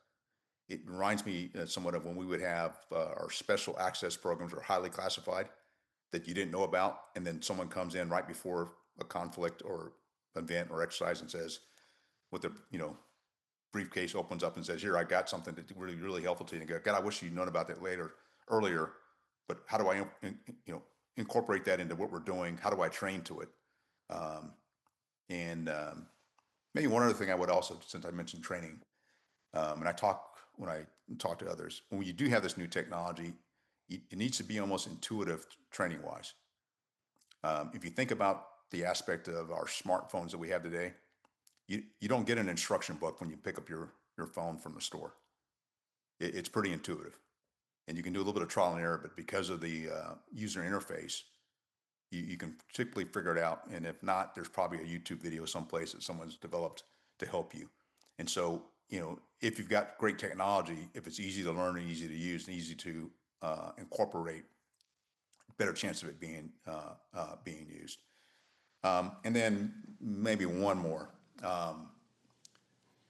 it reminds me somewhat of when we would have our special access programs are highly classified that you didn't know about, and then someone comes in right before a conflict or event or exercise and says, with the briefcase opens up and says, "Here, I got something that's really, really helpful to you." And you go, "God, I wish you'd known about that earlier. But how do I, incorporate that into what we're doing? How do I train to it?" And maybe one other thing I would also, since I mentioned training, and when I talk to others, when you do have this new technology, it needs to be almost intuitive training wise. If you think about the aspect of our smartphones that we have today, you don't get an instruction book when you pick up your phone from the store. It's pretty intuitive, and you can do a little bit of trial and error, but because of the user interface, you can typically figure it out. And if not, there's probably a YouTube video someplace that someone's developed to help you. And so, if you've got great technology, if it's easy to learn and easy to use and easy to incorporate, better chance of it being used. And then maybe one more.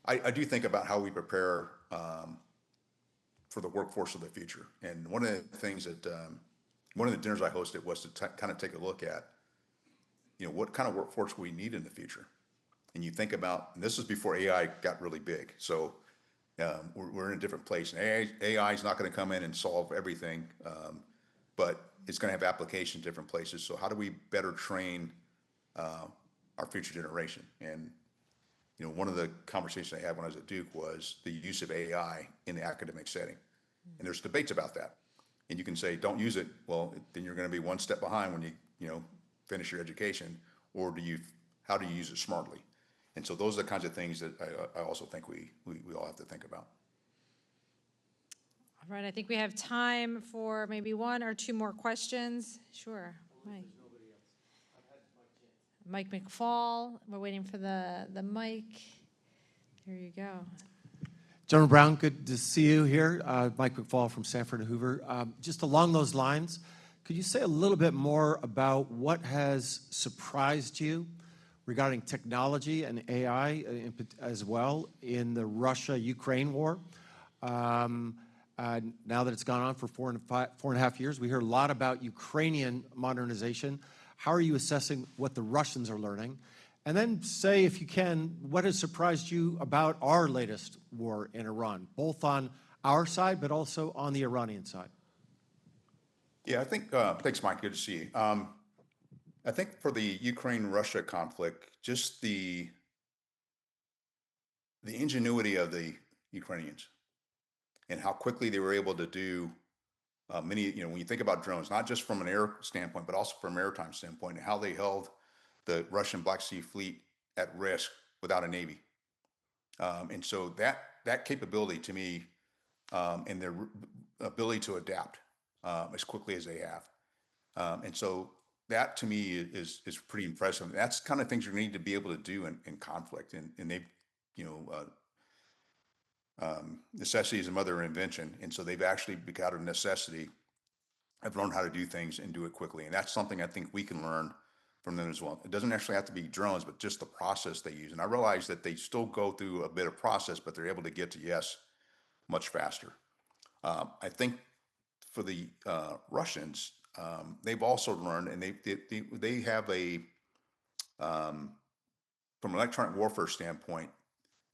I do think about how we prepare for the workforce of the future. And one of the things that one of the dinners I hosted was to kind of take a look at, what kind of workforce we need in the future. And you think about, and this is before AI got really big. So we're in a different place. And AI is not going to come in and solve everything, but it's going to have application in different places. So how do we better train our future generation? And one of the conversations I had when I was at Duke was the use of AI in the academic setting. And there's debates about that. And you can say, don't use it. Well, then you're going to be one step behind when you finish your education. Or how do you use it smartly? And so those are the kinds of things that I also think we all have to think about. All right, I think we have time for maybe one or two more questions. Sure, Mike. Mike McFall, we're waiting for the mic. Here you go. General Brown, good to see you here. Mike McFall from Stanford and Hoover. Just along those lines, could you say a little bit more about what has surprised you regarding technology and AI as well in the Russia-Ukraine war? Now that it's gone on for 4.5 years, we hear a lot about Ukrainian modernization. How are you assessing what the Russians are learning? And then say, if you can, what has surprised you about our latest war in Iran, both on our side, but also on the Iranian side? Yeah, I think, thanks, Mike, good to see you. I think for the Ukraine-Russia conflict, just the ingenuity of the Ukrainians and how quickly they were able to do many, when you think about drones, not just from an air standpoint, but also from a maritime standpoint, and how they held the Russian Black Sea Fleet at risk without a navy. And so that capability to me, and their ability to adapt as quickly as they have. And so that to me is pretty impressive. That's the kind of things you need to be able to do in conflict. And they've, necessity is the mother of invention. And so they've actually, out of necessity, have learned how to do things and do it quickly. And that's something I think we can learn from them as well. It doesn't actually have to be drones, but just the process they use. And I realize that they still go through a bit of process, but they're able to get to yes much faster. I think for the Russians, they've also learned, and they have from an electronic warfare standpoint,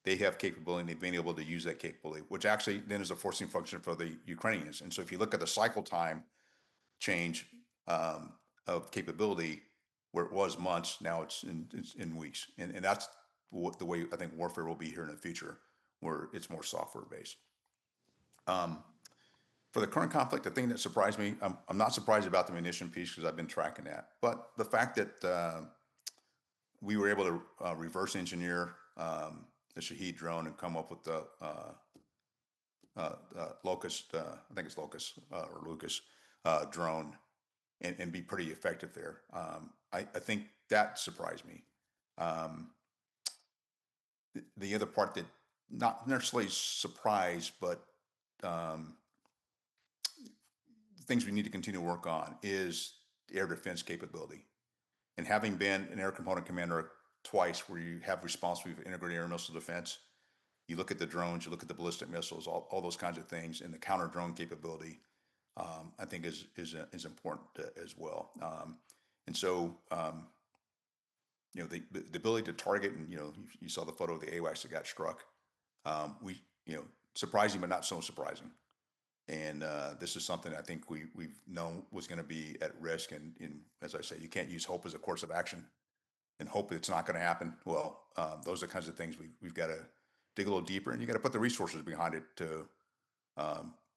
they have capability, and they've been able to use that capability, which actually then is a forcing function for the Ukrainians. And so if you look at the cycle time change of capability, where it was months, now it's in weeks. And that's the way I think warfare will be here in the future, where it's more software based. For the current conflict, the thing that surprised me, I'm not surprised about the munition piece because I've been tracking that. But the fact that we were able to reverse engineer the Shahed drone and come up with the Locust, I think it's Locust or Lucas drone and be pretty effective there. I think that surprised me. The other part that not necessarily surprised, but things we need to continue to work on is air defense capability. And having been an air component commander twice, where you have responsibility for integrated air missile defense, you look at the drones, you look at the ballistic missiles, all those kinds of things, and the counter drone capability, I think is important as well. And so, the ability to target, and you saw the photo of the AWACS that got struck. Surprising, but not so surprising. And this is something I think we've known was going to be at risk. And as I say, you can't use hope as a course of action and hope it's not going to happen. Well, those are the kinds of things we've got to dig a little deeper, and you got to put the resources behind it to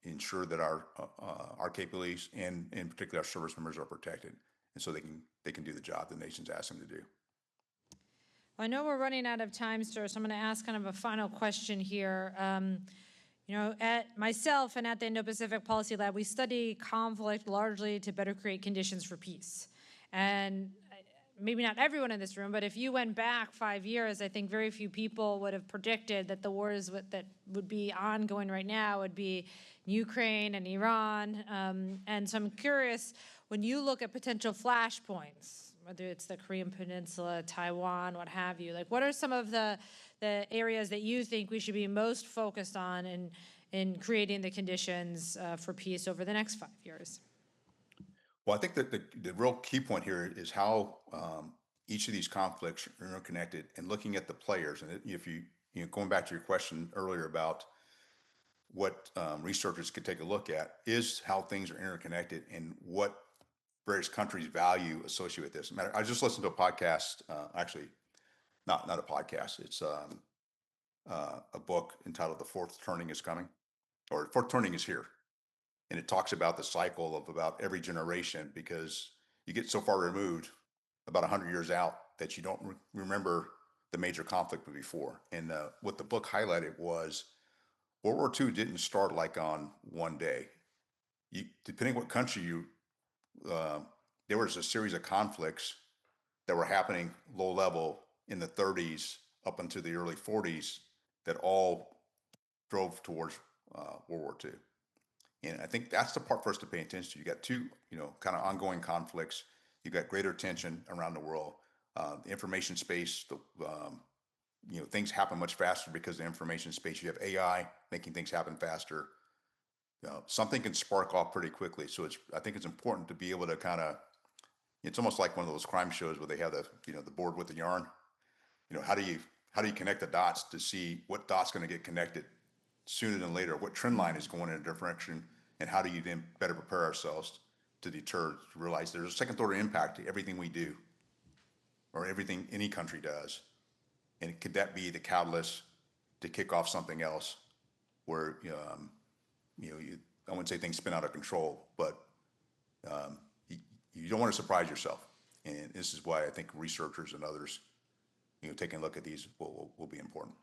ensure that our capabilities and in particular our service members are protected, and so they can do the job the nation's asked them to do. I know we're running out of time, sir, so I'm going to ask kind of a final question here. At myself and at the Indo-Pacific Policy Lab, we study conflict largely to better create conditions for peace. And maybe not everyone in this room, but if you went back 5 years, I think very few people would have predicted that the wars that would be ongoing right now would be Ukraine and Iran. And so I'm curious, when you look at potential flashpoints, whether it's the Korean Peninsula, Taiwan, what have you, like what are some of the areas that you think we should be most focused on in creating the conditions for peace over the next 5 years? Well, I think that the real key point here is how each of these conflicts are interconnected, and looking at the players. And if you going back to your question earlier about what researchers could take a look at, is how things are interconnected and what various countries value associated with this. I just listened to a podcast, actually, not a podcast. It's a book entitled "The Fourth Turning is Coming," or "Fourth Turning is Here," and it talks about the cycle of about every generation, because you get so far removed, about 100 years out, that you don't remember the major conflict before. And what the book highlighted was World War II didn't start like on one day. Depending what country there was a series of conflicts that were happening low level in the 30s up until the early 40s that all drove towards World War II. And I think that's the part for us to pay attention to. You got two, kind of ongoing conflicts. You've got greater tension around the world. The information space, things happen much faster because of the information space. You have AI making things happen faster. Something can spark off pretty quickly. So I think it's important to be able to kind of, it's almost like one of those crime shows where they have the board with the yarn. How do you connect the dots to see what dot's going to get connected sooner than later? What trend line is going in a direction, and how do you then better prepare ourselves to deter, to realize there's a second order impact to everything we do, or everything any country does, and could that be the catalyst to kick off something else, where I wouldn't say things spin out of control, but you don't want to surprise yourself, and this is why I think researchers and others, taking a look at these will be important.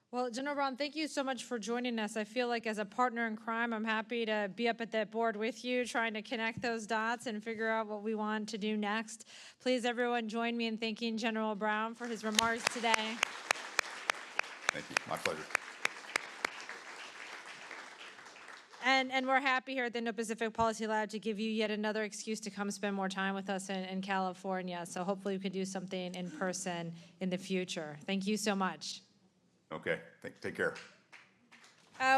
Well, General Brown, thank you so much for joining us. I feel like as a partner in crime, I'm happy to be up at that board with you, trying to connect those dots and figure out what we want to do next. Please, everyone, join me in thanking General Brown for his remarks today. Thank you. My pleasure. And we're happy here at the Indo-Pacific Policy Lab to give you yet another excuse to come spend more time with us in California. So hopefully we can do something in person in the future. Thank you so much. Okay, take care.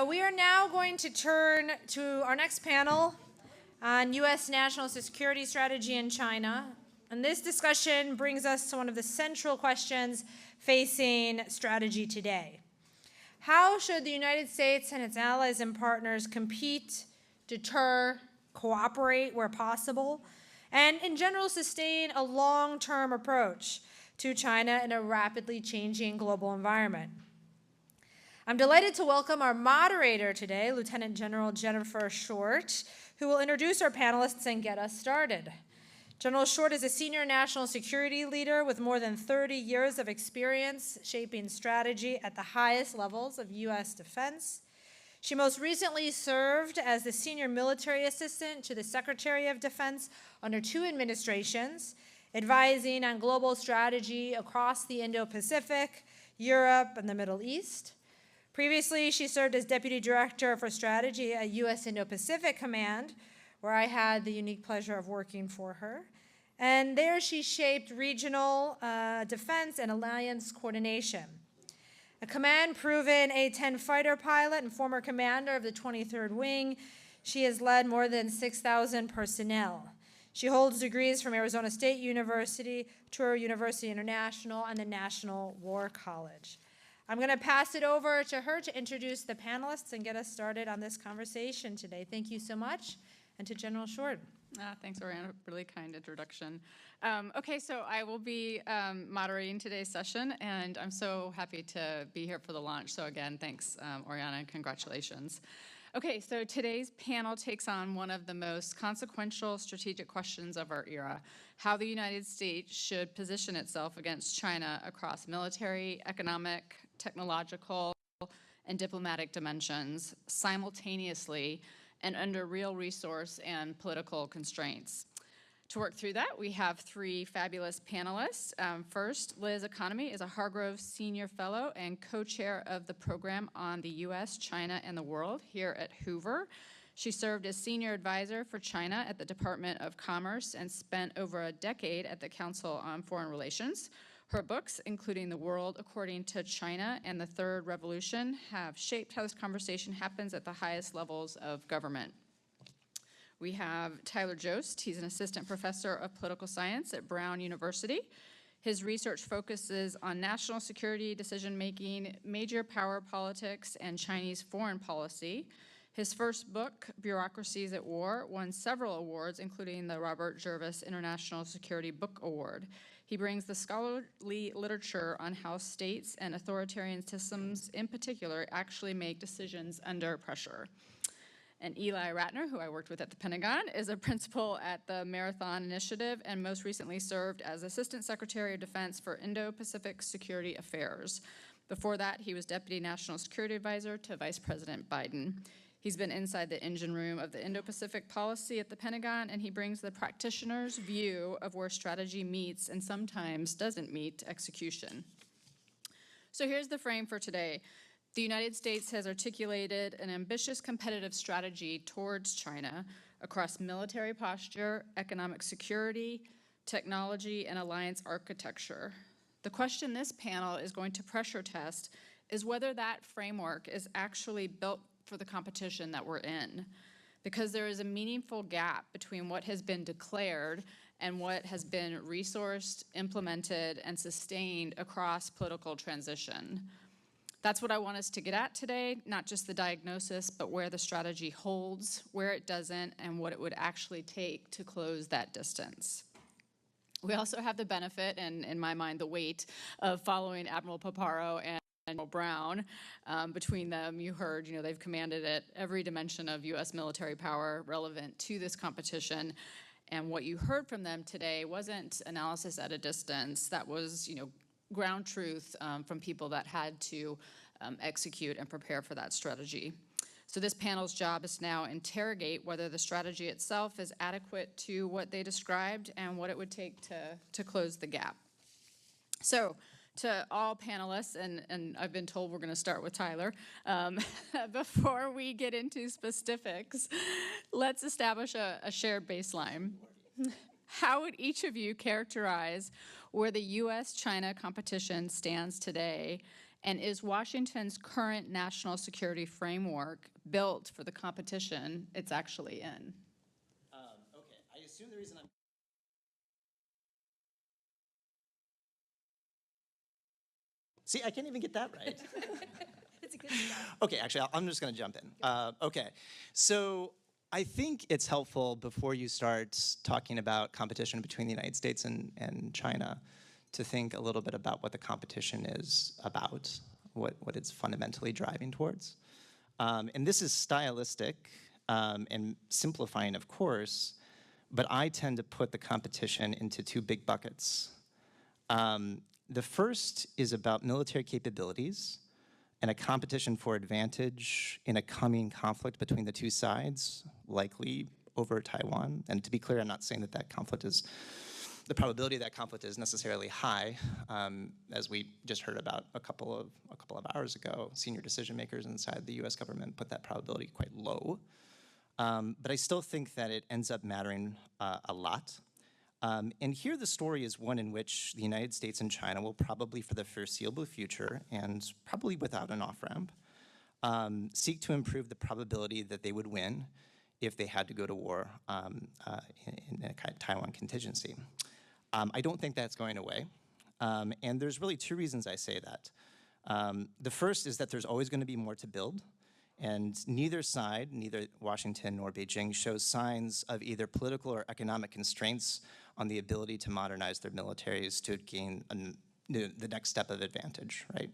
We are now going to turn to our next panel on U.S. national security strategy in China. And this discussion brings us to one of the central questions facing strategy today. How should the United States and its allies and partners compete, deter, cooperate where possible, and in general sustain a long-term approach to China in a rapidly changing global environment? I'm delighted to welcome our moderator today, Lieutenant General Jennifer Short, who will introduce our panelists and get us started. General Short is a senior national security leader with more than 30 years of experience shaping strategy at the highest levels of U.S. defense. She most recently served as the senior military assistant to the Secretary of Defense under 2 administrations, advising on global strategy across the Indo-Pacific, Europe, and the Middle East. Previously, she served as Deputy Director for Strategy at U.S. Indo-Pacific Command, where I had the unique pleasure of working for her. And there she shaped regional defense and alliance coordination. A command-proven A-10 fighter pilot and former commander of the 23rd Wing, she has led more than 6,000 personnel. She holds degrees from Arizona State University, Touro University International, and the National War College. I'm going to pass it over to her to introduce the panelists and get us started on this conversation today. Thank you so much, and to General Short. Thanks, Oriana. Really kind introduction. Okay, so I will be moderating today's session, and I'm so happy to be here for the launch. So again, thanks, Oriana, and congratulations. Okay, so today's panel takes on one of the most consequential strategic questions of our era: how the United States should position itself against China across military, economic, technological, and diplomatic dimensions simultaneously and under real resource and political constraints. To work through that, we have 3 fabulous panelists. First, Liz Economy is a Hargrove Senior Fellow and co-chair of the program on the U.S., China, and the World here at Hoover. She served as Senior Advisor for China at the Department of Commerce and spent over a decade at the Council on Foreign Relations. Her books, including The World According to China and The Third Revolution, have shaped how this conversation happens at the highest levels of government. We have Tyler Jost. He's an assistant professor of political science at Brown University. His research focuses on national security decision-making, major power politics, and Chinese foreign policy. His first book, Bureaucracies at War, won several awards, including the Robert Jervis International Security Book Award. He brings the scholarly literature on how states and authoritarian systems in particular actually make decisions under pressure. And Eli Ratner, who I worked with at the Pentagon, is a principal at the Marathon Initiative and most recently served as Assistant Secretary of Defense for Indo-Pacific Security Affairs. Before that, he was Deputy National Security Advisor to Vice President Biden. He's been inside the engine room of the Indo-Pacific Policy at the Pentagon, and he brings the practitioner's view of where strategy meets and sometimes doesn't meet execution. So here's the frame for today. The United States has articulated an ambitious competitive strategy towards China across military posture, economic security, technology, and alliance architecture. The question this panel is going to pressure test is whether that framework is actually built for the competition that we're in, because there is a meaningful gap between what has been declared and what has been resourced, implemented, and sustained across political transition. That's what I want us to get at today, not just the diagnosis, but where the strategy holds, where it doesn't, and what it would actually take to close that distance. We also have the benefit, and in my mind, the weight of following Admiral Paparo and Admiral Brown. Between them, you heard, they've commanded at every dimension of U.S. military power relevant to this competition. And what you heard from them today wasn't analysis at a distance. That was, ground truth from people that had to execute and prepare for that strategy. So this panel's job is to now interrogate whether the strategy itself is adequate to what they described and what it would take to close the gap. So to all panelists, and I've been told we're going to start with Tyler, before we get into specifics, let's establish a shared baseline. How would each of you characterize where the U.S.-China competition stands today, and is Washington's current national security framework built for the competition it's actually in? Okay, I assume the reason I'm... See, I can't even get that right. It's a good start. Okay, actually, I'm just going to jump in. Okay, so I think it's helpful before you start talking about competition between the United States and China to think a little bit about what the competition is about, what it's fundamentally driving towards. And this is stylistic and simplifying, of course, but I tend to put the competition into 2 big buckets. The first is about military capabilities, and a competition for advantage in a coming conflict between the two sides, likely over Taiwan. And to be clear, I'm not saying that that conflict is, the probability of that conflict is necessarily high. As we just heard about a couple of hours ago, senior decision makers inside the US government put that probability quite low. But I still think that it ends up mattering a lot. And here the story is one in which the United States and China will probably for the foreseeable future, and probably without an off-ramp, seek to improve the probability that they would win if they had to go to war in a kind of Taiwan contingency. I don't think that's going away. And there's really two reasons I say that. The first is that there's always going to be more to build. And neither side, neither Washington nor Beijing, shows signs of either political or economic constraints on the ability to modernize their militaries to gain the next step of advantage, right?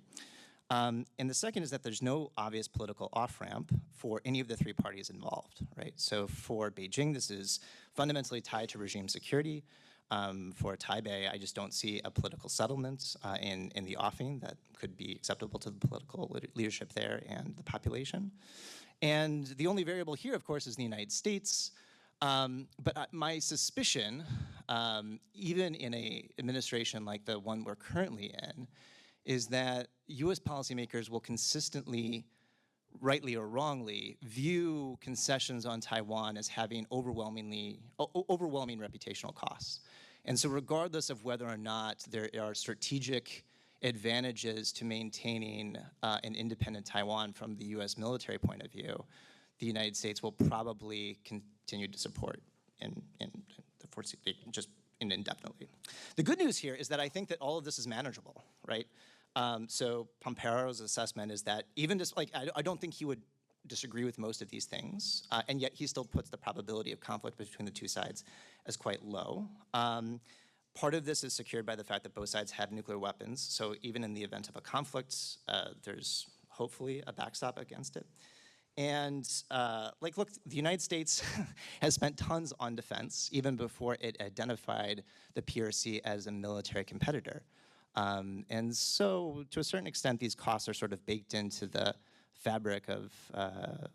And the second is that there's no obvious political off-ramp for any of the three parties involved, right? So for Beijing, this is fundamentally tied to regime security. For Taipei, I just don't see a political settlement in the offing that could be acceptable to the political leadership there and the population. And the only variable here, of course, is the United States. But my suspicion, even in an administration like the one we're currently in, is that US policymakers will consistently, rightly or wrongly, view concessions on Taiwan as having overwhelming reputational costs. And so regardless of whether or not there are strategic advantages to maintaining an independent Taiwan from the US military point of view, the United States will probably continue to support just indefinitely. The good news here is that I think that all of this is manageable, right? So Pompero's assessment is that even just like, I don't think he would disagree with most of these things, and yet he still puts the probability of conflict between the two sides as quite low. Part of this is secured by the fact that both sides have nuclear weapons, so even in the event of a conflict, there's hopefully a backstop against it. And look, the United States has spent tons on defense, even before it identified the PRC as a military competitor. And so, to a certain extent, these costs are sort of baked into the fabric of,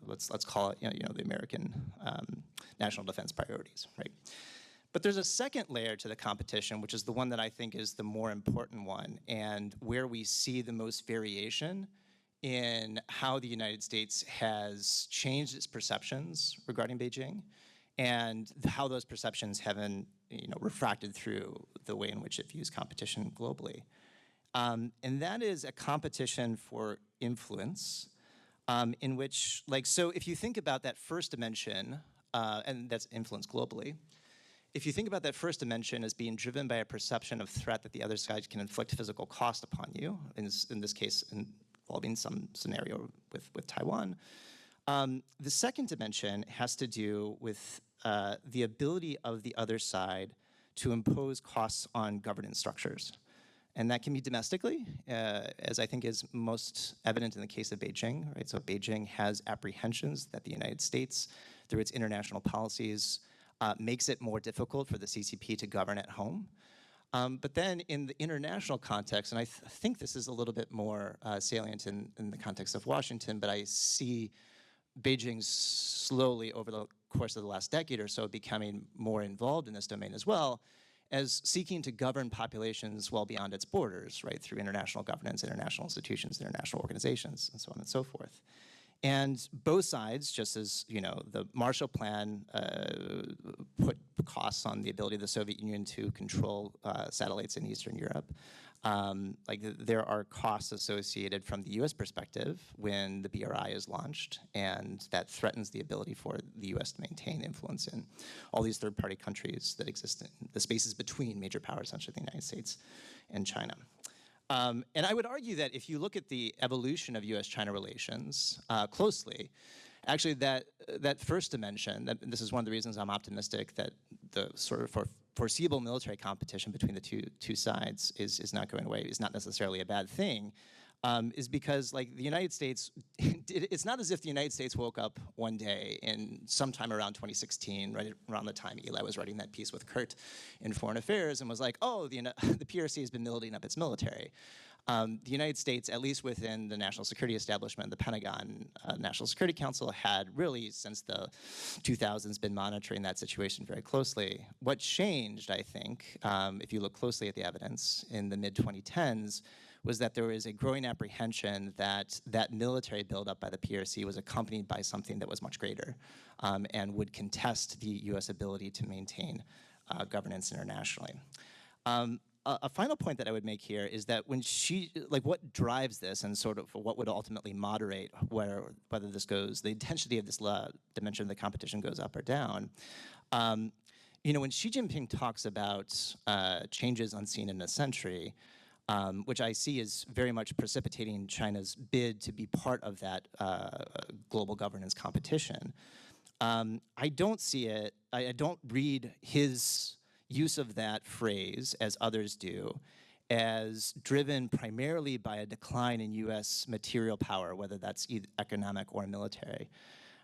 let's call it, the American national defense priorities, right? But there's a second layer to the competition, which is the one that I think is the more important one, and where we see the most variation in how the United States has changed its perceptions regarding Beijing, and how those perceptions have been, refracted through the way in which it views competition globally. And that is a competition for influence, in which, so if you think about that first dimension, and that's influence globally, if you think about that first dimension as being driven by a perception of threat that the other side can inflict physical cost upon you, in this case involving some scenario with Taiwan, the second dimension has to do with the ability of the other side to impose costs on governance structures. And that can be domestically, as I think is most evident in the case of Beijing, right? So Beijing has apprehensions that the United States, through its international policies, makes it more difficult for the CCP to govern at home. But then in the international context, and I think this is a little bit more salient in the context of Washington, but I see Beijing slowly over the course of the last decade or so becoming more involved in this domain as well, as seeking to govern populations well beyond its borders, right, through international governance, international institutions, international organizations, and so on and so forth. And both sides, just as the Marshall Plan put costs on the ability of the Soviet Union to control satellites in Eastern Europe, there are costs associated from the US perspective when the BRI is launched, and that threatens the ability for the US to maintain influence in all these third-party countries that exist in the spaces between major powers, such as the United States and China. And I would argue that if you look at the evolution of US-China relations closely, actually that first dimension, this is one of the reasons I'm optimistic that the sort of foreseeable military competition between the two sides is not going away, is not necessarily a bad thing, is because the United States, it's not as if the United States woke up one day in sometime around 2016, right around the time Eli was writing that piece with Kurt in Foreign Affairs, and was like, oh, the PRC has been building up its military. The United States, at least within the national security establishment, the Pentagon National Security Council, had really, since the 2000s, been monitoring that situation very closely. What changed, I think, if you look closely at the evidence in the mid-2010s, was that there was a growing apprehension that that military buildup by the PRC was accompanied by something that was much greater and would contest the U.S. ability to maintain governance internationally. A final point that I would make here is that when what drives this and sort of what would ultimately moderate whether this goes, the intensity of this dimension of the competition goes up or down. When Xi Jinping talks about changes unseen in a century, which I see as very much precipitating China's bid to be part of that global governance competition, I don't see it, I don't read his use of that phrase, as others do, as driven primarily by a decline in U.S. material power, whether that's either economic or military.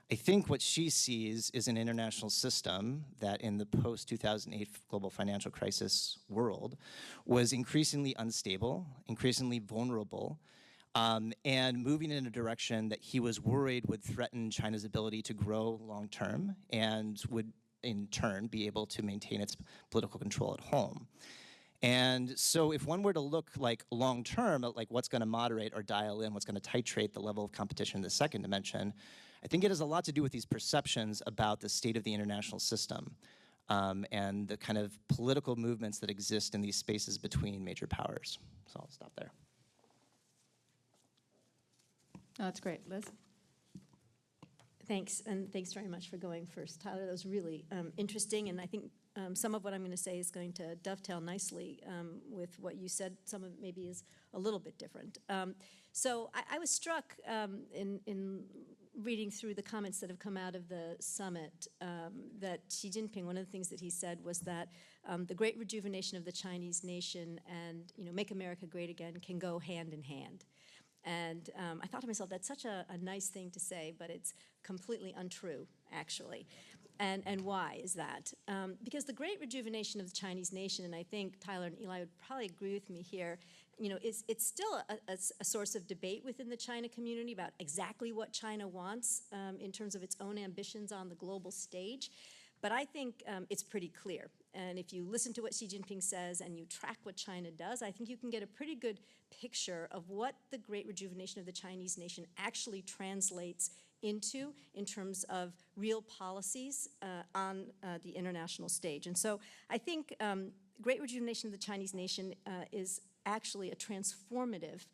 I think what she sees is an international system that in the post-2008 global financial crisis world was increasingly unstable, increasingly vulnerable, and moving in a direction that he was worried would threaten China's ability to grow long-term and would in turn be able to maintain its political control at home. And so if one were to look like long-term at like what's going to moderate or dial in, what's going to titrate the level of competition in the second dimension, I think it has a lot to do with these perceptions about the state of the international system and the kind of political movements that exist in these spaces between major powers. So I'll stop there. Oh, that's great. Liz? Thanks, and thanks very much for going first, Tyler. That was really interesting, and I think some of what I'm going to say is going to dovetail nicely with what you said. Some of it maybe is a little bit different. So I was struck in reading through the comments that have come out of the summit that Xi Jinping, one of the things that he said was that the great rejuvenation of the Chinese nation and Make America Great Again can go hand in hand. And I thought to myself, that's such a nice thing to say, but it's completely untrue, actually. And why is that? Because the great rejuvenation of the Chinese nation, and I think Tyler and Eli would probably agree with me here, it's still a source of debate within the China community about exactly what China wants in terms of its own ambitions on the global stage. But I think it's pretty clear. And if you listen to what Xi Jinping says and you track what China does, I think you can get a pretty good picture of what the great rejuvenation of the Chinese nation actually translates into in terms of real policies on the international stage. And so I think great rejuvenation of the Chinese nation is actually a transformative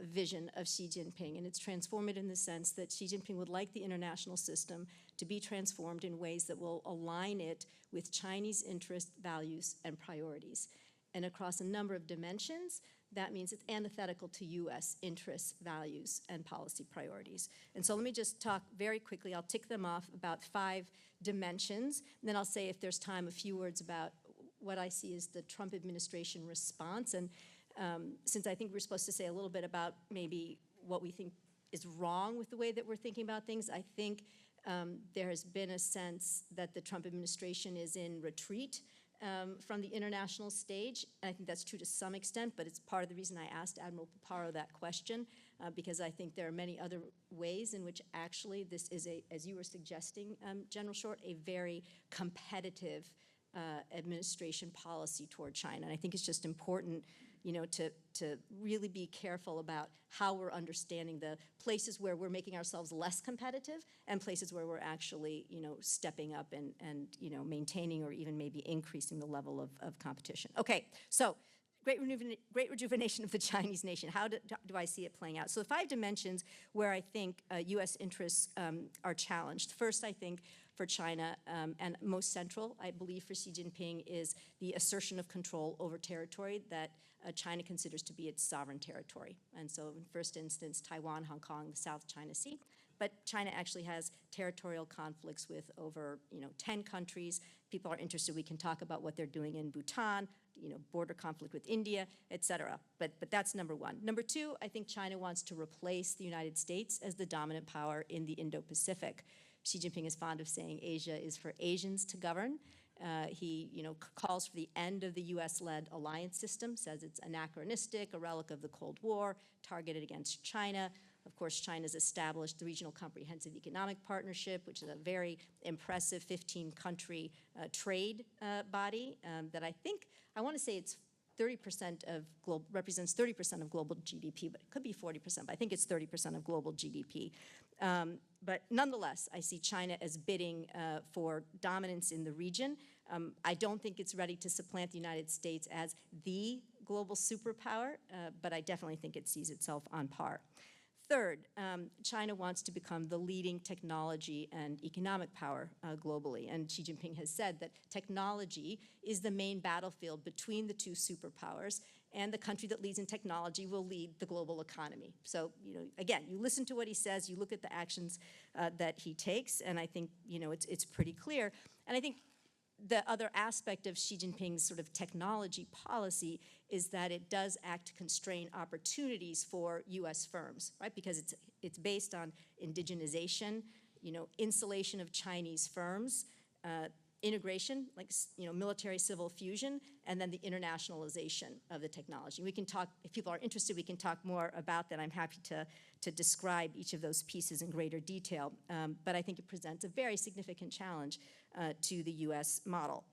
vision of Xi Jinping, and it's transformative in the sense that Xi Jinping would like the international system to be transformed in ways that will align it with Chinese interests, values, and priorities. And across a number of dimensions, that means it's antithetical to U.S. interests, values, and policy priorities. And so let me just talk very quickly. I'll tick them off about 5 dimensions, and then I'll say, if there's time, a few words about what I see as the Trump administration response. And since I think we're supposed to say a little bit about maybe what we think is wrong with the way that we're thinking about things, I think there has been a sense that the Trump administration is in retreat from the international stage. I think that's true to some extent, but it's part of the reason I asked Admiral Paparo that question, because I think there are many other ways in which actually this is, as you were suggesting, General Short, a very competitive administration policy toward China. And I think it's just important to really be careful about how we're understanding the places where we're making ourselves less competitive and places where we're actually, stepping up and maintaining or even maybe increasing the level of competition. Okay, so great rejuvenation of the Chinese nation. How do I see it playing out? So the 5 dimensions where I think U.S. interests are challenged. First, I think for China, and most central, I believe, for Xi Jinping is the assertion of control over territory that China considers to be its sovereign territory. And so in first instance, Taiwan, Hong Kong, the South China Sea. But China actually has territorial conflicts with over 10 countries. People are interested. We can talk about what they're doing in Bhutan, border conflict with India, et cetera. But that's number 1. Number 2, I think China wants to replace the United States as the dominant power in the Indo-Pacific. Xi Jinping is fond of saying Asia is for Asians to govern. He, calls for the end of the U.S.-led alliance system, says it's anachronistic, a relic of the Cold War, targeted against China. Of course, China's established the Regional Comprehensive Economic Partnership, which is a very impressive 15-country trade body that I want to say it's 30% of represents 30% of global GDP, but it could be 40%, but I think it's 30% of global GDP. But nonetheless, I see China as bidding for dominance in the region. I don't think it's ready to supplant the United States as the global superpower, but I definitely think it sees itself on par. Third, China wants to become the leading technology and economic power globally. And Xi Jinping has said that technology is the main battlefield between the two superpowers, and the country that leads in technology will lead the global economy. So, again, you listen to what he says, you look at the actions that he takes, and I think, it's pretty clear. And I think the other aspect of Xi Jinping's sort of technology policy is that it does act to constrain opportunities for U.S. firms, right? Because it's based on indigenization, insulation of Chinese firms, integration, like military-civil fusion, and then the internationalization of the technology. We can talk, if people are interested, we can talk more about that. I'm happy to describe each of those pieces in greater detail, but I think it presents a very significant challenge to the U.S. model.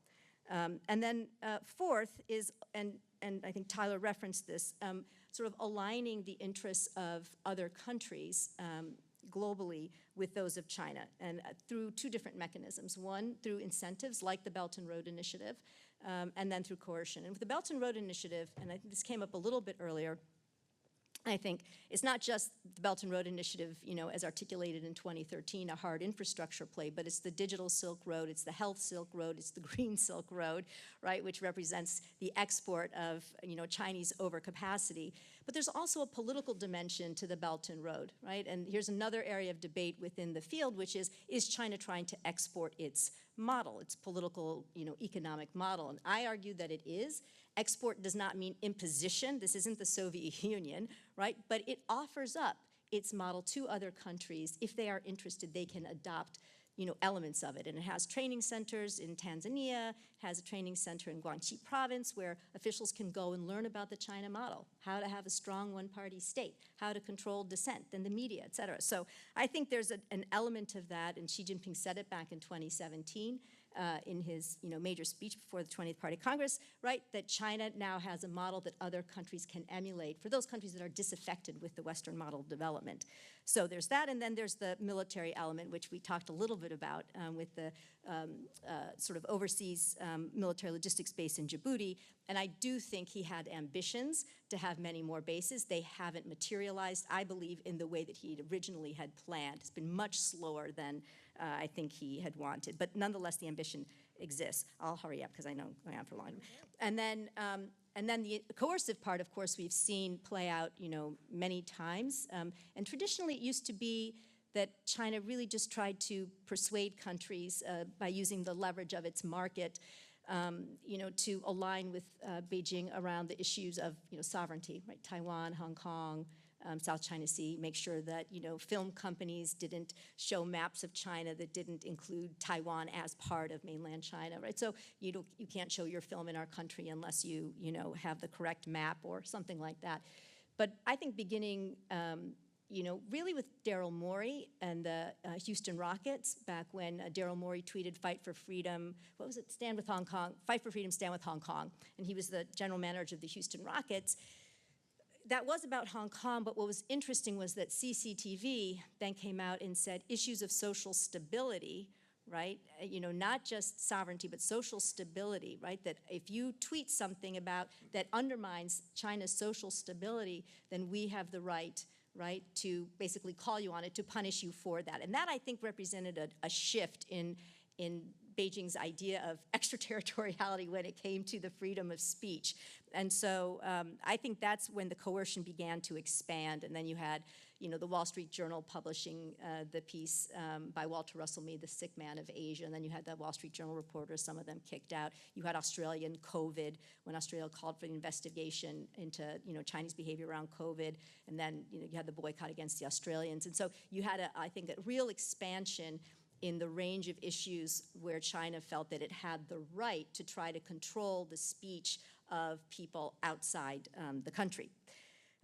And then fourth is, and I think Tyler referenced this, sort of aligning the interests of other countries globally with those of China, and through two different mechanisms. One, through incentives like the Belt and Road Initiative, and then through coercion. And with the Belt and Road Initiative, and I think this came up a little bit earlier, I think it's not just the Belt and Road Initiative, as articulated in 2013, a hard infrastructure play, but it's the digital Silk Road, it's the health Silk Road, it's the green Silk Road, right, which represents the export of, Chinese overcapacity. But there's also a political dimension to the Belt and Road, right? And here's another area of debate within the field, which is China trying to export its model, its political, economic model? And I argue that it is. Export does not mean imposition. This isn't the Soviet Union, right? But it offers up its model to other countries. If they are interested, they can adopt, elements of it. And it has training centers in Tanzania, has a training center in Guangxi province where officials can go and learn about the China model, how to have a strong one-party state, how to control dissent and the media, et cetera. So I think there's an element of that, and Xi Jinping said it back in 2017 in his major speech before the 20th Party Congress, right, that China now has a model that other countries can emulate for those countries that are disaffected with the Western model development. So there's that, and then there's the military element, which we talked a little bit about with the sort of overseas military logistics base in Djibouti. And I do think he had ambitions to have many more bases. They haven't materialized, I believe, in the way that he originally had planned. It's been much slower than I think he had wanted. But nonetheless, the ambition exists. I'll hurry up because I know I'm going on for long. And then the coercive part, of course, we've seen play out, many times. And traditionally, it used to be that China really just tried to persuade countries by using the leverage of its market, to align with Beijing around the issues of, sovereignty, right? Taiwan, Hong Kong, South China Sea, make sure that, film companies didn't show maps of China that didn't include Taiwan as part of mainland China, right? So you can't show your film in our country unless you, have the correct map or something like that. But I think beginning, really with Daryl Morey and the Houston Rockets, back when Daryl Morey tweeted, "Fight for freedom," what was it? "Stand with Hong Kong, fight for freedom, stand with Hong Kong." And he was the general manager of the Houston Rockets. That was about Hong Kong, but what was interesting was that CCTV then came out and said issues of social stability, right? Not just sovereignty, but social stability, right? That if you tweet something about that undermines China's social stability, then we have the right, to basically call you on it, to punish you for that. And that, I think, represented a shift in Beijing's idea of extraterritoriality when it came to the freedom of speech. And so I think that's when the coercion began to expand. And then you had, the Wall Street Journal publishing the piece by Walter Russell Mead, The Sick Man of Asia. And then you had the Wall Street Journal reporters, some of them kicked out. You had Australian COVID, when Australia called for the investigation into, Chinese behavior around COVID. And then, you had the boycott against the Australians. And so you had, I think, a real expansion in the range of issues where China felt that it had the right to try to control the speech of people outside the country,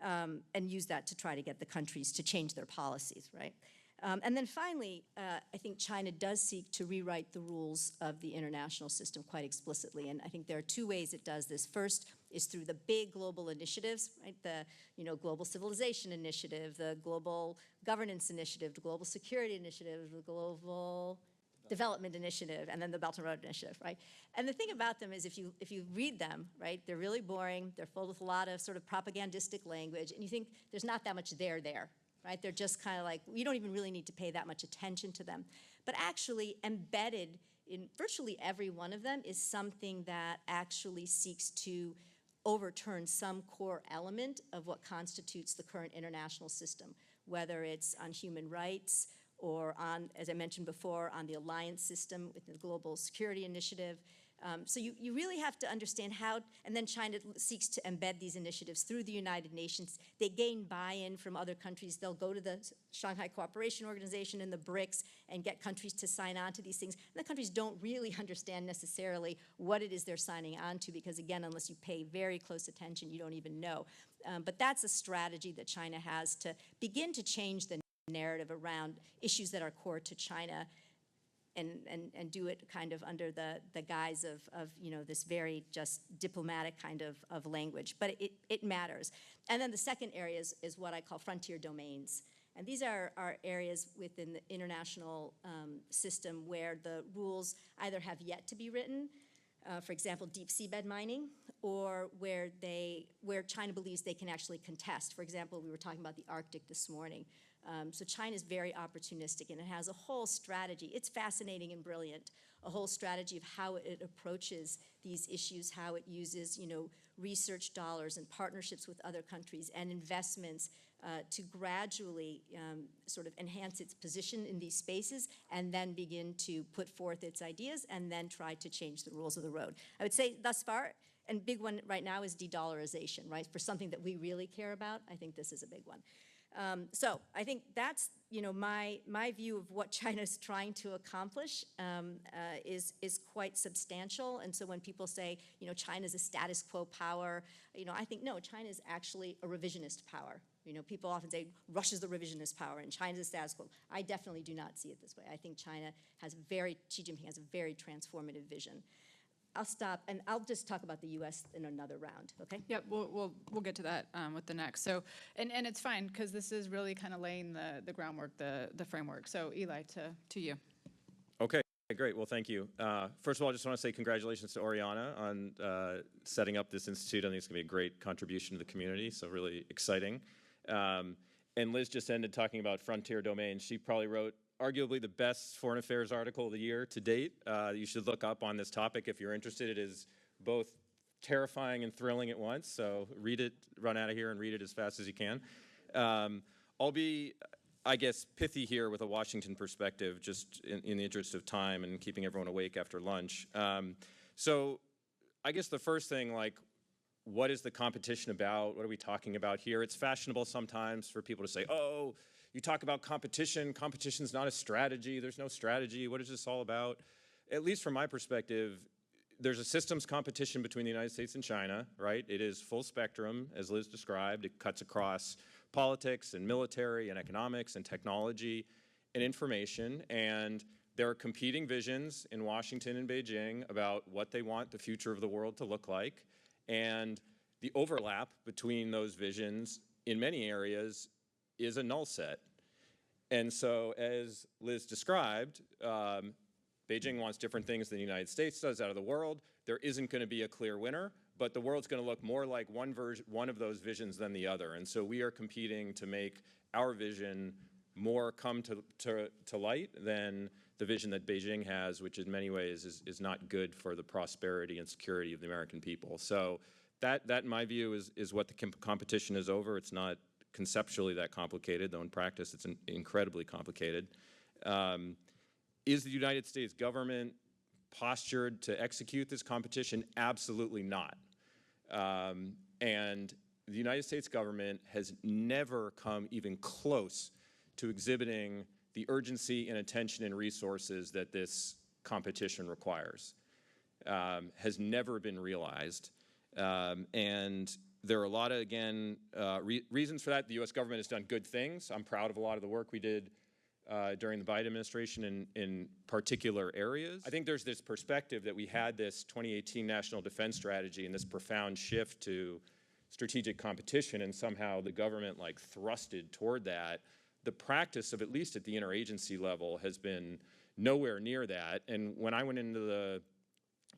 and use that to try to get the countries to change their policies, right? And then finally, I think China does seek to rewrite the rules of the international system quite explicitly, and I think there are two ways it does this. First is through the big global initiatives, right? The Global Civilization Initiative, the Global Governance Initiative, the Global Security Initiative, the Global Development Initiative, and then the Belt and Road Initiative, right? And the thing about them is if you read them, right, they're really boring, they're full with a lot of sort of propagandistic language, and you think there's not that much there, right? They're just kind of like, you don't even really need to pay that much attention to them. But actually embedded in virtually every one of them is something that actually seeks to overturn some core element of what constitutes the current international system, whether it's on human rights or on, as I mentioned before, on the alliance system with the Global Security Initiative. So you really have to understand how, and then China seeks to embed these initiatives through the United Nations. They gain buy-in from other countries. They'll go to the Shanghai Cooperation Organization and the BRICS and get countries to sign on to these things. And the countries don't really understand necessarily what it is they're signing on to because, again, unless you pay very close attention, you don't even know. But that's a strategy that China has to begin to change the narrative around issues that are core to China and do it kind of under the guise of this very just diplomatic kind of language. But it matters. And then the second area is what I call frontier domains. And these are areas within the international system where the rules either have yet to be written, for example, deep seabed mining, or where China believes they can actually contest. For example, we were talking about the Arctic this morning. So China is very opportunistic, and it has a whole strategy. It's fascinating and brilliant, a whole strategy of how it approaches these issues, how it uses, research dollars and partnerships with other countries and investments to gradually sort of enhance its position in these spaces and then begin to put forth its ideas and then try to change the rules of the road. I would say thus far, and big one right now is de-dollarization, right? For something that we really care about, I think this is a big one. So I think that's my view of what China's trying to accomplish is quite substantial. And so when people say China's a status quo power, I think no, China's actually a revisionist power. People often say Russia's the revisionist power and China's a status quo. I definitely do not see it this way. I think Xi Jinping has a very transformative vision. I'll stop, and I'll just talk about the U.S. in another round, okay? Yep, we'll get to that with the next. So, and it's fine, because this is really kind of laying the groundwork, the framework. So, Eli, to you. Okay, great. Well, thank you. First of all, I just want to say congratulations to Oriana on setting up this institute. I think it's going to be a great contribution to the community, so really exciting. And Liz just ended talking about frontier domains. She probably wrote arguably the best foreign affairs article of the year to date. You should look up on this topic if you're interested. It is both terrifying and thrilling at once. So read it, run out of here and read it as fast as you can. I'll be, I guess, pithy here with a Washington perspective, just in the interest of time and keeping everyone awake after lunch. So I guess the first thing, what is the competition about? What are we talking about here? It's fashionable sometimes for people to say, oh, you talk about competition. Competition's not a strategy. There's no strategy. What is this all about? At least from my perspective, there's a systems competition between the United States and China, right? It is full spectrum, as Liz described. It cuts across politics and military and economics and technology and information. And there are competing visions in Washington and Beijing about what they want the future of the world to look like. And the overlap between those visions in many areas is a null set. And so, as Liz described, Beijing wants different things than the United States does out of the world. There isn't going to be a clear winner, but the world's going to look more like one of those visions than the other. And so we are competing to make our vision more come to light than the vision that Beijing has, which in many ways is not good for the prosperity and security of the American people. So that in my view, is what the competition is over. It's not conceptually that complicated, though in practice it's incredibly complicated. Is the United States government postured to execute this competition? Absolutely not. And the United States government has never come even close to exhibiting the urgency and attention and resources that this competition requires has never been realized. And there are a lot of, again, reasons for that. The U.S. government has done good things. I'm proud of a lot of the work we did during the Biden administration in particular areas. I think there's this perspective that we had this 2018 National Defense Strategy and this profound shift to strategic competition, and somehow the government like thrusted toward that. The practice of, at least at the interagency level, has been nowhere near that. And when I went into the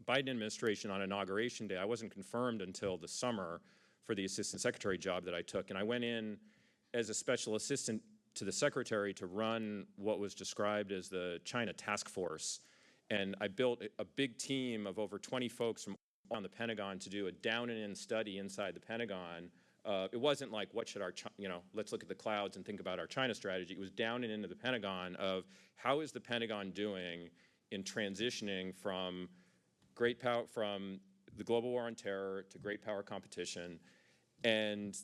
Biden administration on Inauguration Day, I wasn't confirmed until the summer for the Assistant Secretary job that I took. And I went in as a special assistant to the Secretary to run what was described as the China Task Force. And I built a big team of over 20 folks from on the Pentagon to do a down and in study inside the Pentagon. It wasn't like, what should our, let's look at the clouds and think about our China strategy. It was down and into the Pentagon of how is the Pentagon doing in transitioning from great power, from the global war on terror to great power competition. And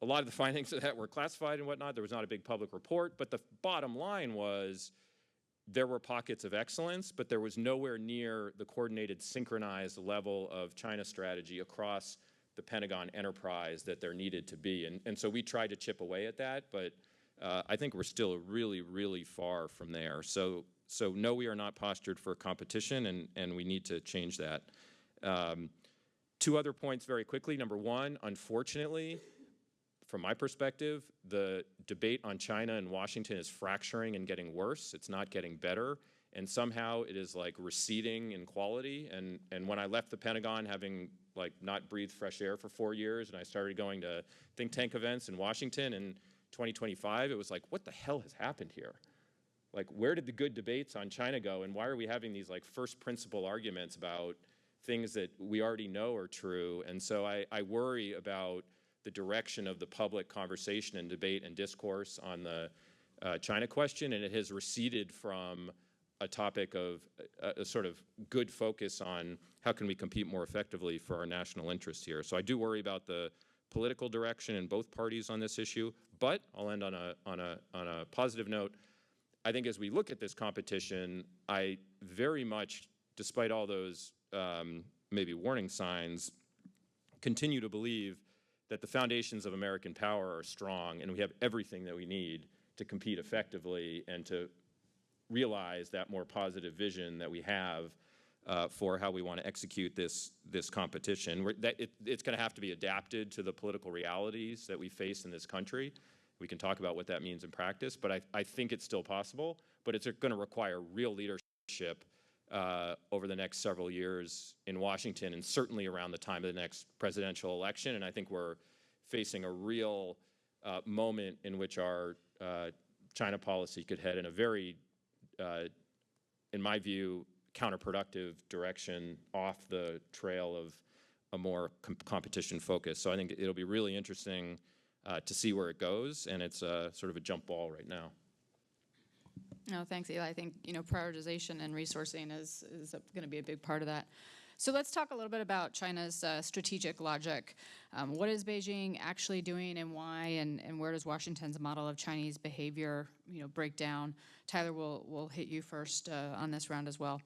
a lot of the findings of that were classified and whatnot. There was not a big public report, but the bottom line was there were pockets of excellence, but there was nowhere near the coordinated, synchronized level of China strategy across the Pentagon enterprise that there needed to be. And so we tried to chip away at that, but I think we're still really, really far from there. So no, we are not postured for competition, and we need to change that. Two other points very quickly. Number one, unfortunately, from my perspective, the debate on China in Washington is fracturing and getting worse. It's not getting better. And somehow it is like receding in quality. And when I left the Pentagon, having like not breathed fresh air for 4 years, and I started going to think tank events in Washington in 2025, it was like, what the hell has happened here? Like, where did the good debates on China go? And why are we having these like first principle arguments about things that we already know are true? And so I worry about the direction of the public conversation and debate and discourse on the China question, and it has receded from a topic of a sort of good focus on how can we compete more effectively for our national interest here. So I do worry about the political direction in both parties on this issue, but I'll end on a positive note. I think as we look at this competition, I very much, despite all those maybe warning signs, continue to believe that the foundations of American power are strong, and we have everything that we need to compete effectively and to realize that more positive vision that we have for how we want to execute this competition. It's going to have to be adapted to the political realities that we face in this country. We can talk about what that means in practice, but I think it's still possible, but it's going to require real leadership over the next several years in Washington, and certainly around the time of the next presidential election. And I think we're facing a real moment in which our China policy could head in a very, in my view, counterproductive direction off the trail of a more competition focus. So I think it'll be really interesting to see where it goes, and it's sort of a jump ball right now. No, thanks, Eli. I think, prioritization and resourcing is going to be a big part of that. So let's talk a little bit about China's strategic logic. What is Beijing actually doing and why, and where does Washington's model of Chinese behavior, break down? Tyler, we'll hit you first on this round as well.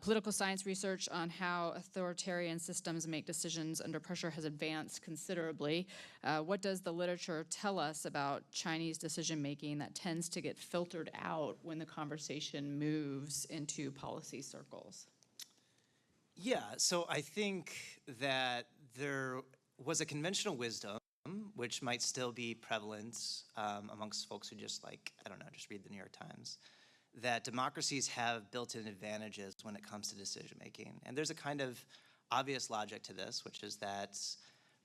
Political science research on how authoritarian systems make decisions under pressure has advanced considerably. What does the literature tell us about Chinese decision-making that tends to get filtered out when the conversation moves into policy circles? Yeah, so I think that there was a conventional wisdom, which might still be prevalent amongst folks who just just read the New York Times, that democracies have built-in advantages when it comes to decision-making. And there's a kind of obvious logic to this, which is that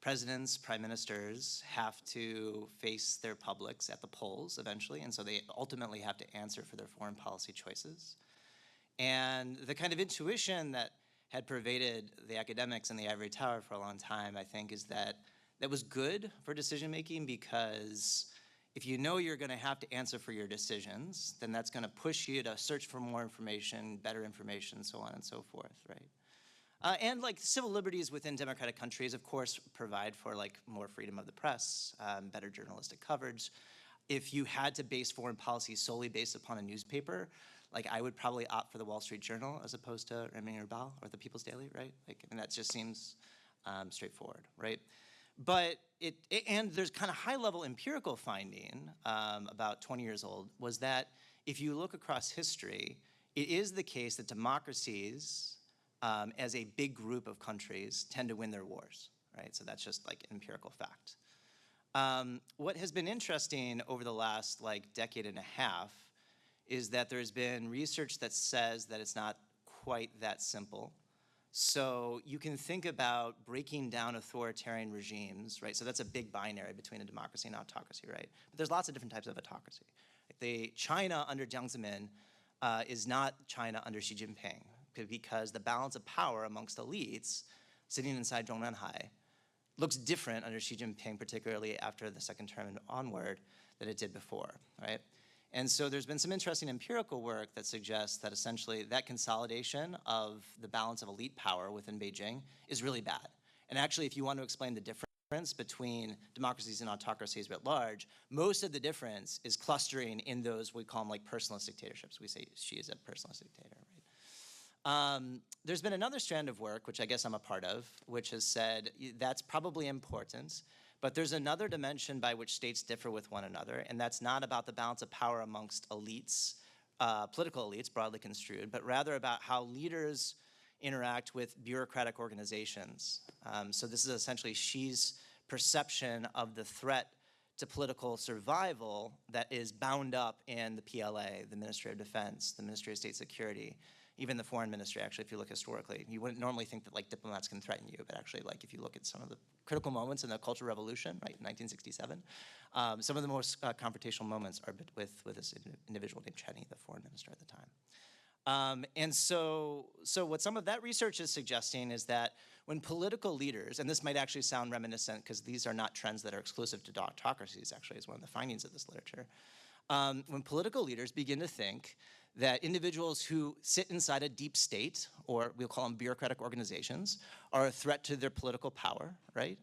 presidents, prime ministers have to face their publics at the polls eventually, and so they ultimately have to answer for their foreign policy choices. And the kind of intuition that had pervaded the academics in the ivory tower for a long time, I think, is that was good for decision-making, because if you know you're going to have to answer for your decisions, then that's going to push you to search for more information, better information, so on and so forth, right? And civil liberties within democratic countries, of course, provide for more freedom of the press, better journalistic coverage. if you had to base foreign policy solely based upon a newspaper, like I would probably opt for the Wall Street Journal as opposed to Renmin Herbal or the People's Daily, right? Like, and that just seems straightforward, right? But and there's kind of high-level empirical finding about 20 years old was that if you look across history, it is the case that democracies, as a big group of countries, tend to win their wars, right? So that's just like an empirical fact. What has been interesting over the last like decade and a half is that there's been research that says that it's not quite that simple. So you can think about breaking down authoritarian regimes, right? So that's a big binary between a democracy and autocracy, right? But there's lots of different types of autocracy. China under Jiang Zemin is not China under Xi Jinping because the balance of power amongst elites sitting inside Zhongnanhai looks different under Xi Jinping, particularly after the second term and onward, than it did before, right? And so there's been some interesting empirical work that suggests that essentially that consolidation of the balance of elite power within Beijing is really bad. And actually, if you want to explain the difference between democracies and autocracies writ large, most of the difference is clustering in those we call them like personalist dictatorships. We say Xi is a personalist dictator, right? There's been another strand of work, which I guess I'm a part of, which has said that's probably important, but there's another dimension by which states differ with one another, and that's not about the balance of power amongst elites, political elites, broadly construed, but rather about how leaders interact with bureaucratic organizations. So this is essentially Xi's perception of the threat to political survival that is bound up in the PLA, the Ministry of Defense, the Ministry of State Security, even the Foreign Ministry, actually, if you look historically. You wouldn't normally think that like diplomats can threaten you, but actually like if you look at some of the critical moments in the Cultural Revolution, right, 1967, some of the most confrontational moments are with this individual named Cheney, the foreign minister at the time. And so what some of that research is suggesting is that when political leaders, and this might actually sound reminiscent because these are not trends that are exclusive to autocracies, actually, is one of the findings of this literature. When political leaders begin to think that individuals who sit inside a deep state, or we'll call them bureaucratic organizations, are a threat to their political power, right?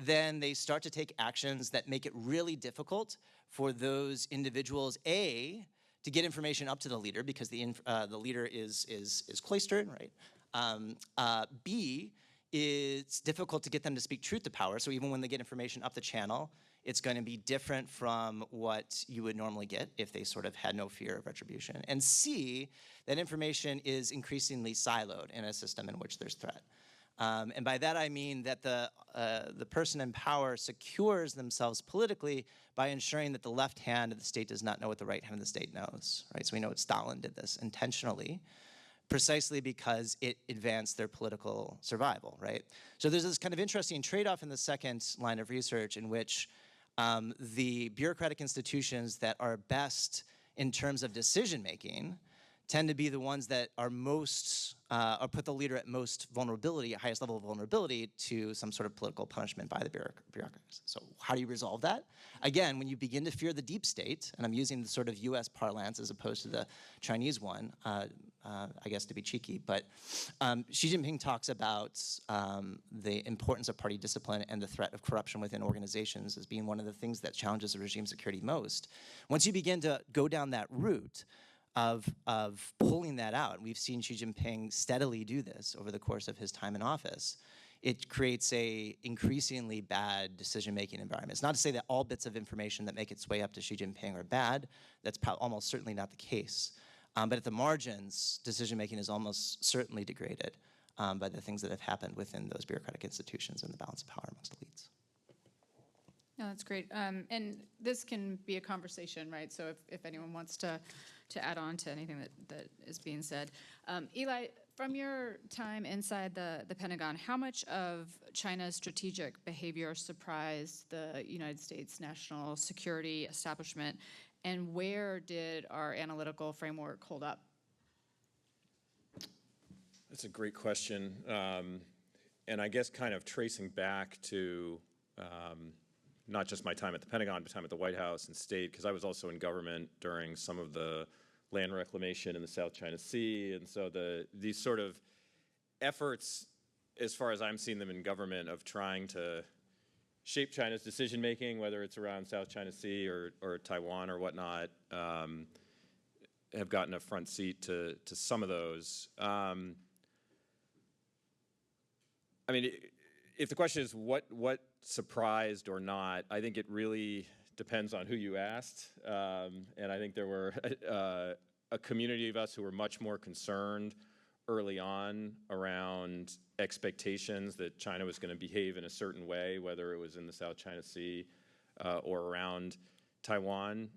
Then they start to take actions that make it really difficult for those individuals, A, to get information up to the leader because the leader is cloistered, right? B, it's difficult to get them to speak truth to power. So even when they get information up the channel, it's going to be different from what you would normally get if they sort of had no fear of retribution. And C, that information is increasingly siloed in a system in which there's threat. And by that I mean that the person in power secures themselves politically by ensuring that the left hand of the state does not know what the right hand of the state knows, right? So we know that Stalin did this intentionally, precisely because it advanced their political survival, right? So there's this kind of interesting trade-off in the second line of research in which the bureaucratic institutions that are best in terms of decision-making tend to be the ones that are most, or put the leader at most vulnerability, highest level of vulnerability to some sort of political punishment by the bureaucrats. So how do you resolve that? Again, when you begin to fear the deep state, and I'm using the sort of US parlance as opposed to the Chinese one, I guess to be cheeky, but Xi Jinping talks about the importance of party discipline and the threat of corruption within organizations as being one of the things that challenges the regime security most. Once you begin to go down that route of pulling that out, and we've seen Xi Jinping steadily do this over the course of his time in office, it creates a increasingly bad decision-making environment. It's not to say that all bits of information that make its way up to Xi Jinping are bad. That's almost certainly not the case. But at the margins, decision-making is almost certainly degraded by the things that have happened within those bureaucratic institutions and the balance of power amongst elites. No, that's great. And this can be a conversation, right? So if anyone wants to add on to anything that is being said. Eli, from your time inside the Pentagon, how much of China's strategic behavior surprised the United States national security establishment, and where did our analytical framework hold up? That's a great question. And I guess kind of tracing back to not just my time at the Pentagon, but time at the White House and state, because I was also in government during some of the land reclamation in the South China Sea. And so these sort of efforts, as far as I'm seeing them in government, of trying to shape China's decision-making, whether it's around South China Sea or Taiwan or whatnot, have gotten a front seat to some of those. I mean, if the question is what surprised or not, I think it really depends on who you asked. And I think there were a community of us who were much more concerned early on around expectations that China was going to behave in a certain way, whether it was in the South China Sea or around Taiwan.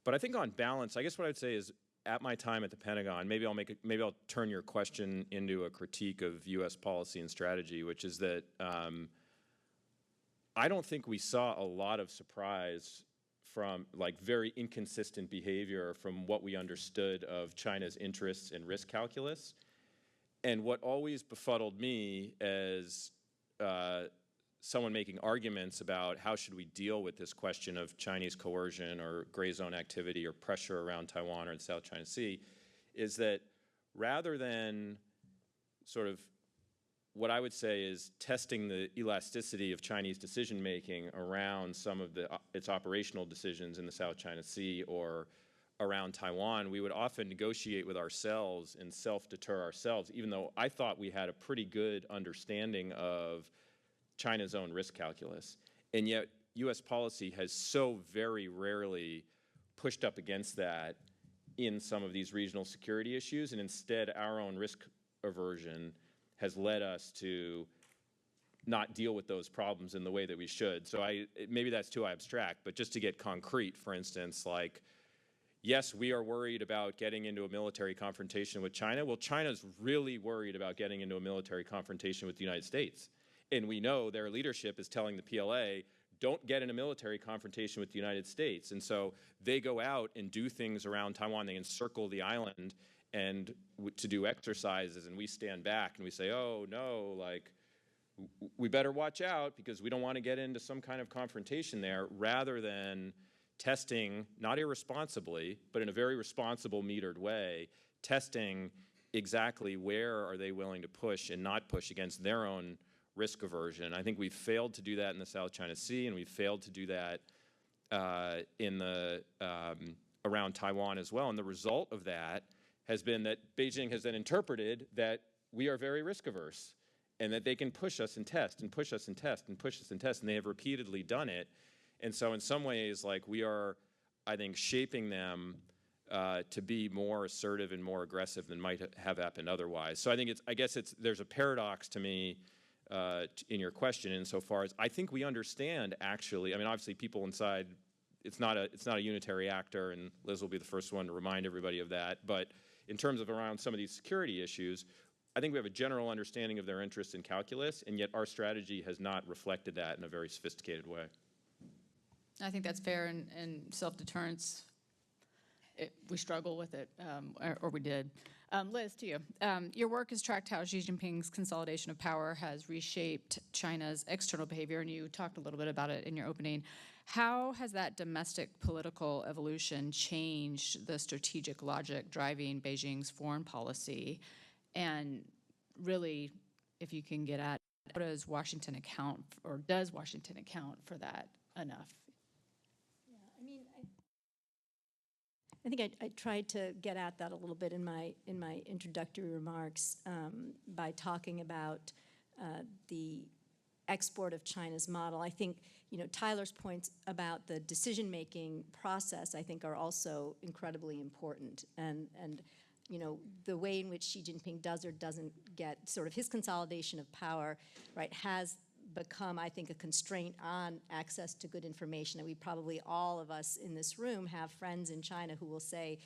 But I think on balance, I guess what I'd say is at my time at the Pentagon, maybe I'll turn your question into a critique of U.S. policy and strategy, which is that I don't think we saw a lot of surprise from like very inconsistent behavior from what we understood of China's interests and risk calculus. And what always befuddled me as someone making arguments about how should we deal with this question of Chinese coercion or gray zone activity or pressure around Taiwan or the South China Sea is that rather than sort of what I would say is testing the elasticity of Chinese decision-making around some of its operational decisions in the South China Sea or around Taiwan, we would often negotiate with ourselves and self-deter ourselves, even though I thought we had a pretty good understanding of China's own risk calculus. And yet, U.S. policy has so very rarely pushed up against that in some of these regional security issues, and instead our own risk aversion has led us to not deal with those problems in the way that we should. So maybe that's too abstract, but just to get concrete, for instance, like, yes, we are worried about getting into a military confrontation with China. Well, China's really worried about getting into a military confrontation with the United States. And we know their leadership is telling the PLA, don't get in a military confrontation with the United States. And so they go out and do things around Taiwan. They encircle the island and to do exercises, and we stand back and we say, oh no, like, we better watch out because we don't want to get into some kind of confrontation there, rather than testing, not irresponsibly, but in a very responsible, metered way, testing exactly where are they willing to push and not push against their own risk aversion. I think we've failed to do that in the South China Sea, and we've failed to do that around Taiwan as well. And the result of that has been that Beijing has then interpreted that we are very risk averse and that they can push us and test and push us and test and push us and test, and they have repeatedly done it. And so in some ways, like, we are, I think, shaping them to be more assertive and more aggressive than might have happened otherwise. So I think there's a paradox to me in your question insofar as I think we understand, actually. I mean, obviously people inside, it's not a unitary actor, and Liz will be the first one to remind everybody of that. But in terms of around some of these security issues, I think we have a general understanding of their interest in calculus, and yet our strategy has not reflected that in a very sophisticated way. I think that's fair, and self-deterrence, we struggle with it, or we did. Liz, to you. Your work has tracked how Xi Jinping's consolidation of power has reshaped China's external behavior, and you talked a little bit about it in your opening. How has that domestic political evolution changed the strategic logic driving Beijing's foreign policy? And really, if you can get at, how does Washington account, or does Washington account for that enough? Yeah, I mean, I think I tried to get at that a little bit in my introductory remarks by talking about the export of China's model. I think, Tyler's points about the decision-making process, I think, are also incredibly important. And the way in which Xi Jinping does or doesn't get sort of his consolidation of power, right, has become, I think, a constraint on access to good information. And we probably, all of us in this room, have friends in China who will say,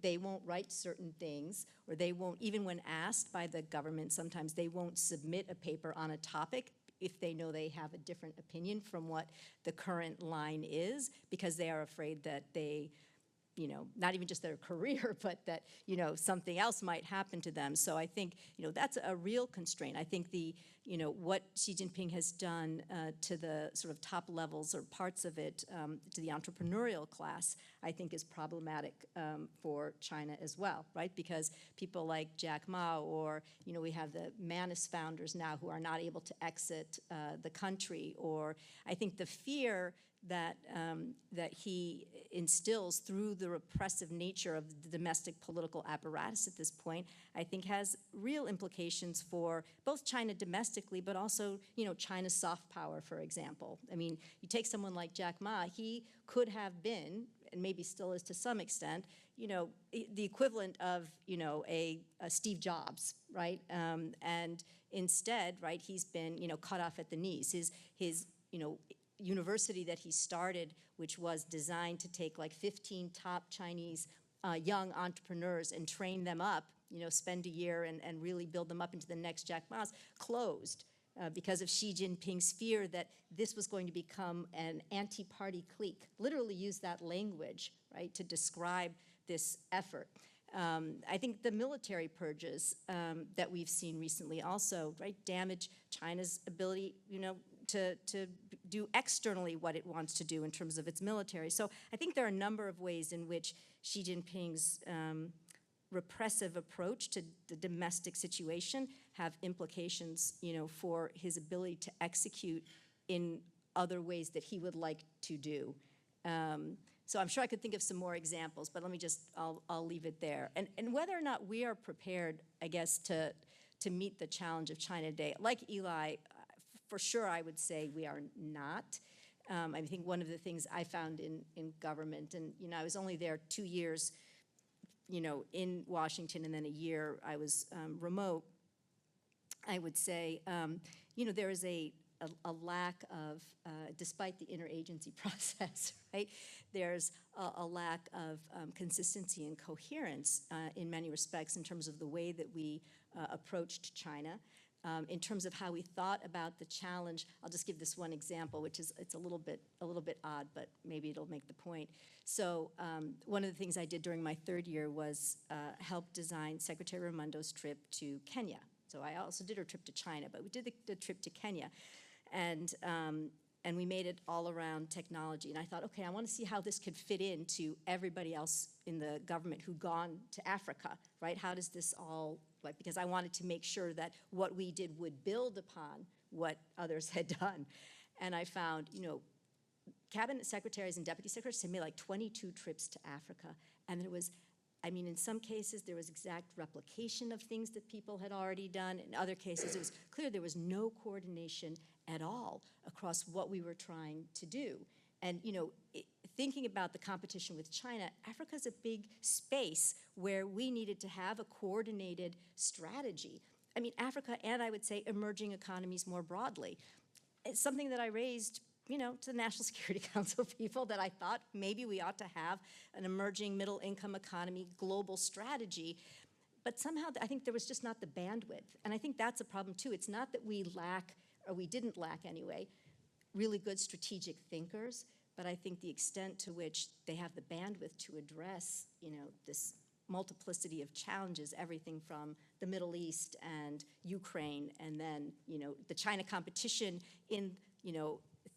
they won't write certain things, or they won't, even when asked by the government, sometimes they won't submit a paper on a topic if they know they have a different opinion from what the current line is, because they are afraid that they not even just their career, but that, something else might happen to them. So I think, that's a real constraint. I think what Xi Jinping has done to the sort of top levels or parts of it, to the entrepreneurial class, I think is problematic for China as well, right? Because people like Jack Ma or, we have the Manus founders now who are not able to exit the country, or I think the fear that he instills through the repressive nature of the domestic political apparatus at this point, I think has real implications for both China domestically, but also, China's soft power, for example. I mean, you take someone like Jack Ma, he could have been, and maybe still is to some extent, the equivalent of, a Steve Jobs, right? And instead, right, he's been, cut off at the knees. His university that he started, which was designed to take like 15 top Chinese young entrepreneurs and train them up, spend a year and really build them up into the next Jack Ma's, closed because of Xi Jinping's fear that this was going to become an anti-party clique. Literally used that language, right, to describe this effort. I think the military purges that we've seen recently also, right, damage China's ability, to do externally what it wants to do in terms of its military. So I think there are a number of ways in which Xi Jinping's repressive approach to the domestic situation have implications, for his ability to execute in other ways that he would like to do. So I'm sure I could think of some more examples, but let me just, I'll leave it there. And whether or not we are prepared, I guess, to meet the challenge of China today, like Eli, for sure I would say we are not. I think one of the things I found in government, and I was only there 2 years, in Washington, and then a year I was remote, I would say, there is a lack of, despite the interagency process, right, there's a lack of consistency and coherence in many respects in terms of the way that we approached China. In terms of how we thought about the challenge, I'll just give this one example, which is, it's a little bit odd, but maybe it'll make the point. So one of the things I did during my third year was help design Secretary Raimondo's trip to Kenya. So I also did her trip to China, but we did the trip to Kenya. And we made it all around technology. And I thought, okay, I want to see how this could fit into everybody else in the government who'd gone to Africa, right? How does this all, like, because I wanted to make sure that what we did would build upon what others had done. And I found, cabinet secretaries and deputy secretaries had made like 22 trips to Africa. And there was, in some cases, there was exact replication of things that people had already done. In other cases, it was clear there was no coordination at all across what we were trying to do. And, thinking about the competition with China, Africa's a big space where we needed to have a coordinated strategy. Africa and I would say emerging economies more broadly. It's something that I raised, to the National Security Council people, that I thought maybe we ought to have an emerging middle income economy global strategy. But somehow I think there was just not the bandwidth. And I think that's a problem too. It's not that we lack, or we didn't lack anyway, really good strategic thinkers, but I think the extent to which they have the bandwidth to address, this multiplicity of challenges, everything from the Middle East and Ukraine, and then, the China competition in,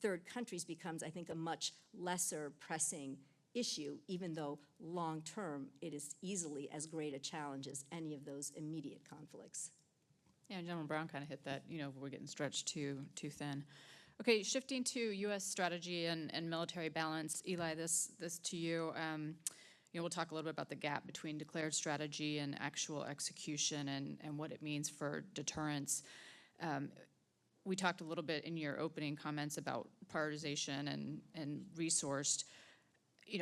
third countries becomes, I think, a much lesser pressing issue, even though long-term it is easily as great a challenge as any of those immediate conflicts. Yeah, General Brown kind of hit that, we're getting stretched too thin. Okay, shifting to U.S. strategy and military balance, Eli, this to you. We'll talk a little bit about the gap between declared strategy and actual execution and what it means for deterrence. We talked a little bit in your opening comments about prioritization and resourced.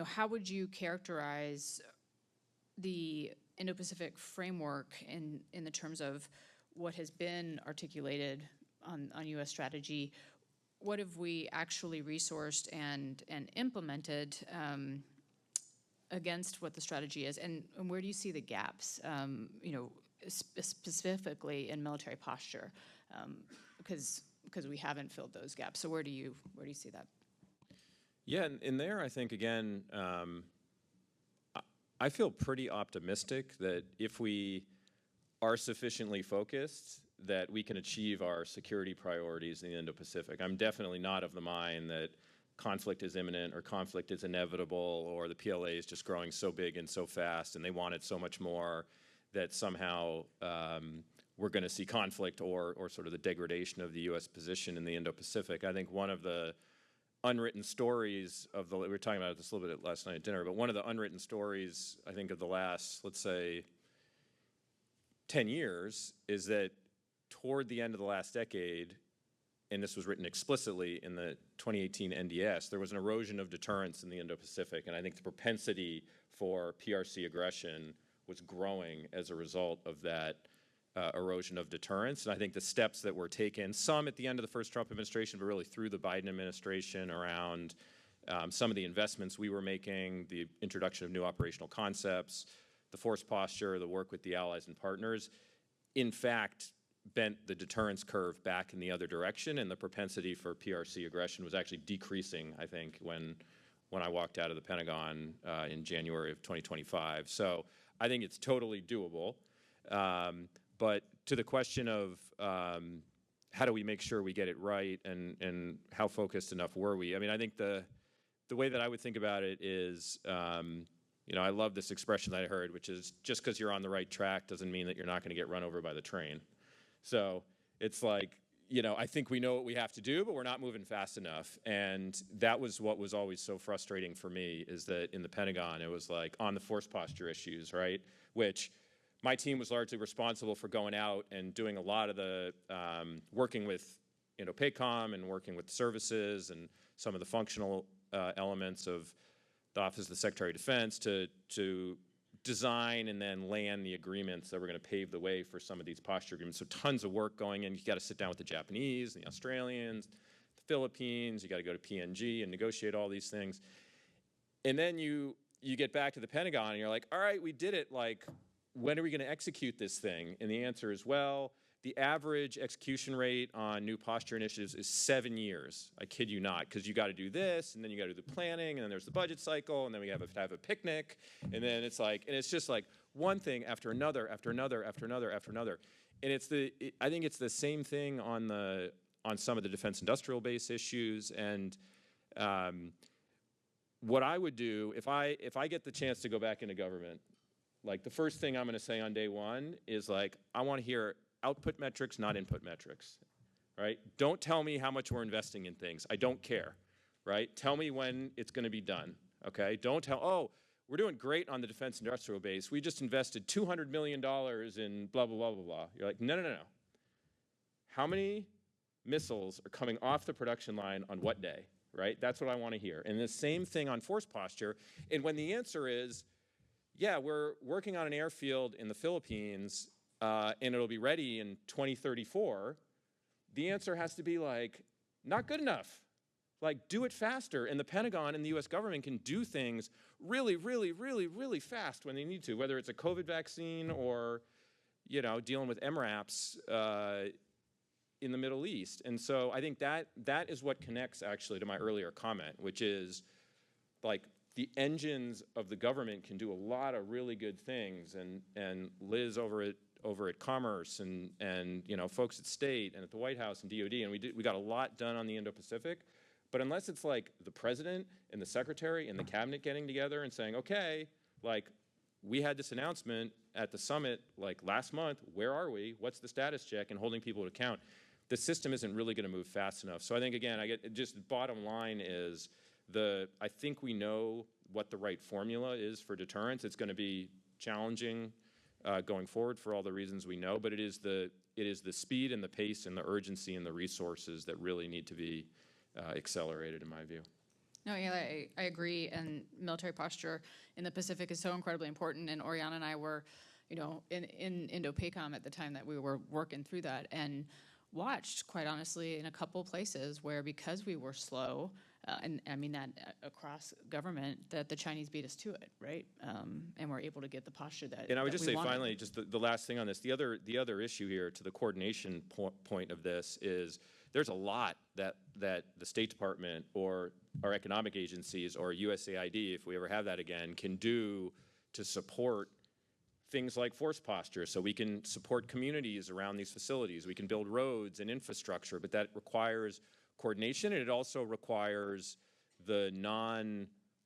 How would you characterize the Indo-Pacific framework in the terms of what has been articulated on U.S. strategy? What have we actually resourced and implemented against what the strategy is, and where do you see the gaps? Specifically in military posture, because we haven't filled those gaps. So where do you see that? Yeah, in there, I think again, I feel pretty optimistic that if we are sufficiently focused, that we can achieve our security priorities in the Indo-Pacific. I'm definitely not of the mind that conflict is imminent or conflict is inevitable or the PLA is just growing so big and so fast and they want it so much more that somehow we're going to see conflict or sort of the degradation of the U.S. position in the Indo-Pacific. I think one of the unwritten stories of we were talking about this a little bit last night at dinner, but one of the unwritten stories, I think, of the last, let's say, 10 years is that toward the end of the last decade, and this was written explicitly in the 2018 NDS, there was an erosion of deterrence in the Indo-Pacific, and I think the propensity for PRC aggression was growing as a result of that erosion of deterrence. And I think the steps that were taken, some at the end of the first Trump administration, but really through the Biden administration around some of the investments we were making, the introduction of new operational concepts, the force posture, the work with the allies and partners, in fact, bent the deterrence curve back in the other direction, and the propensity for PRC aggression was actually decreasing, I think, when I walked out of the Pentagon in January of 2025. So I think it's totally doable. But to the question of how do we make sure we get it right and how focused enough were we? I mean, I think the way that I would think about it is, you know, I love this expression that I heard, which is just because you're on the right track doesn't mean that you're not going to get run over by the train. So it's like, you know, I think we know what we have to do, but we're not moving fast enough. And that was what was always so frustrating for me, is that in the Pentagon, it was like on the force posture issues, right? Which my team was largely responsible for going out and doing a lot of the working with Indo-PACOM and working with services and some of the functional elements of the Office of the Secretary of Defense to design and then land the agreements that were going to pave the way for some of these posture agreements. So tons of work going in. You got to sit down with the Japanese and the Australians, the Philippines. You got to go to PNG and negotiate all these things. And then you get back to the Pentagon and you're like, all right, we did it. Like, when are we going to execute this thing? And the answer is, well, the average execution rate on new posture initiatives is 7 years. I kid you not, because you got to do this, and then you got to do the planning, and then there's the budget cycle, and then we have to have a picnic, and then it's like, and it's just like one thing after another, after another, after another, after another. And I think it's the same thing on some of the defense industrial base issues. And what I would do if I get the chance to go back into government, like the first thing I'm going to say on day one is like, I want to hear output metrics, not input metrics, right? Don't tell me how much we're investing in things. I don't care, right? Tell me when it's going to be done, okay? Don't tell, oh, we're doing great on the defense industrial base. We just invested $200 million in blah, blah, blah, blah, blah. You're like, no, no, no, no. How many missiles are coming off the production line on what day, right? That's what I want to hear. And the same thing on force posture. And when the answer is, yeah, we're working on an airfield in the Philippines, and it'll be ready in 2034, the answer has to be like, not good enough. Like, do it faster. And the Pentagon and the US government can do things really, really, really, really fast when they need to, whether it's a COVID vaccine or, you know, dealing with MRAPs in the Middle East. And so I think that is what connects actually to my earlier comment, which is like, the engines of the government can do a lot of really good things, and Liz over at Commerce and you know, folks at State and at the White House and DOD, and we got a lot done on the Indo-Pacific. But unless it's like the president and the secretary and the cabinet getting together and saying, okay, like we had this announcement at the summit like last month, where are we? What's the status check? And holding people to account, the system isn't really going to move fast enough. So I think again, just bottom line is, I think we know what the right formula is for deterrence. It's going to be challenging going forward for all the reasons we know, but it is the speed and the pace and the urgency and the resources that really need to be accelerated, in my view. No, yeah, I agree. And military posture in the Pacific is so incredibly important. And Oriana and I were, you know, in Indo-PACOM at the time that we were working through that, and watched, quite honestly, in a couple places where, because we were slow, and I mean that across government, that the Chinese beat us to it, right? And we're able to get the posture that. And I would just say wanted. finally, just the last thing on this, the other issue here to the coordination point of this is there's a lot that the State Department or our economic agencies or USAID, if we ever have that again, can do to support things like force posture, so we can support communities around these facilities. We can build roads and infrastructure, but that requires coordination, and it also requires the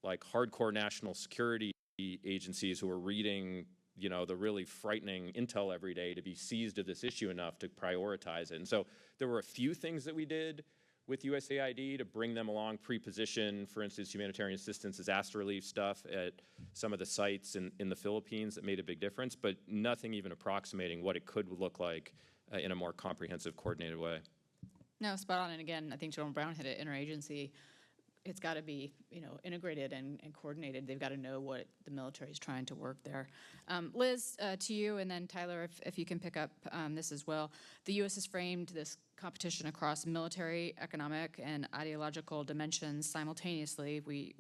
hardcore national security agencies who are reading, the really frightening intel every day to be seized of this issue enough to prioritize it. And so there were a few things that we did with USAID to bring them along, pre-position, for instance, humanitarian assistance, disaster relief stuff at some of the sites in the Philippines that made a big difference, but nothing even approximating what it could look like in a more comprehensive, coordinated way. No, spot on. And again, I think General Brown hit it. Interagency, it's got to be, integrated and coordinated. They've got to know what the military is trying to work there. Liz, to you, and then Tyler, if you can pick up this as well. The U.S. has framed this competition across military, economic, and ideological dimensions simultaneously. We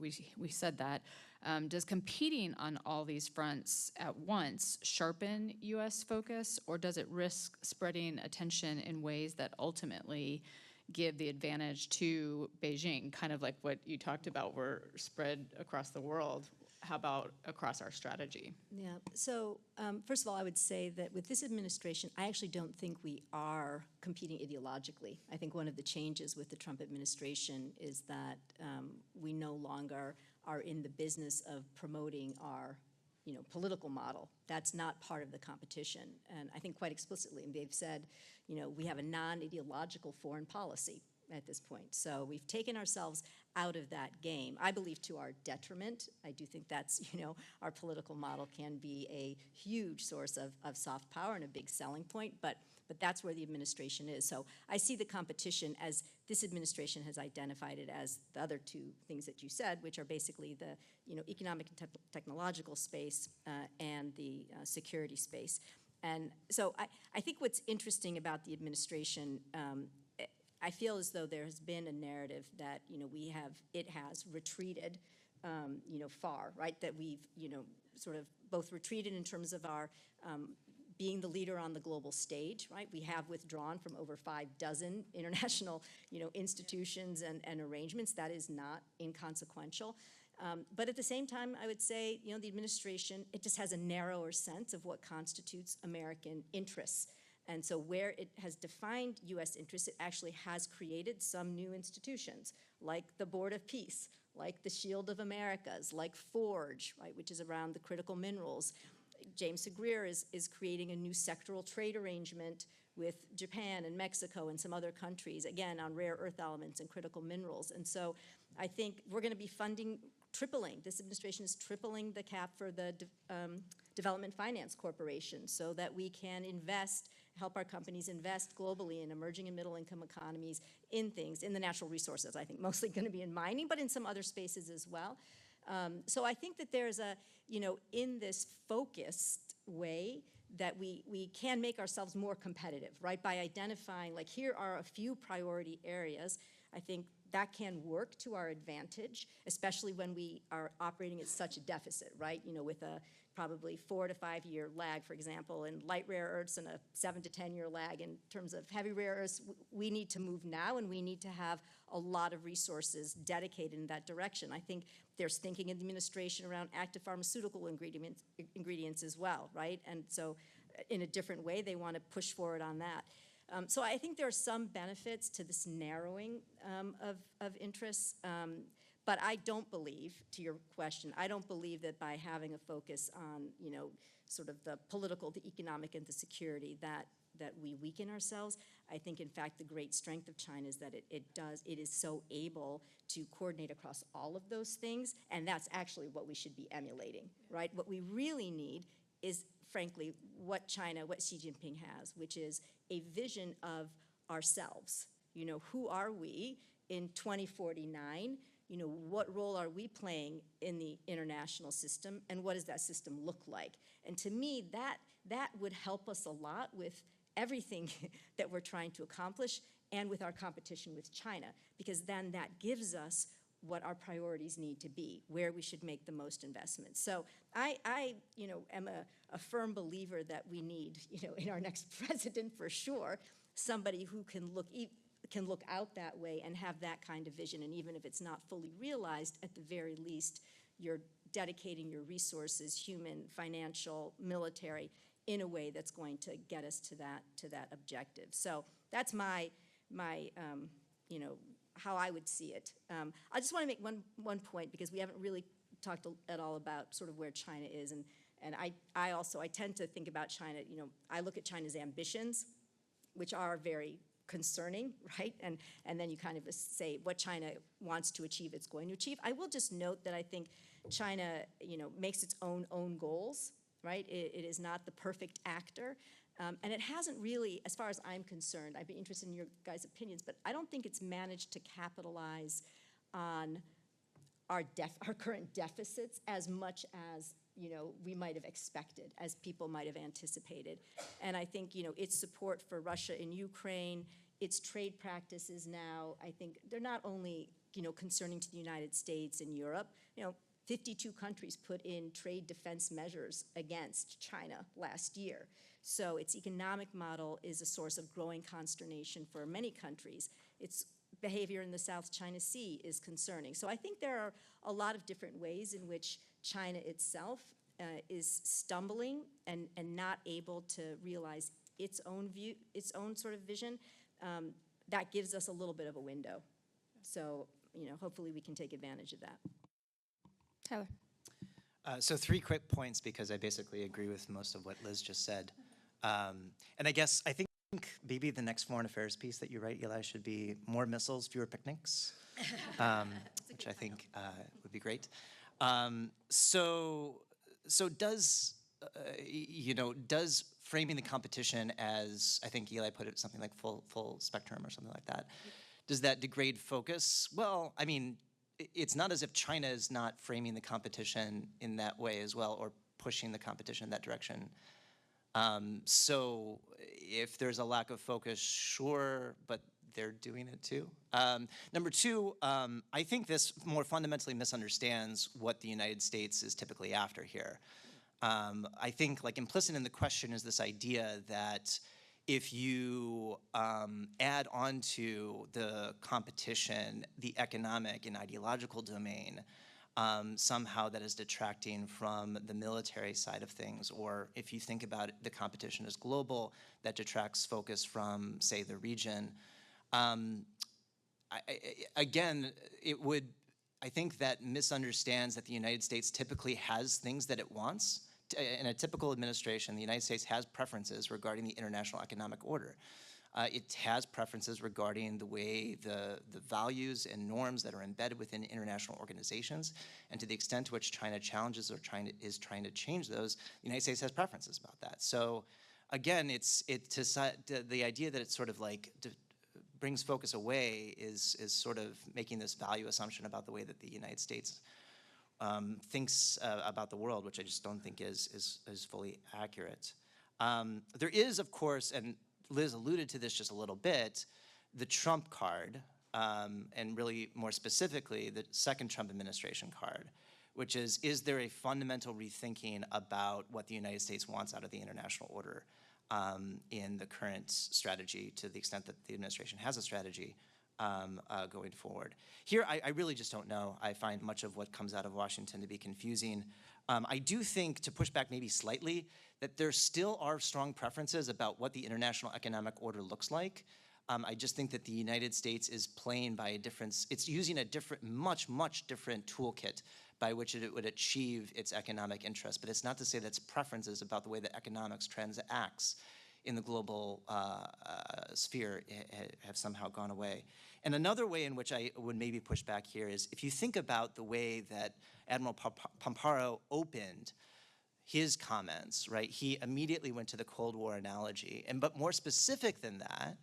said that. Does competing on all these fronts at once sharpen U.S. focus, or does it risk spreading attention in ways that ultimately give the advantage to Beijing, kind of like what you talked about, were spread across the world? How about across our strategy? Yeah, so first of all, I would say that with this administration, I actually don't think we are competing ideologically. I think one of the changes with the Trump administration is that we no longer are in the business of promoting our political model. That's not part of the competition. And I think quite explicitly, and they've said, we have a non-ideological foreign policy at this point. So we've taken ourselves out of that game, I believe to our detriment. I do think that's, our political model can be a huge source of soft power and a big selling point, but that's where the administration is. So I see the competition as this administration has identified it as the other two things that you said, which are basically the economic and technological space and the security space. And so I think what's interesting about the administration, I feel as though there has been a narrative that it has retreated far, right? That we've sort of both retreated in terms of our being the leader on the global stage, right? We have withdrawn from over 5 dozen international institutions and arrangements. That is not inconsequential. But at the same time, I would say the administration, it just has a narrower sense of what constitutes American interests. And so where it has defined U.S. interests, it actually has created some new institutions, like the Board of Peace, like the Shield of Americas, like FORGE, right, which is around the critical minerals. James Segrier is creating a new sectoral trade arrangement with Japan and Mexico and some other countries, again, on rare earth elements and critical minerals. And so I think we're going to be tripling. This administration is tripling the cap for the Development Finance Corporation so that we can help our companies invest globally in emerging and middle-income economies in things, in the natural resources, I think mostly going to be in mining, but in some other spaces as well. So I think that there's in this focused way that we can make ourselves more competitive, right? By identifying, here are a few priority areas. I think that can work to our advantage, especially when we are operating at such a deficit, right? With a probably 4 to 5 year lag, for example, in light rare earths and a 7 to 10 year lag in terms of heavy rare earths. We need to move now, and we need to have a lot of resources dedicated in that direction. I think there's thinking in the administration around active pharmaceutical ingredients as well, right? And so in a different way, they want to push forward on that. So I think there are some benefits to this narrowing of interests, but I don't believe, to your question, I don't believe that by having a focus on, sort of the political, the economic, and the security that we weaken ourselves. I think, in fact, the great strength of China is that it is so able to coordinate across all of those things, and that's actually what we should be emulating, right? What we really need is, frankly, what Xi Jinping has, which is a vision of ourselves. Who are we in 2049? What role are we playing in the international system, and what does that system look like? And to me, that would help us a lot with everything that we're trying to accomplish and with our competition with China, because then that gives us what our priorities need to be, where we should make the most investments. So I am a firm believer that we need, in our next president for sure, somebody who can look out that way and have that kind of vision. And even if it's not fully realized, at the very least, you're dedicating your resources, human, financial, military, in a way that's going to get us to that objective. So that's my how I would see it. I just want to make one point, because we haven't really talked at all about sort of where China is, and I tend to think about China, I look at China's ambitions, which are very concerning, right? And then you kind of say what China wants to achieve, it's going to achieve. I will just note that I think China, makes its own goals, right? It is not the perfect actor. And it hasn't really, as far as I'm concerned, I'd be interested in your guys' opinions, but I don't think it's managed to capitalize on our current deficits as much as we might have expected, as people might have anticipated. And I think its support for Russia in Ukraine, its trade practices now, I think they're not only concerning to the United States and Europe. 52 countries put in trade defense measures against China last year. So its economic model is a source of growing consternation for many countries. Its behavior in the South China Sea is concerning. So I think there are a lot of different ways in which China itself is stumbling and not able to realize its own view, its own sort of vision. That gives us a little bit of a window. So hopefully we can take advantage of that. Tyler. So 3 quick points, because I basically agree with most of what Liz just said. And I think maybe the next foreign affairs piece that you write, Eli, should be more missiles, fewer picnics, which I think would be great. So does framing the competition as, I think Eli put it, something like full spectrum or something like that, does that degrade focus? Well, I mean, it's not as if China is not framing the competition in that way as well, or pushing the competition in that direction. So if there's a lack of focus, sure, but they're doing it too. Number 2, I think this more fundamentally misunderstands what the United States is typically after here. I think implicit in the question is this idea that if you add onto the competition the economic and ideological domain, somehow that is detracting from the military side of things, or if you think about the competition as global, that detracts focus from, say, the region. Again, I think that misunderstands that the United States typically has things that it wants. In a typical administration, the United States has preferences regarding the international economic order. It has preferences regarding the way the values and norms that are embedded within international organizations, and to the extent to which China challenges or is trying to change those, the United States has preferences about that. So again, the idea that it's sort of brings focus away is sort of making this value assumption about the way that the United States thinks about the world, which I just don't think is fully accurate. There is, of course, and Liz alluded to this just a little bit, the Trump card, and really more specifically, the second Trump administration card, which is there a fundamental rethinking about what the United States wants out of the international order in the current strategy, to the extent that the administration has a strategy going forward. Here, I really just don't know. I find much of what comes out of Washington to be confusing. I do think, to push back maybe slightly, that there still are strong preferences about what the international economic order looks like. I just think that the United States is playing by it's using a much different toolkit by which it would achieve its economic interests. But it's not to say that its preferences about the way that economics transacts in the global sphere have somehow gone away. And another way in which I would maybe push back here is, if you think about the way that Admiral Pomparo opened his comments, right? He immediately went to the Cold War analogy. But more specific than that,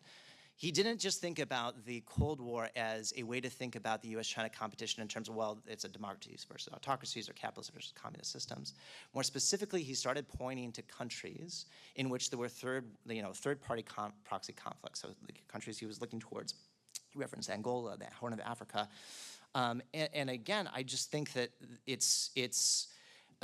he didn't just think about the Cold War as a way to think about the US-China competition in terms of, well, it's a democracies versus autocracies or capitalist versus communist systems. More specifically, he started pointing to countries in which there were third-party proxy conflicts. So the countries he was looking towards, he referenced Angola, the Horn of Africa. And again, I just think that it's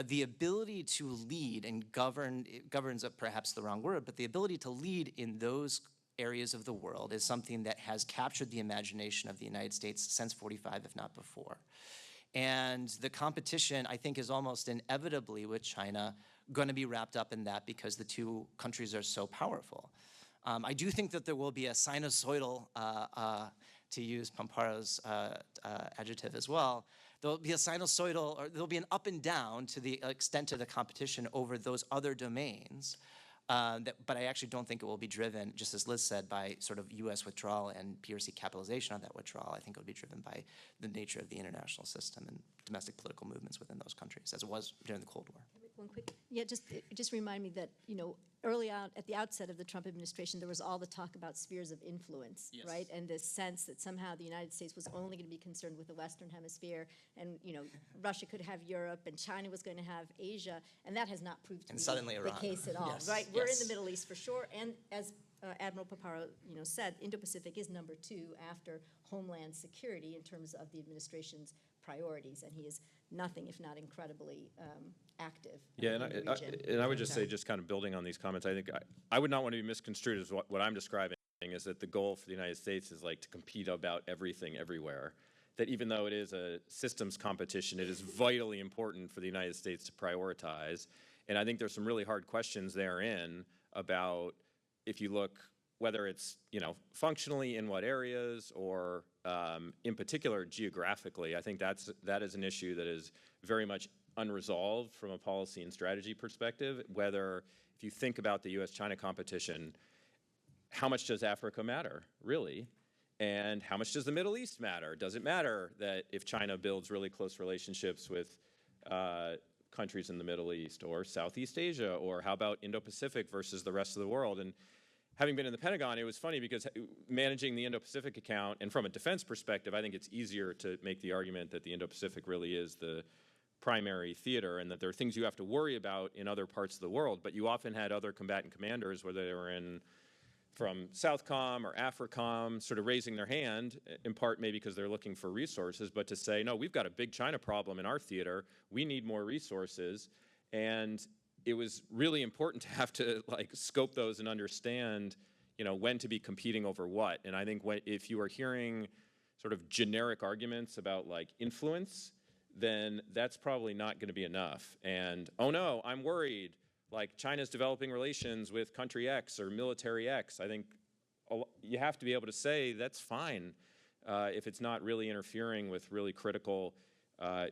the ability to lead and governs perhaps the wrong word, but the ability to lead in those areas of the world is something that has captured the imagination of the United States since 45, if not before. And the competition, I think, is almost inevitably with China going to be wrapped up in that because the two countries are so powerful. I do think that there will be a sinusoidal, to use Pamparo's adjective as well, there'll be a sinusoidal, or there'll be an up and down to the extent of the competition over those other domains. But I actually don't think it will be driven, just as Liz said, by sort of U.S. withdrawal and PRC capitalization on that withdrawal. I think it will be driven by the nature of the international system and domestic political movements within those countries, as it was during the Cold War. One quick, yeah, just remind me that, early out at the outset of the Trump administration, there was all the talk about spheres of influence, Yes. right? And this sense that somehow the United States was only going to be concerned with the Western Hemisphere, and Russia could have Europe, and China was going to have Asia, and that has not proved to be suddenly the Iran. case at all, Yes. right? We're in Yes. the Middle East for sure, and as Admiral Paparo, said, Indo-Pacific is number 2 after Homeland Security in terms of the administration's priorities, and he is nothing if not incredibly active. Yeah, in the region. and I would just say, just kind of building on these comments, I think I would not want to be misconstrued as what I'm describing is that the goal for the United States is like to compete about everything everywhere. That even though it is a systems competition, it is vitally important for the United States to prioritize. And I think there's some really hard questions therein about, if you look, whether it's functionally in what areas or in particular geographically. I think that is an issue that is very much unresolved from a policy and strategy perspective. Whether, if you think about the U.S.-China competition, how much does Africa matter, really? And how much does the Middle East matter? Does it matter that if China builds really close relationships with countries in the Middle East or Southeast Asia, or how about Indo-Pacific versus the rest of the world? And having been in the Pentagon, it was funny because managing the Indo-Pacific account, and from a defense perspective, I think it's easier to make the argument that the Indo-Pacific really is the primary theater, and that there are things you have to worry about in other parts of the world. But you often had other combatant commanders, whether they were from Southcom or AFRICOM, sort of raising their hand, in part maybe because they're looking for resources, but to say, no, we've got a big China problem in our theater, we need more resources. And it was really important to have to scope those and understand, when to be competing over what. And I think if you are hearing sort of generic arguments about influence, then that's probably not going to be enough. And, oh no, I'm worried, China's developing relations with country X or military X. I think you have to be able to say that's fine if it's not really interfering with really critical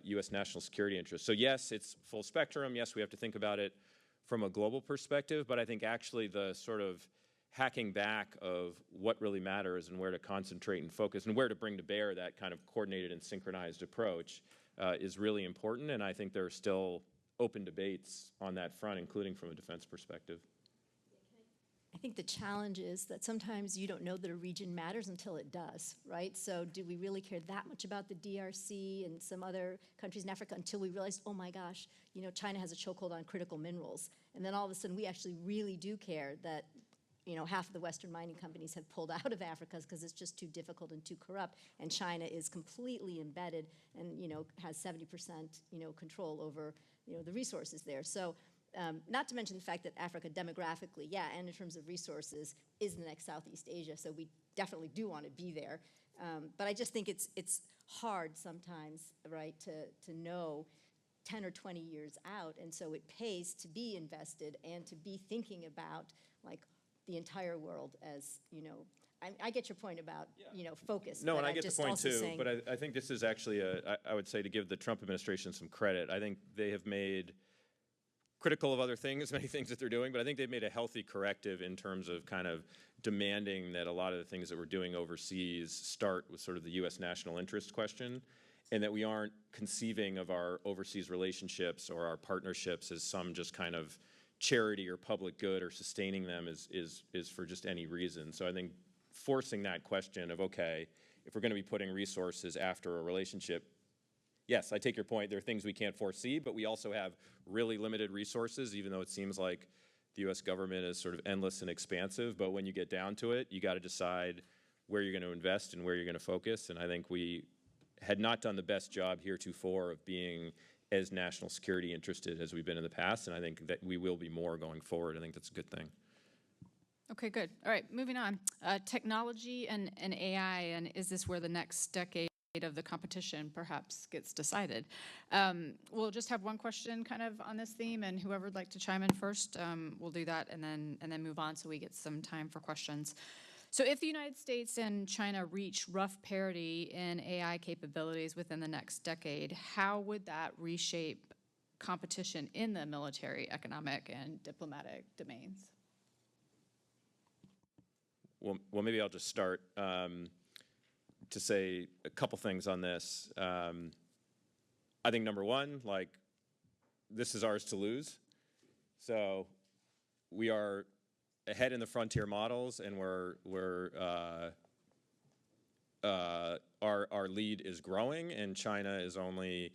U.S. national security interests. So yes, it's full spectrum. Yes, we have to think about it from a global perspective, but I think actually the sort of hacking back of what really matters and where to concentrate and focus and where to bring to bear that kind of coordinated and synchronized approach is really important. And I think there are still open debates on that front, including from a defense perspective. I think the challenge is that sometimes you don't know that a region matters until it does, right? So do we really care that much about the DRC and some other countries in Africa until we realize, oh my gosh, China has a chokehold on critical minerals. And then all of a sudden we actually really do care that half of the Western mining companies have pulled out of Africa because it's just too difficult and too corrupt, and China is completely embedded and has 70% control over the resources there. So not to mention the fact that Africa demographically, and in terms of resources, is the next Southeast Asia, so we definitely do want to be there. But I just think it's hard sometimes, right, to know 10 or 20 years out, and so it pays to be invested and to be thinking about the entire world as, I get your point about, focus. No, and I get the point too, saying, but I think this is actually, I would say, to give the Trump administration some credit. I think they have made, critical of other things, many things that they're doing, but I think they've made a healthy corrective in terms of kind of demanding that a lot of the things that we're doing overseas start with sort of the U.S. national interest question, and that we aren't conceiving of our overseas relationships or our partnerships as some just kind of charity or public good, or sustaining them is for just any reason. So I think forcing that question of, okay, if we're going to be putting resources after a relationship, yes, I take your point. There are things we can't foresee, but we also have really limited resources, even though it seems like the U.S. government is sort of endless and expansive. But when you get down to it, you got to decide where you're going to invest and where you're going to focus. And I think we had not done the best job heretofore of being as national security interested as we've been in the past. And I think that we will be more going forward. I think that's a good thing. Okay, good. All right, moving on. Technology and AI, and is this where the next decade fate of the competition perhaps gets decided. We'll just have one question kind of on this theme, and whoever would like to chime in first, we'll do that and then move on so we get some time for questions. So if the United States and China reach rough parity in AI capabilities within the next decade, how would that reshape competition in the military, economic, and diplomatic domains? Well, maybe I'll just start to say a couple things on this. I think number one, like, this is ours to lose. So we are ahead in the frontier models, and our lead is growing, and China is only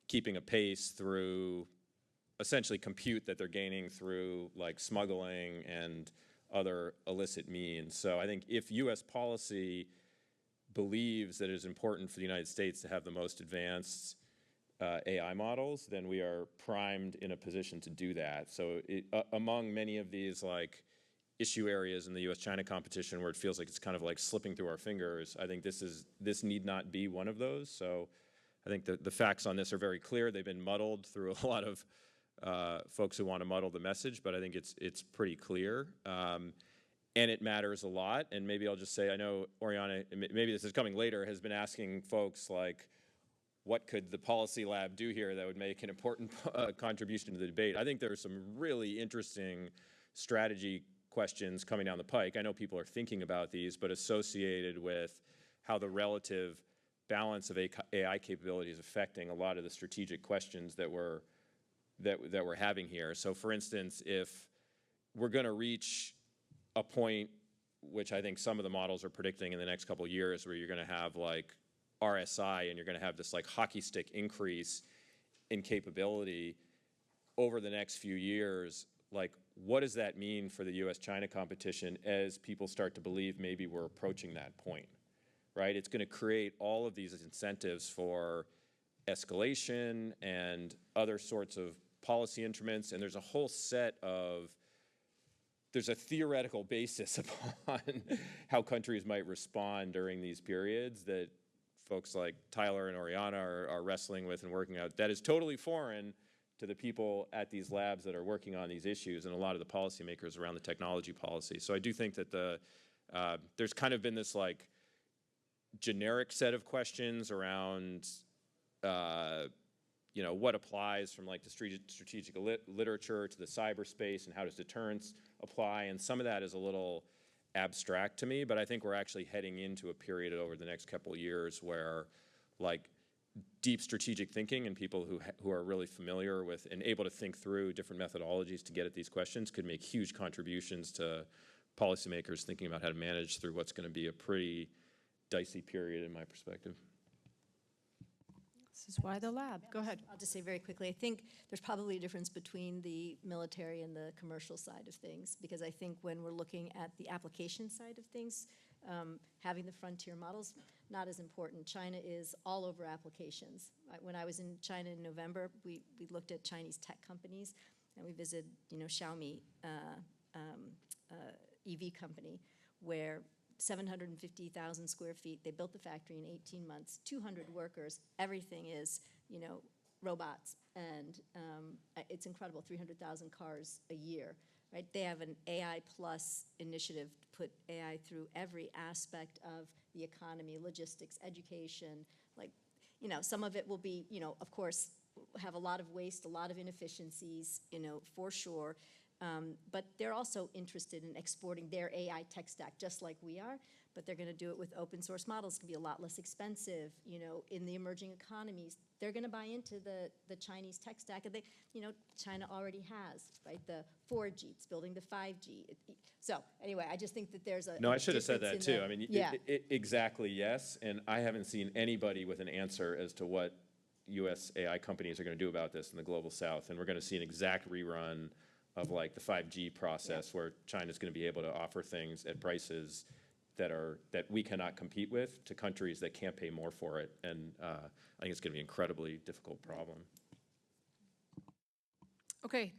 keeping a pace through essentially compute that they're gaining through like smuggling and other illicit means. So I think if U.S. policy believes that it is important for the United States to have the most advanced AI models, then we are primed in a position to do that. So among many of these like issue areas in the U.S.-China competition where it feels like it's kind of like slipping through our fingers, I think this need not be one of those. So I think the facts on this are very clear. They've been muddled through a lot of folks who want to muddle the message, but I think it's pretty clear. And it matters a lot. And maybe I'll just say, I know Oriana, maybe this is coming later, has been asking folks like, what could the Policy Lab do here that would make an important contribution to the debate? I think there are some really interesting strategy questions coming down the pike. I know people are thinking about these, but associated with how the relative balance of AI capability is affecting a lot of the strategic questions that we're having here. So for instance, if we're going to reach a point, which I think some of the models are predicting in the next couple of years, where you're going to have like RSI and you're going to have this like hockey stick increase in capability over the next few years, like what does that mean for the US-China competition as people start to believe maybe we're approaching that point, right? It's going to create all of these incentives for escalation and other sorts of policy instruments, and there's a whole set of, there's a theoretical basis upon how countries might respond during these periods that folks like Tyler and Oriana are wrestling with and working out. That is totally foreign to the people at these labs that are working on these issues and a lot of the policymakers around the technology policy. So I do think that there's kind of been this like generic set of questions around you know, what applies from like the strategic literature to the cyberspace and how does deterrence apply, and some of that is a little abstract to me, but I think we're actually heading into a period over the next couple of years where like deep strategic thinking and people who are really familiar with and able to think through different methodologies to get at these questions could make huge contributions to policymakers thinking about how to manage through what's going to be a pretty dicey period in my perspective. This is why the lab. Go ahead. I'll just say very quickly, I think there's probably a difference between the military and the commercial side of things, because I think when we're looking at the application side of things, having the frontier models, not as important. China is all over applications. When I was in China in November, we looked at Chinese tech companies, and we visited, you know, Xiaomi EV company, where 750,000 square feet. They built the factory in 18 months, 200 workers. Everything is, you know, robots, and it's incredible. 300,000 cars a year, right? They have an AI plus initiative to put AI through every aspect of the economy, logistics, education. Like, you know, some of it will be, you know, of course, have a lot of waste, a lot of inefficiencies, you know, for sure. But they're also interested in exporting their AI tech stack, just like we are, but they're going to do it with open source models. It's going to be a lot less expensive, you know, in the emerging economies. They're going to buy into the Chinese tech stack, and they, you know, China already has, right, the 4G, it's building the 5G. So anyway, I just think that there's a— No, I should have said that too. I mean, yeah. Exactly, yes, and I haven't seen anybody with an answer as to what U.S. AI companies are going to do about this in the global south, and we're going to see an exact rerun of like the 5G process, where China's going to be able to offer things at prices that we cannot compete with to countries that can't pay more for it, and I think it's going to be an incredibly difficult problem. Okay,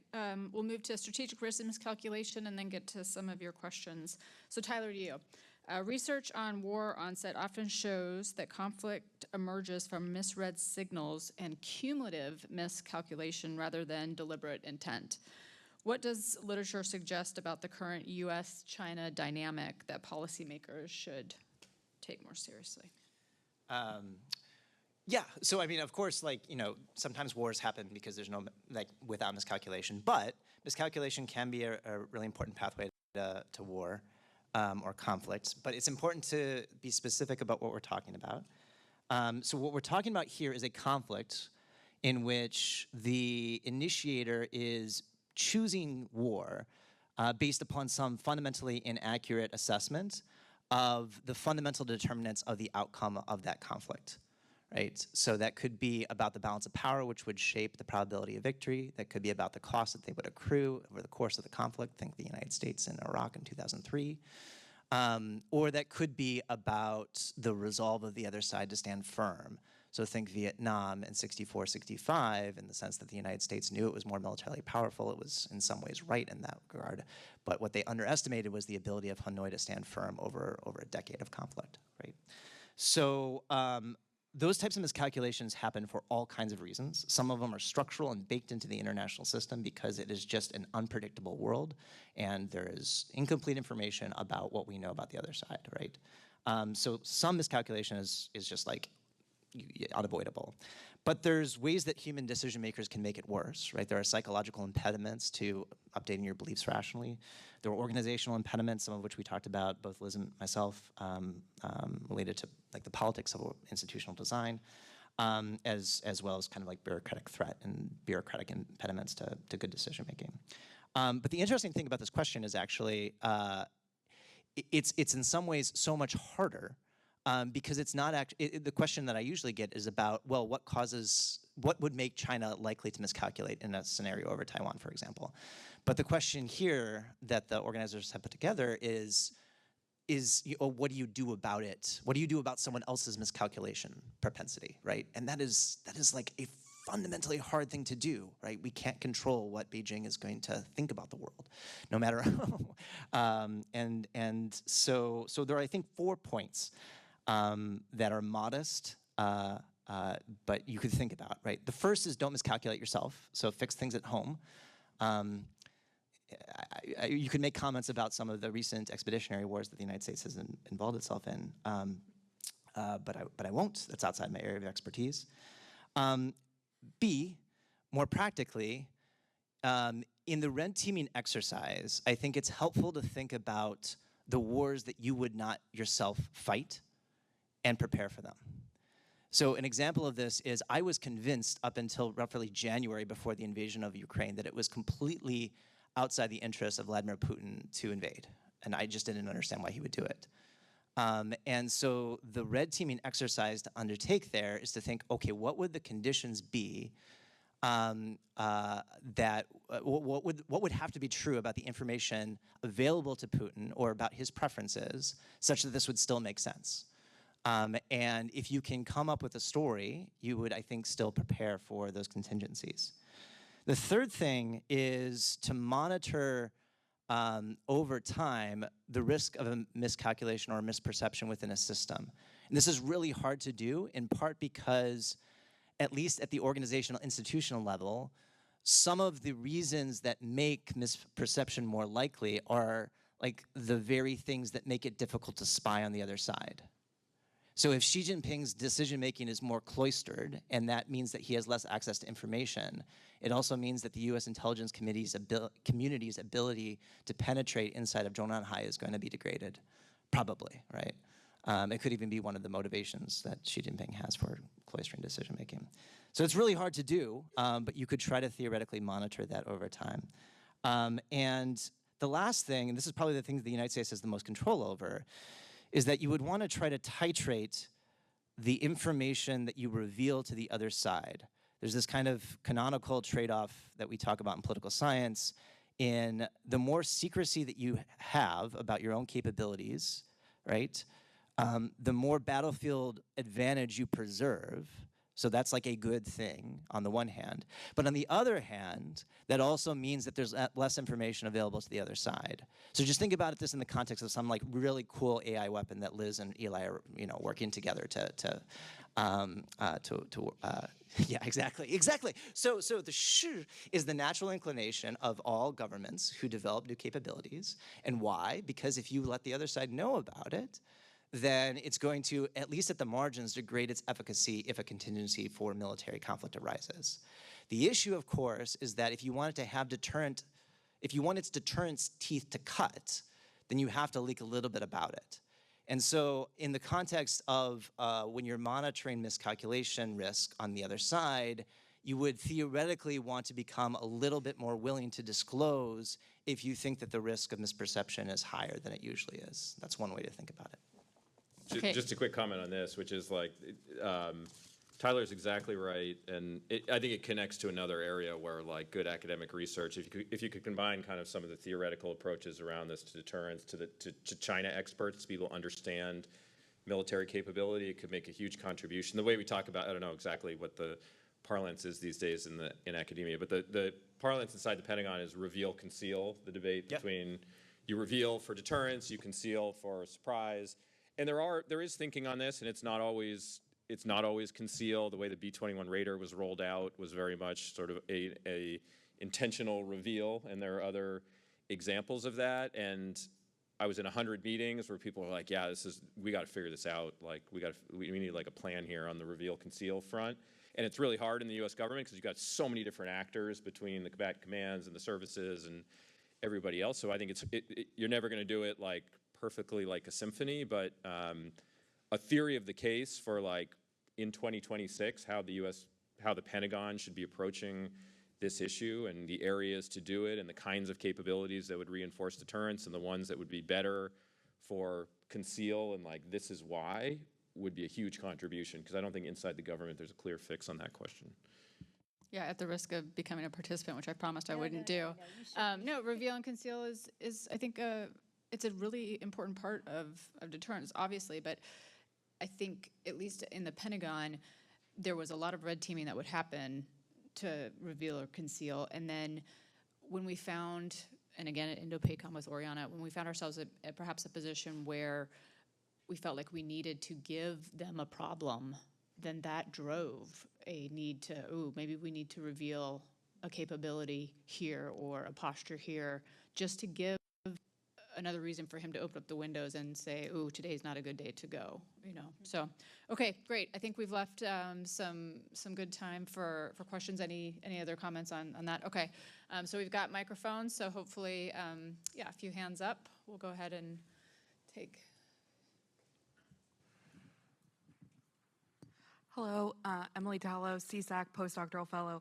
we'll move to strategic risk and miscalculation and then get to some of your questions. So Tyler, to you. Research on war onset often shows that conflict emerges from misread signals and cumulative miscalculation rather than deliberate intent. What does literature suggest about the current US-China dynamic that policymakers should take more seriously? Yeah, so I mean, of course, like, you know, sometimes wars happen because there's no, like, without miscalculation, but miscalculation can be a really important pathway to war or conflicts, but it's important to be specific about what we're talking about. So what we're talking about here is a conflict in which the initiator is choosing war based upon some fundamentally inaccurate assessment of the fundamental determinants of the outcome of that conflict. Right? So that could be about the balance of power, which would shape the probability of victory. That could be about the cost that they would accrue over the course of the conflict. Think the United States and Iraq in 2003. Or that could be about the resolve of the other side to stand firm. So think Vietnam in 64, 65, in the sense that the United States knew it was more militarily powerful. It was in some ways right in that regard. But what they underestimated was the ability of Hanoi to stand firm over a decade of conflict. Right? So those types of miscalculations happen for all kinds of reasons. Some of them are structural and baked into the international system because it is just an unpredictable world, and there is incomplete information about what we know about the other side, right? So some miscalculation is just like unavoidable. But there's ways that human decision makers can make it worse, right? There are psychological impediments to updating your beliefs rationally. There are organizational impediments, some of which we talked about, both Liz and myself, related to like the politics of institutional design, as well as kind of like bureaucratic threat and bureaucratic impediments to good decision making. But the interesting thing about this question is actually, it's in some ways so much harder because it's not the question that I usually get is about, well, what would make China likely to miscalculate in a scenario over Taiwan, for example. But the question here that the organizers have put together is what do you do about it? What do you do about someone else's miscalculation propensity, right? And that is like a fundamentally hard thing to do, right? We can't control what Beijing is going to think about the world, no matter how. And so there are, I think, 4 points that are modest, but you could think about, right? The first is don't miscalculate yourself, so fix things at home. You can make comments about some of the recent expeditionary wars that the United States has involved itself in, but I won't. That's outside my area of expertise. B, more practically, in the red teaming exercise, I think it's helpful to think about the wars that you would not yourself fight and prepare for them. So an example of this is I was convinced up until roughly January before the invasion of Ukraine that it was completely outside the interests of Vladimir Putin to invade. And I just didn't understand why he would do it. And so the red teaming exercise to undertake there is to think, okay, what would the conditions be what would have to be true about the information available to Putin or about his preferences such that this would still make sense? And if you can come up with a story, you would, I think, still prepare for those contingencies. The third thing is to monitor over time the risk of a miscalculation or a misperception within a system. And this is really hard to do, in part because, at least at the organizational institutional level, some of the reasons that make misperception more likely are like the very things that make it difficult to spy on the other side. So if Xi Jinping's decision-making is more cloistered, and that means that he has less access to information, it also means that the U.S. intelligence community's ability to penetrate inside of Zhongnanhai is going to be degraded, probably, right? It could even be one of the motivations that Xi Jinping has for cloistering decision-making. So it's really hard to do, but you could try to theoretically monitor that over time. And the last thing, and this is probably the thing that the United States has the most control over, is that you would want to try to titrate the information that you reveal to the other side. There's this kind of canonical trade-off that we talk about in political science. In the more secrecy that you have about your own capabilities, right, the more battlefield advantage you preserve. So that's like a good thing on the one hand. But on the other hand, that also means that there's less information available to the other side. So just think about this in the context of some like really cool AI weapon that Liz and Eli are working together yeah, exactly. So the is the natural inclination of all governments who develop new capabilities. And why? Because if you let the other side know about it, then it's going to, at least at the margins, degrade its efficacy if a contingency for military conflict arises. The issue, of course, is that if you want it to have if you want its deterrence teeth to cut, then you have to leak a little bit about it. And so in the context of when you're monitoring miscalculation risk on the other side, you would theoretically want to become a little bit more willing to disclose if you think that the risk of misperception is higher than it usually is. That's one way to think about it. Okay. Just a quick comment on this, which is like, Tyler's exactly right, and I think it connects to another area where like good academic research, if you could combine kind of some of the theoretical approaches around this to deterrence, to China experts, to people understand military capability, it could make a huge contribution. The way we talk about, I don't know exactly what the parlance is these days in academia, but the parlance inside the Pentagon is reveal, conceal, the debate between you reveal for deterrence, you conceal for surprise. And there is thinking on this, and it's not always concealed. The way the B-21 Raider was rolled out was very much sort of a intentional reveal, and there are other examples of that. And I was in 100 meetings where people were like, "Yeah, we got to figure this out. Like, we need like a plan here on the reveal conceal front." And it's really hard in the U.S. government because you've got so many different actors between the combat commands and the services and everybody else. So I think you're never going to do it like perfectly like a symphony, but a theory of the case for like in 2026, how the Pentagon should be approaching this issue and the areas to do it and the kinds of capabilities that would reinforce deterrence and the ones that would be better for conceal and like this is why would be a huge contribution, because I don't think inside the government there's a clear fix on that question. Yeah, at the risk of becoming a participant, which I promised I wouldn't do. No, reveal and conceal is I think it's a really important part of deterrence, obviously, but I think at least in the Pentagon, there was a lot of red teaming that would happen to reveal or conceal. And then when we found, and again at Indo-Pacom with Oriana, when we found ourselves at perhaps a position where we felt like we needed to give them a problem, then that drove a need to, maybe we need to reveal a capability here or a posture here, just to give another reason for him to open up the windows and say, today's not a good day to go, So, okay, great. I think we've left some good time for questions. Any other comments on that? Okay, so we've got microphones, so hopefully, a few hands up. We'll go ahead and take. Hello, Emily Tallow, CISAC postdoctoral fellow.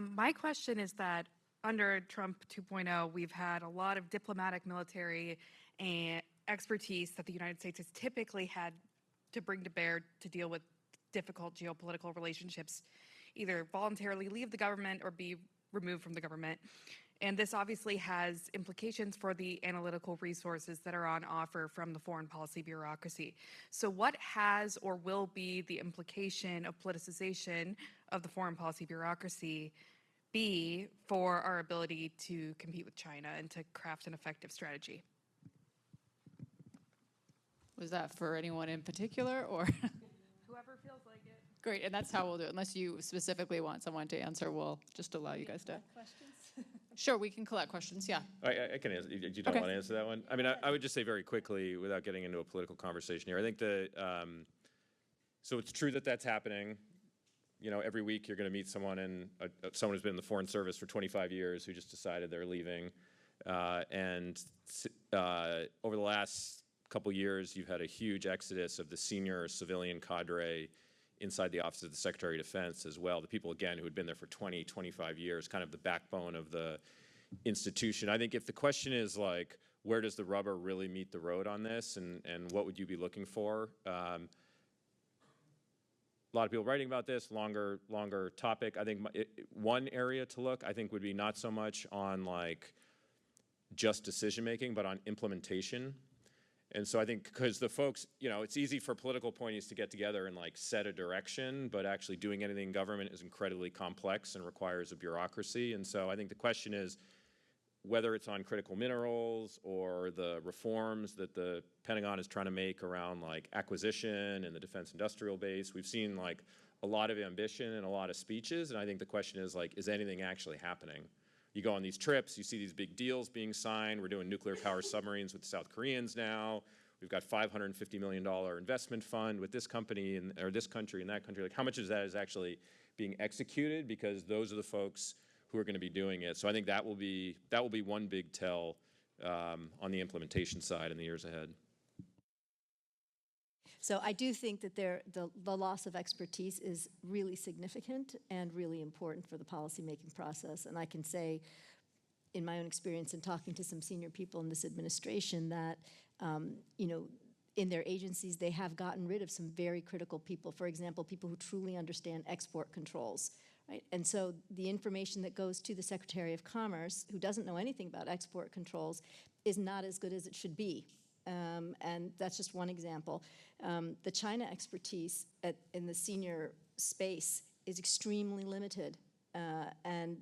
My question is that under Trump 2.0, we've had a lot of diplomatic, military, and expertise that the United States has typically had to bring to bear to deal with difficult geopolitical relationships, either voluntarily leave the government or be removed from the government. And this obviously has implications for the analytical resources that are on offer from the foreign policy bureaucracy. So what has or will be the implication of politicization of the foreign policy bureaucracy be for our ability to compete with China and to craft an effective strategy? Was that for anyone in particular, or? Whoever feels like it. Great, and that's how we'll do it. Unless you specifically want someone to answer, we'll just allow you guys to. Questions? Sure, we can collect questions, yeah. I can answer. You don't want to answer that one? I mean, I would just say very quickly, without getting into a political conversation here, I think so it's true that that's happening. Every week you're going to meet someone someone who's been in the Foreign Service for 25 years who just decided they're leaving. And over the last couple years, you've had a huge exodus of the senior civilian cadre inside the Office of the Secretary of Defense as well. The people, again, who had been there for 20, 25 years, kind of the backbone of the institution. I think if the question is like, where does the rubber really meet the road on this, and what would you be looking for? A lot of people writing about this, longer topic. I think one area to look, I think, would be not so much on like just decision making, but on implementation. And so I think because the folks, it's easy for political appointees to get together and like set a direction, but actually doing anything in government is incredibly complex and requires a bureaucracy. And so I think the question is whether it's on critical minerals or the reforms that the Pentagon is trying to make around like acquisition and the defense industrial base. We've seen like a lot of ambition and a lot of speeches. And I think the question is like, is anything actually happening? You go on these trips, you see these big deals being signed. We're doing nuclear power submarines with the South Koreans now. We've got $550 million investment fund with this company or this country and that country. Like how much of that is actually being executed? Because those are the folks who are going to be doing it. So I think that will be one big tell on the implementation side in the years ahead. So I do think that the loss of expertise is really significant and really important for the policymaking process. And I can say, in my own experience in talking to some senior people in this administration, that in their agencies they have gotten rid of some very critical people. For example, people who truly understand export controls. Right? And so the information that goes to the Secretary of Commerce, who doesn't know anything about export controls, is not as good as it should be. And that's just one example. The China expertise in the senior space is extremely limited. And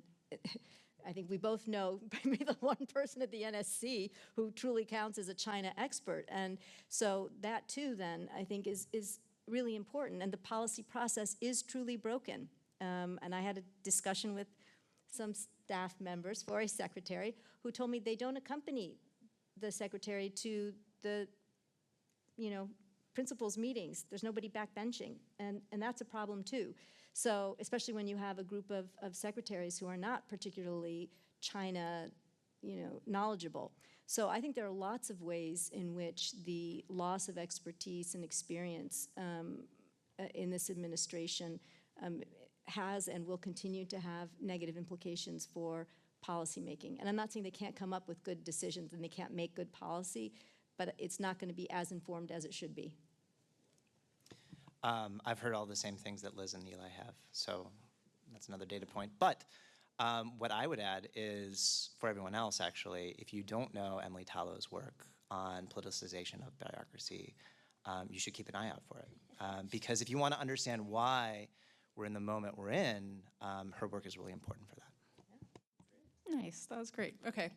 I think we both know maybe the one person at the NSC who truly counts as a China expert. And so that too then I think is really important. And the policy process is truly broken. And I had a discussion with some staff members for a secretary who told me they don't accompany the secretary to the, principals meetings. There's nobody backbenching, and that's a problem too. So especially when you have a group of secretaries who are not particularly China, knowledgeable. So I think there are lots of ways in which the loss of expertise and experience in this administration has and will continue to have negative implications for policymaking. And I'm not saying they can't come up with good decisions and they can't make good policy, but it's not going to be as informed as it should be. I've heard all the same things that Liz and Eli have, so that's another data point. But what I would add is, for everyone else actually, if you don't know Emily Tallow's work on politicization of bureaucracy, you should keep an eye out for it. Because if you want to understand why we're in the moment we're in, her work is really important for that. Nice, that was great. Okay,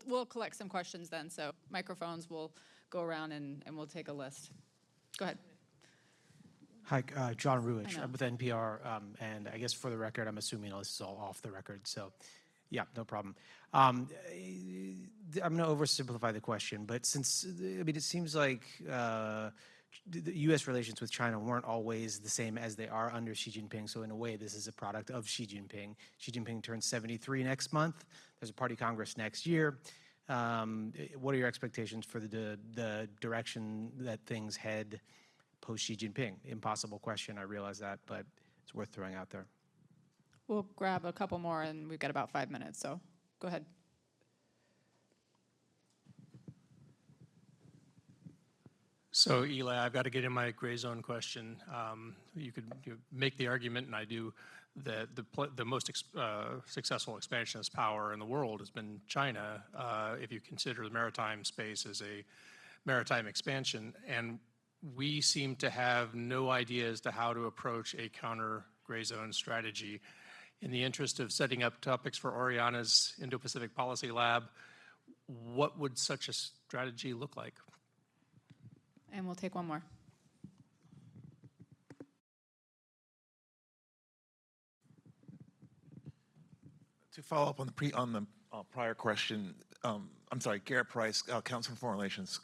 we'll collect some questions then. So microphones will go around and we'll take a list. Go ahead. Hi, John Ruish. I'm with NPR, and I guess for the record, I'm assuming this is all off the record. So, yeah, no problem. I'm going to oversimplify the question, but since it seems like the U.S. relations with China weren't always the same as they are under Xi Jinping. So in a way, this is a product of Xi Jinping. Xi Jinping turns 73 next month. There's a party congress next year. What are your expectations for the direction that things head post Xi Jinping? Impossible question, I realize that, but it's worth throwing out there. We'll grab a couple more, and we've got about 5 minutes, so go ahead. So, Eli, I've got to get in my gray zone question. You could make the argument, and I do, that the most successful expansionist power in the world has been China, if you consider the maritime space as a maritime expansion. And we seem to have no idea as to how to approach a counter gray zone strategy. In the interest of setting up topics for Oriana's Indo-Pacific Policy Lab, what would such a strategy look like? And we'll take one more. To follow up on the prior question, I'm sorry, Garrett Price, Council on Foreign Relations.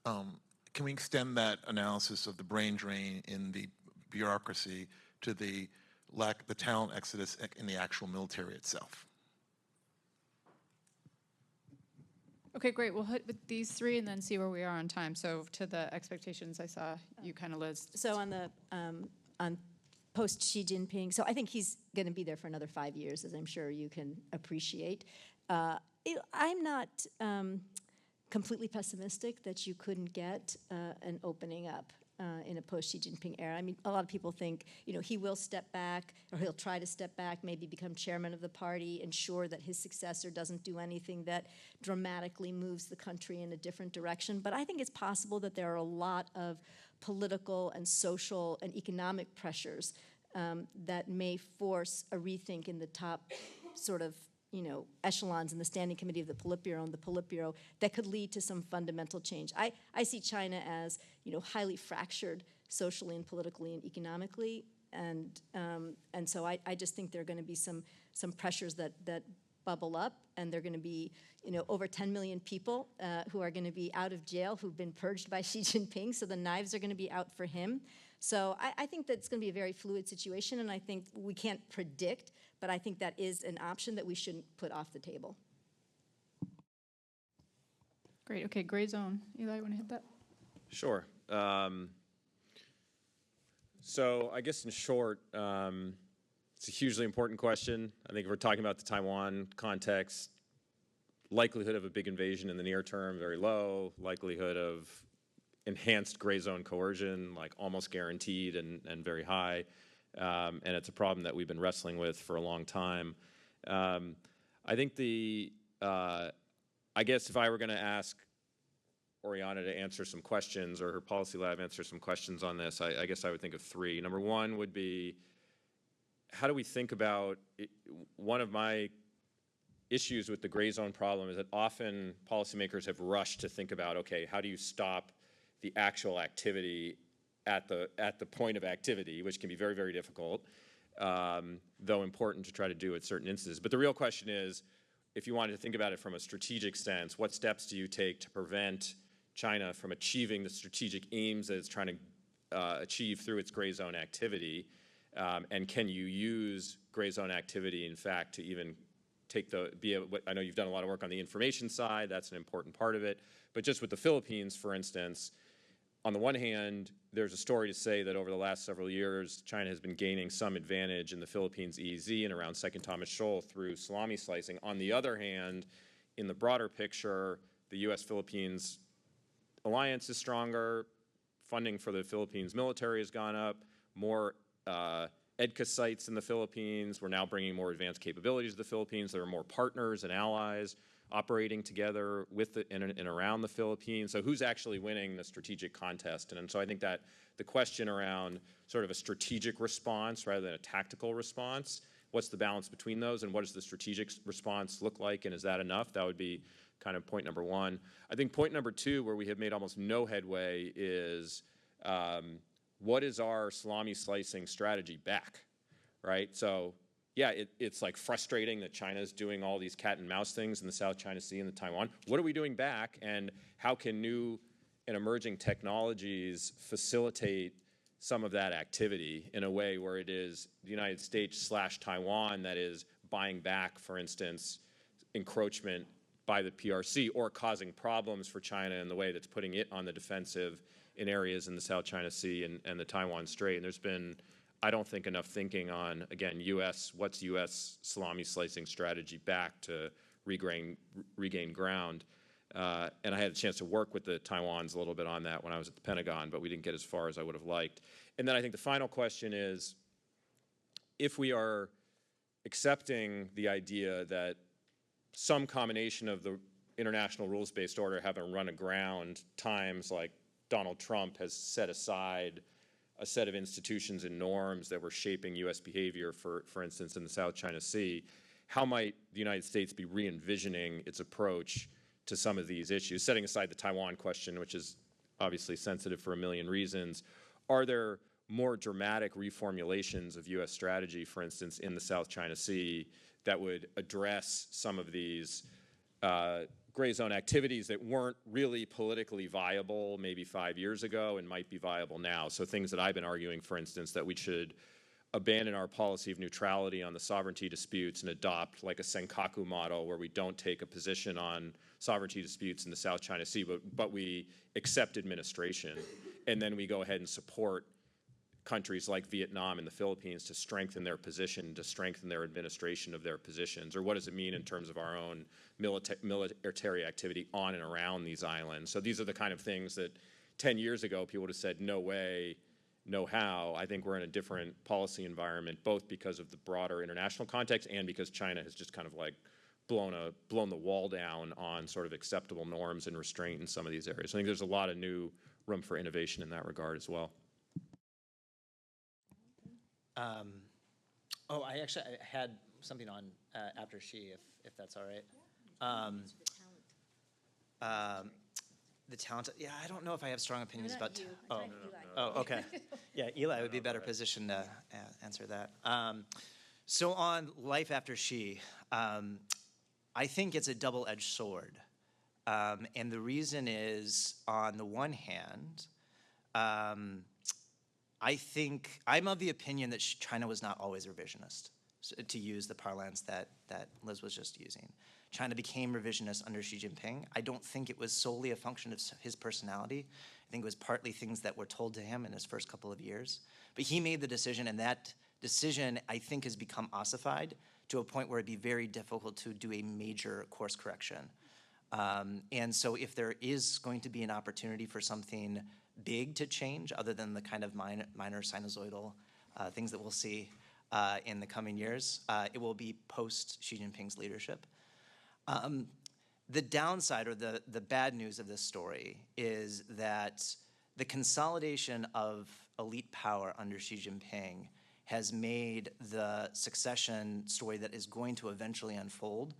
Can we extend that analysis of the brain drain in the bureaucracy to the talent exodus in the actual military itself? Okay, great. We'll hit with these three and then see where we are on time. So to the expectations, I saw you kind of, Liz. So on post Xi Jinping, so I think he's going to be there for another 5 years, as I'm sure you can appreciate. I'm not completely pessimistic that you couldn't get an opening up. in a post-Xi Jinping era. I mean, a lot of people think, he will step back, or he'll try to step back, maybe become chairman of the party, ensure that his successor doesn't do anything that dramatically moves the country in a different direction. But I think it's possible that there are a lot of political and social and economic pressures that may force a rethink in the top sort of echelons in the Standing Committee of the Politburo and the Politburo that could lead to some fundamental change. I see China as, highly fractured socially and politically and economically, and so I just think there are going to be some pressures that bubble up, and there are going to be, over 10 million people who are going to be out of jail, who've been purged by Xi Jinping, so the knives are going to be out for him. So I think that it's going to be a very fluid situation, and I think we can't predict, but I think that is an option that we shouldn't put off the table. Great. Okay, gray zone. Eli, you want to hit that? Sure. So I guess in short, it's a hugely important question. I think if we're talking about the Taiwan context, likelihood of a big invasion in the near term, very low. Likelihood of enhanced gray zone coercion, like almost guaranteed and very high. And it's a problem that we've been wrestling with for a long time. I think I guess if I were going to ask Oriana to answer some questions, or her policy lab answer some questions on this, I guess I would think of three. Number one would be, how do we think about it? One of my issues with the gray zone problem is that often policymakers have rushed to think about, okay, how do you stop the actual activity at the point of activity, which can be very, very difficult, though important to try to do at certain instances. But the real question is, if you wanted to think about it from a strategic sense, what steps do you take to prevent China from achieving the strategic aims that it's trying to achieve through its gray zone activity? And can you use gray zone activity, in fact, to even take I know you've done a lot of work on the information side, that's an important part of it, but just with the Philippines, for instance, on the one hand, there's a story to say that over the last several years, China has been gaining some advantage in the Philippines EEZ and around Second Thomas Shoal through salami slicing. On the other hand, in the broader picture, the U.S.-Philippines alliance is stronger, funding for the Philippines military has gone up, more EDCA sites in the Philippines. We're now bringing more advanced capabilities to the Philippines. There are more partners and allies operating together with and around the Philippines. So who's actually winning the strategic contest? And so I think that the question around sort of a strategic response rather than a tactical response, what's the balance between those, and what does the strategic response look like, and is that enough? That would be kind of point number one. I think point number two, where we have made almost no headway, is what is our salami slicing strategy back, right? So yeah, it's like frustrating that China's doing all these cat and mouse things in the South China Sea and the Taiwan. What are we doing back, and how can new and emerging technologies facilitate some of that activity in a way where it is the United States / Taiwan that is buying back, for instance, encroachment by the PRC, or causing problems for China in the way that's putting it on the defensive in areas in the South China Sea and the Taiwan Strait. And there's been, I don't think, enough thinking on, again, what's U.S. salami slicing strategy back to regain ground. And I had a chance to work with the Taiwans a little bit on that when I was at the Pentagon, but we didn't get as far as I would have liked. And then I think the final question is, if we are accepting the idea that some combination of the international rules-based order having run aground times like Donald Trump has set aside a set of institutions and norms that were shaping U.S. behavior, for instance, in the South China Sea, how might the United States be re-envisioning its approach to some of these issues? Setting aside the Taiwan question, which is obviously sensitive for a million reasons, are there more dramatic reformulations of U.S. strategy, for instance, in the South China Sea that would address some of these gray zone activities that weren't really politically viable maybe 5 years ago and might be viable now? So things that I've been arguing, for instance, that we should abandon our policy of neutrality on the sovereignty disputes and adopt like a Senkaku model where we don't take a position on sovereignty disputes in the South China Sea, but we accept administration, and then we go ahead and support countries like Vietnam and the Philippines to strengthen their position, to strengthen their administration of their positions? Or what does it mean in terms of our own military activity on and around these islands? So these are the kind of things that 10 years ago, people would have said, no way, no how. I think we're in a different policy environment, both because of the broader international context and because China has just kind of like blown the wall down on sort of acceptable norms and restraint in some of these areas. So I think there's a lot of new room for innovation in that regard as well. I had something on after she, if that's all right. The talent. Yeah, I don't know if I have strong opinions about. Okay. Yeah, Eli would be better positioned to answer that. So on life after she, I think it's a double-edged sword, and the reason is, on the one hand, I think I'm of the opinion that China was not always revisionist, to use the parlance that Liz was just using. China became revisionist under Xi Jinping. I don't think it was solely a function of his personality. I think it was partly things that were told to him in his first couple of years. But he made the decision, and that decision, I think, has become ossified to a point where it'd be very difficult to do a major course correction. And so if there is going to be an opportunity for something big to change, other than the kind of minor sinusoidal things that we'll see in the coming years, it will be post Xi Jinping's leadership. The downside, or the bad news of this story, is that the consolidation of elite power under Xi Jinping has made the succession story that is going to eventually unfold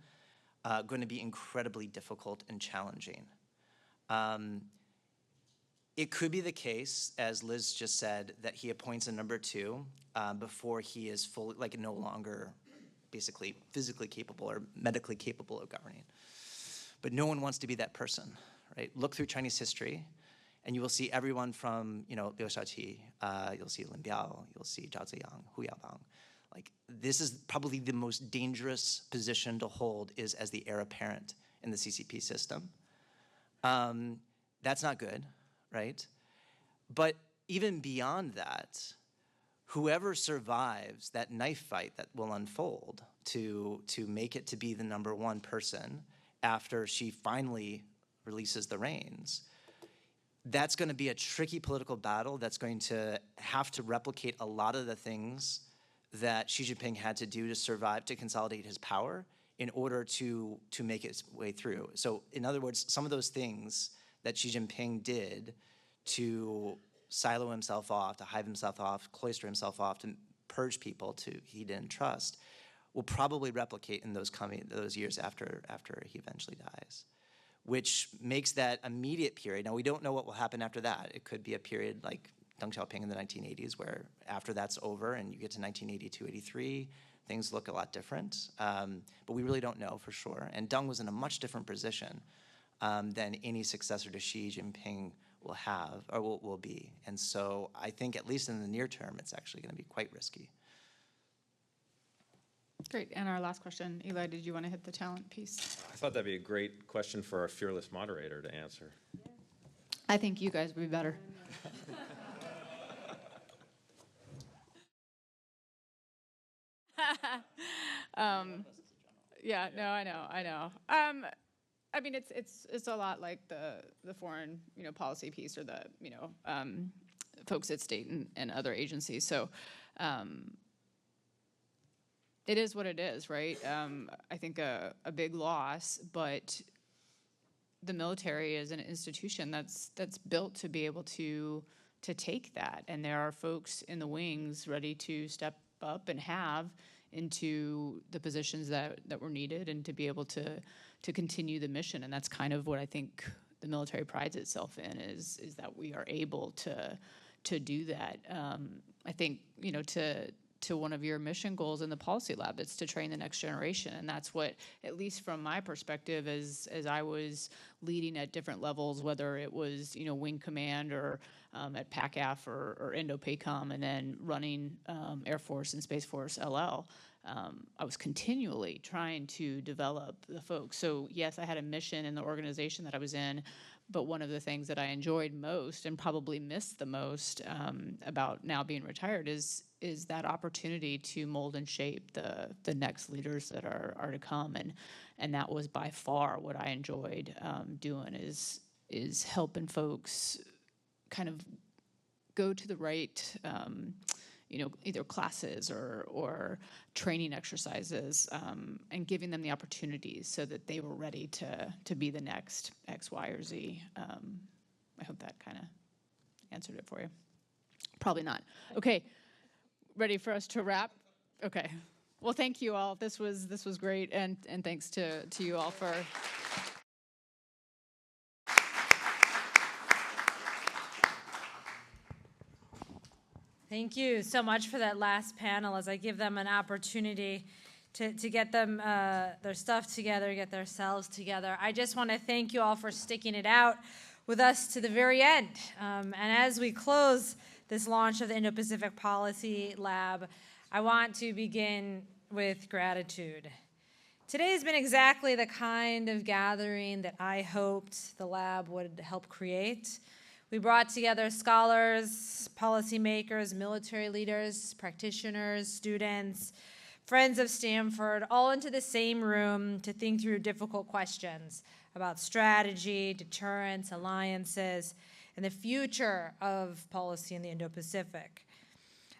going to be incredibly difficult and challenging. It could be the case, as Liz just said, that he appoints a number two before he is fully, like, no longer basically physically capable or medically capable of governing. But no one wants to be that person, right? Look through Chinese history, and you will see everyone from, Liu Shaoqi, you'll see Lin Biao, you'll see Zhao Ziyang, Hu Yaobang. Like, this is probably the most dangerous position to hold, is as the heir apparent in the CCP system. That's not good, right? But even beyond that, whoever survives that knife fight that will unfold to make it to be the number one person after she finally releases the reins, that's going to be a tricky political battle that's going to have to replicate a lot of the things that Xi Jinping had to do to survive, to consolidate his power in order to make its way through. So in other words, some of those things that Xi Jinping did to silo himself off, to hive himself off, cloister himself off, to purge people he didn't trust, will probably replicate in those years after he eventually dies, which makes that immediate period. Now, we don't know what will happen after that. It could be a period like Deng Xiaoping in the 1980s, where after that's over and you get to 1982, 83, things look a lot different. But we really don't know for sure. And Deng was in a much different position than any successor to Xi Jinping will have, or will be. And so I think, at least in the near term, it's actually going to be quite risky. Great. And our last question, Eli, did you want to hit the talent piece? I thought that'd be a great question for our fearless moderator to answer. I think you guys would be better. Yeah, no, I know. I mean, it's a lot like the foreign policy piece, or the folks at state and other agencies. So it is what it is, right? I think a big loss, but the military is an institution that's built to be able to take that, and there are folks in the wings ready to step up and have into the positions that were needed, and to be able to continue the mission. And that's kind of what I think the military prides itself in, is that we are able to do that. I think, to one of your mission goals in the Policy Lab, it's to train the next generation. And that's what, at least from my perspective, as I was leading at different levels, whether it was, Wing Command, or at PACAF, or Indo-PACOM, and then running Air Force and Space Force LL, I was continually trying to develop the folks. So yes, I had a mission in the organization that I was in, but one of the things that I enjoyed most, and probably missed the most about now being retired, is that opportunity to mold and shape the next leaders that are to come. And that was by far what I enjoyed doing, is helping folks kind of go to the right, either classes or training exercises, and giving them the opportunities so that they were ready to be the next X, Y, or Z. I hope that kind of answered it for you. Probably not. Okay, ready for us to wrap? Okay. Well, thank you all. This was great, and thanks to you all for. Thank you so much for that last panel as I give them an opportunity to get them their stuff together, get themselves together. I just want to thank you all for sticking it out with us to the very end. And as we close this launch of the Indo-Pacific Policy Lab, I want to begin with gratitude. Today has been exactly the kind of gathering that I hoped the lab would help create. We brought together scholars, policymakers, military leaders, practitioners, students, friends of Stanford, all into the same room to think through difficult questions about strategy, deterrence, alliances, and the future of policy in the Indo-Pacific.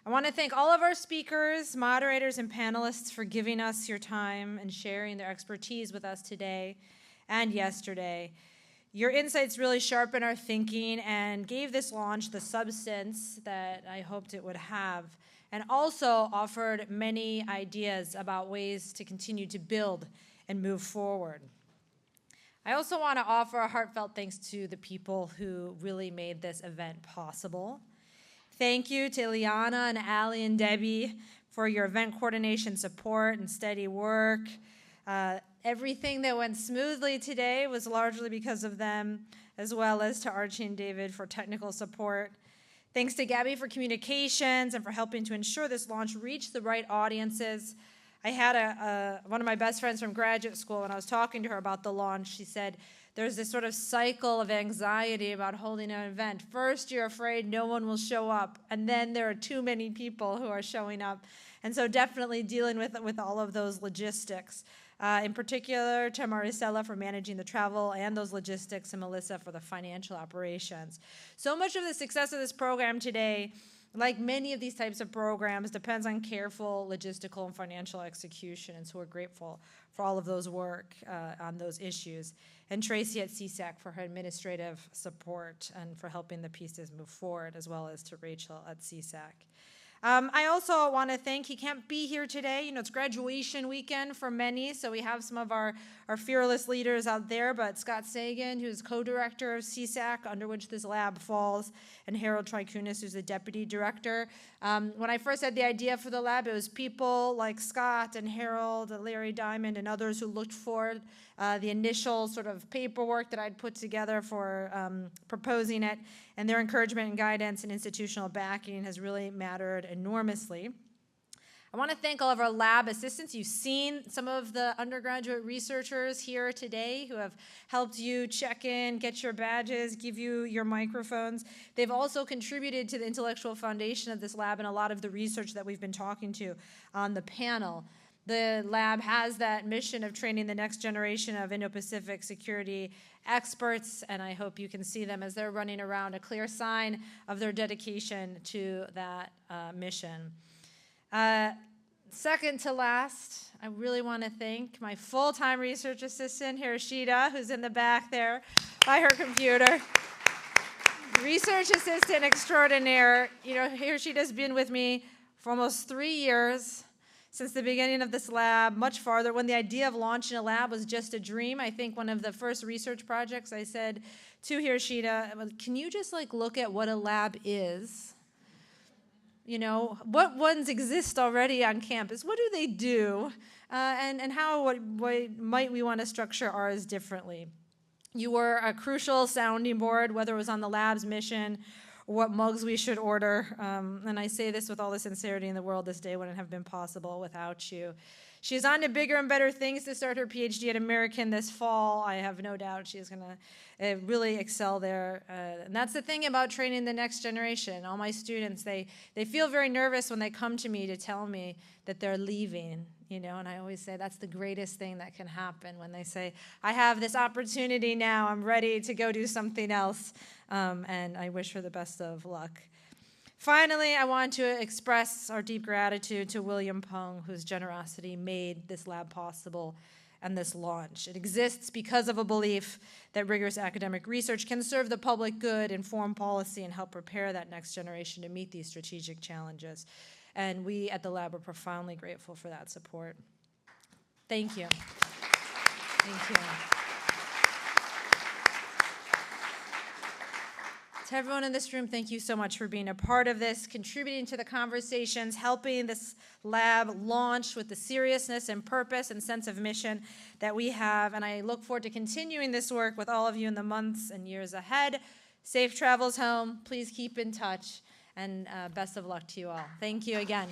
I want to thank all of our speakers, moderators, and panelists for giving us your time and sharing their expertise with us today and yesterday. Your insights really sharpened our thinking and gave this launch the substance that I hoped it would have, and also offered many ideas about ways to continue to build and move forward. I also want to offer a heartfelt thanks to the people who really made this event possible. Thank you to Ileana and Ali and Debbie for your event coordination support and steady work. Everything that went smoothly today was largely because of them, as well as to Archie and David for technical support. Thanks to Gabby for communications and for helping to ensure this launch reached the right audiences. I had one of my best friends from graduate school, and I was talking to her about the launch. She said, there's this sort of cycle of anxiety about holding an event. First, you're afraid no one will show up, and then there are too many people who are showing up. And so definitely dealing with all of those logistics. In particular, to Maricela for managing the travel and those logistics, and Melissa for the financial operations. So much of the success of this program today, like many of these types of programs, depends on careful logistical and financial execution, and so we're grateful for all of those work on those issues. And Tracy at CISAC for her administrative support and for helping the pieces move forward, as well as to Rachel at CISAC. I also want to thank, he can't be here today, it's graduation weekend for many, so we have some of our fearless leaders out there, but Scott Sagan, who's co-director of CISAC, under which this lab falls, and Harold Trikunis, who's the deputy director. When I first had the idea for the lab, it was people like Scott and Harold, Larry Diamond, and others who looked forward the initial sort of paperwork that I'd put together for proposing it, and their encouragement and guidance and institutional backing has really mattered enormously. I want to thank all of our lab assistants. You've seen some of the undergraduate researchers here today who have helped you check in, get your badges, give you your microphones. They've also contributed to the intellectual foundation of this lab and a lot of the research that we've been talking to on the panel. The lab has that mission of training the next generation of Indo-Pacific security experts, and I hope you can see them as they're running around, a clear sign of their dedication to that mission. Second to last, I really want to thank my full-time research assistant, Hiroshita, who's in the back there by her computer. Research assistant extraordinaire. Hiroshita's been with me for almost 3 years. Since the beginning of this lab, much farther, when the idea of launching a lab was just a dream. I think one of the first research projects I said to Hiroshita, can you just look at what a lab is? What ones exist already on campus? What do they do? And how might we want to structure ours differently? You were a crucial sounding board, whether it was on the lab's mission, what mugs we should order. And I say this with all the sincerity in the world. This day wouldn't have been possible without you. She's on to bigger and better things to start her PhD at American this fall. I have no doubt she's going to really excel there. And that's the thing about training the next generation. All my students, they feel very nervous when they come to me to tell me that they're leaving. And I always say that's the greatest thing that can happen when they say, I have this opportunity now, I'm ready to go do something else. and I wish her the best of luck. Finally, I want to express our deep gratitude to William Peng, whose generosity made this lab possible and this launch. It exists because of a belief that rigorous academic research can serve the public good, inform policy, and help prepare that next generation to meet these strategic challenges. And we at the lab are profoundly grateful for that support. Thank you. Thank you. To everyone in this room, thank you so much for being a part of this, contributing to the conversations, helping this lab launch with the seriousness and purpose and sense of mission that we have. And I look forward to continuing this work with all of you in the months and years ahead. Safe travels home. Please keep in touch. And best of luck to you all. Thank you again.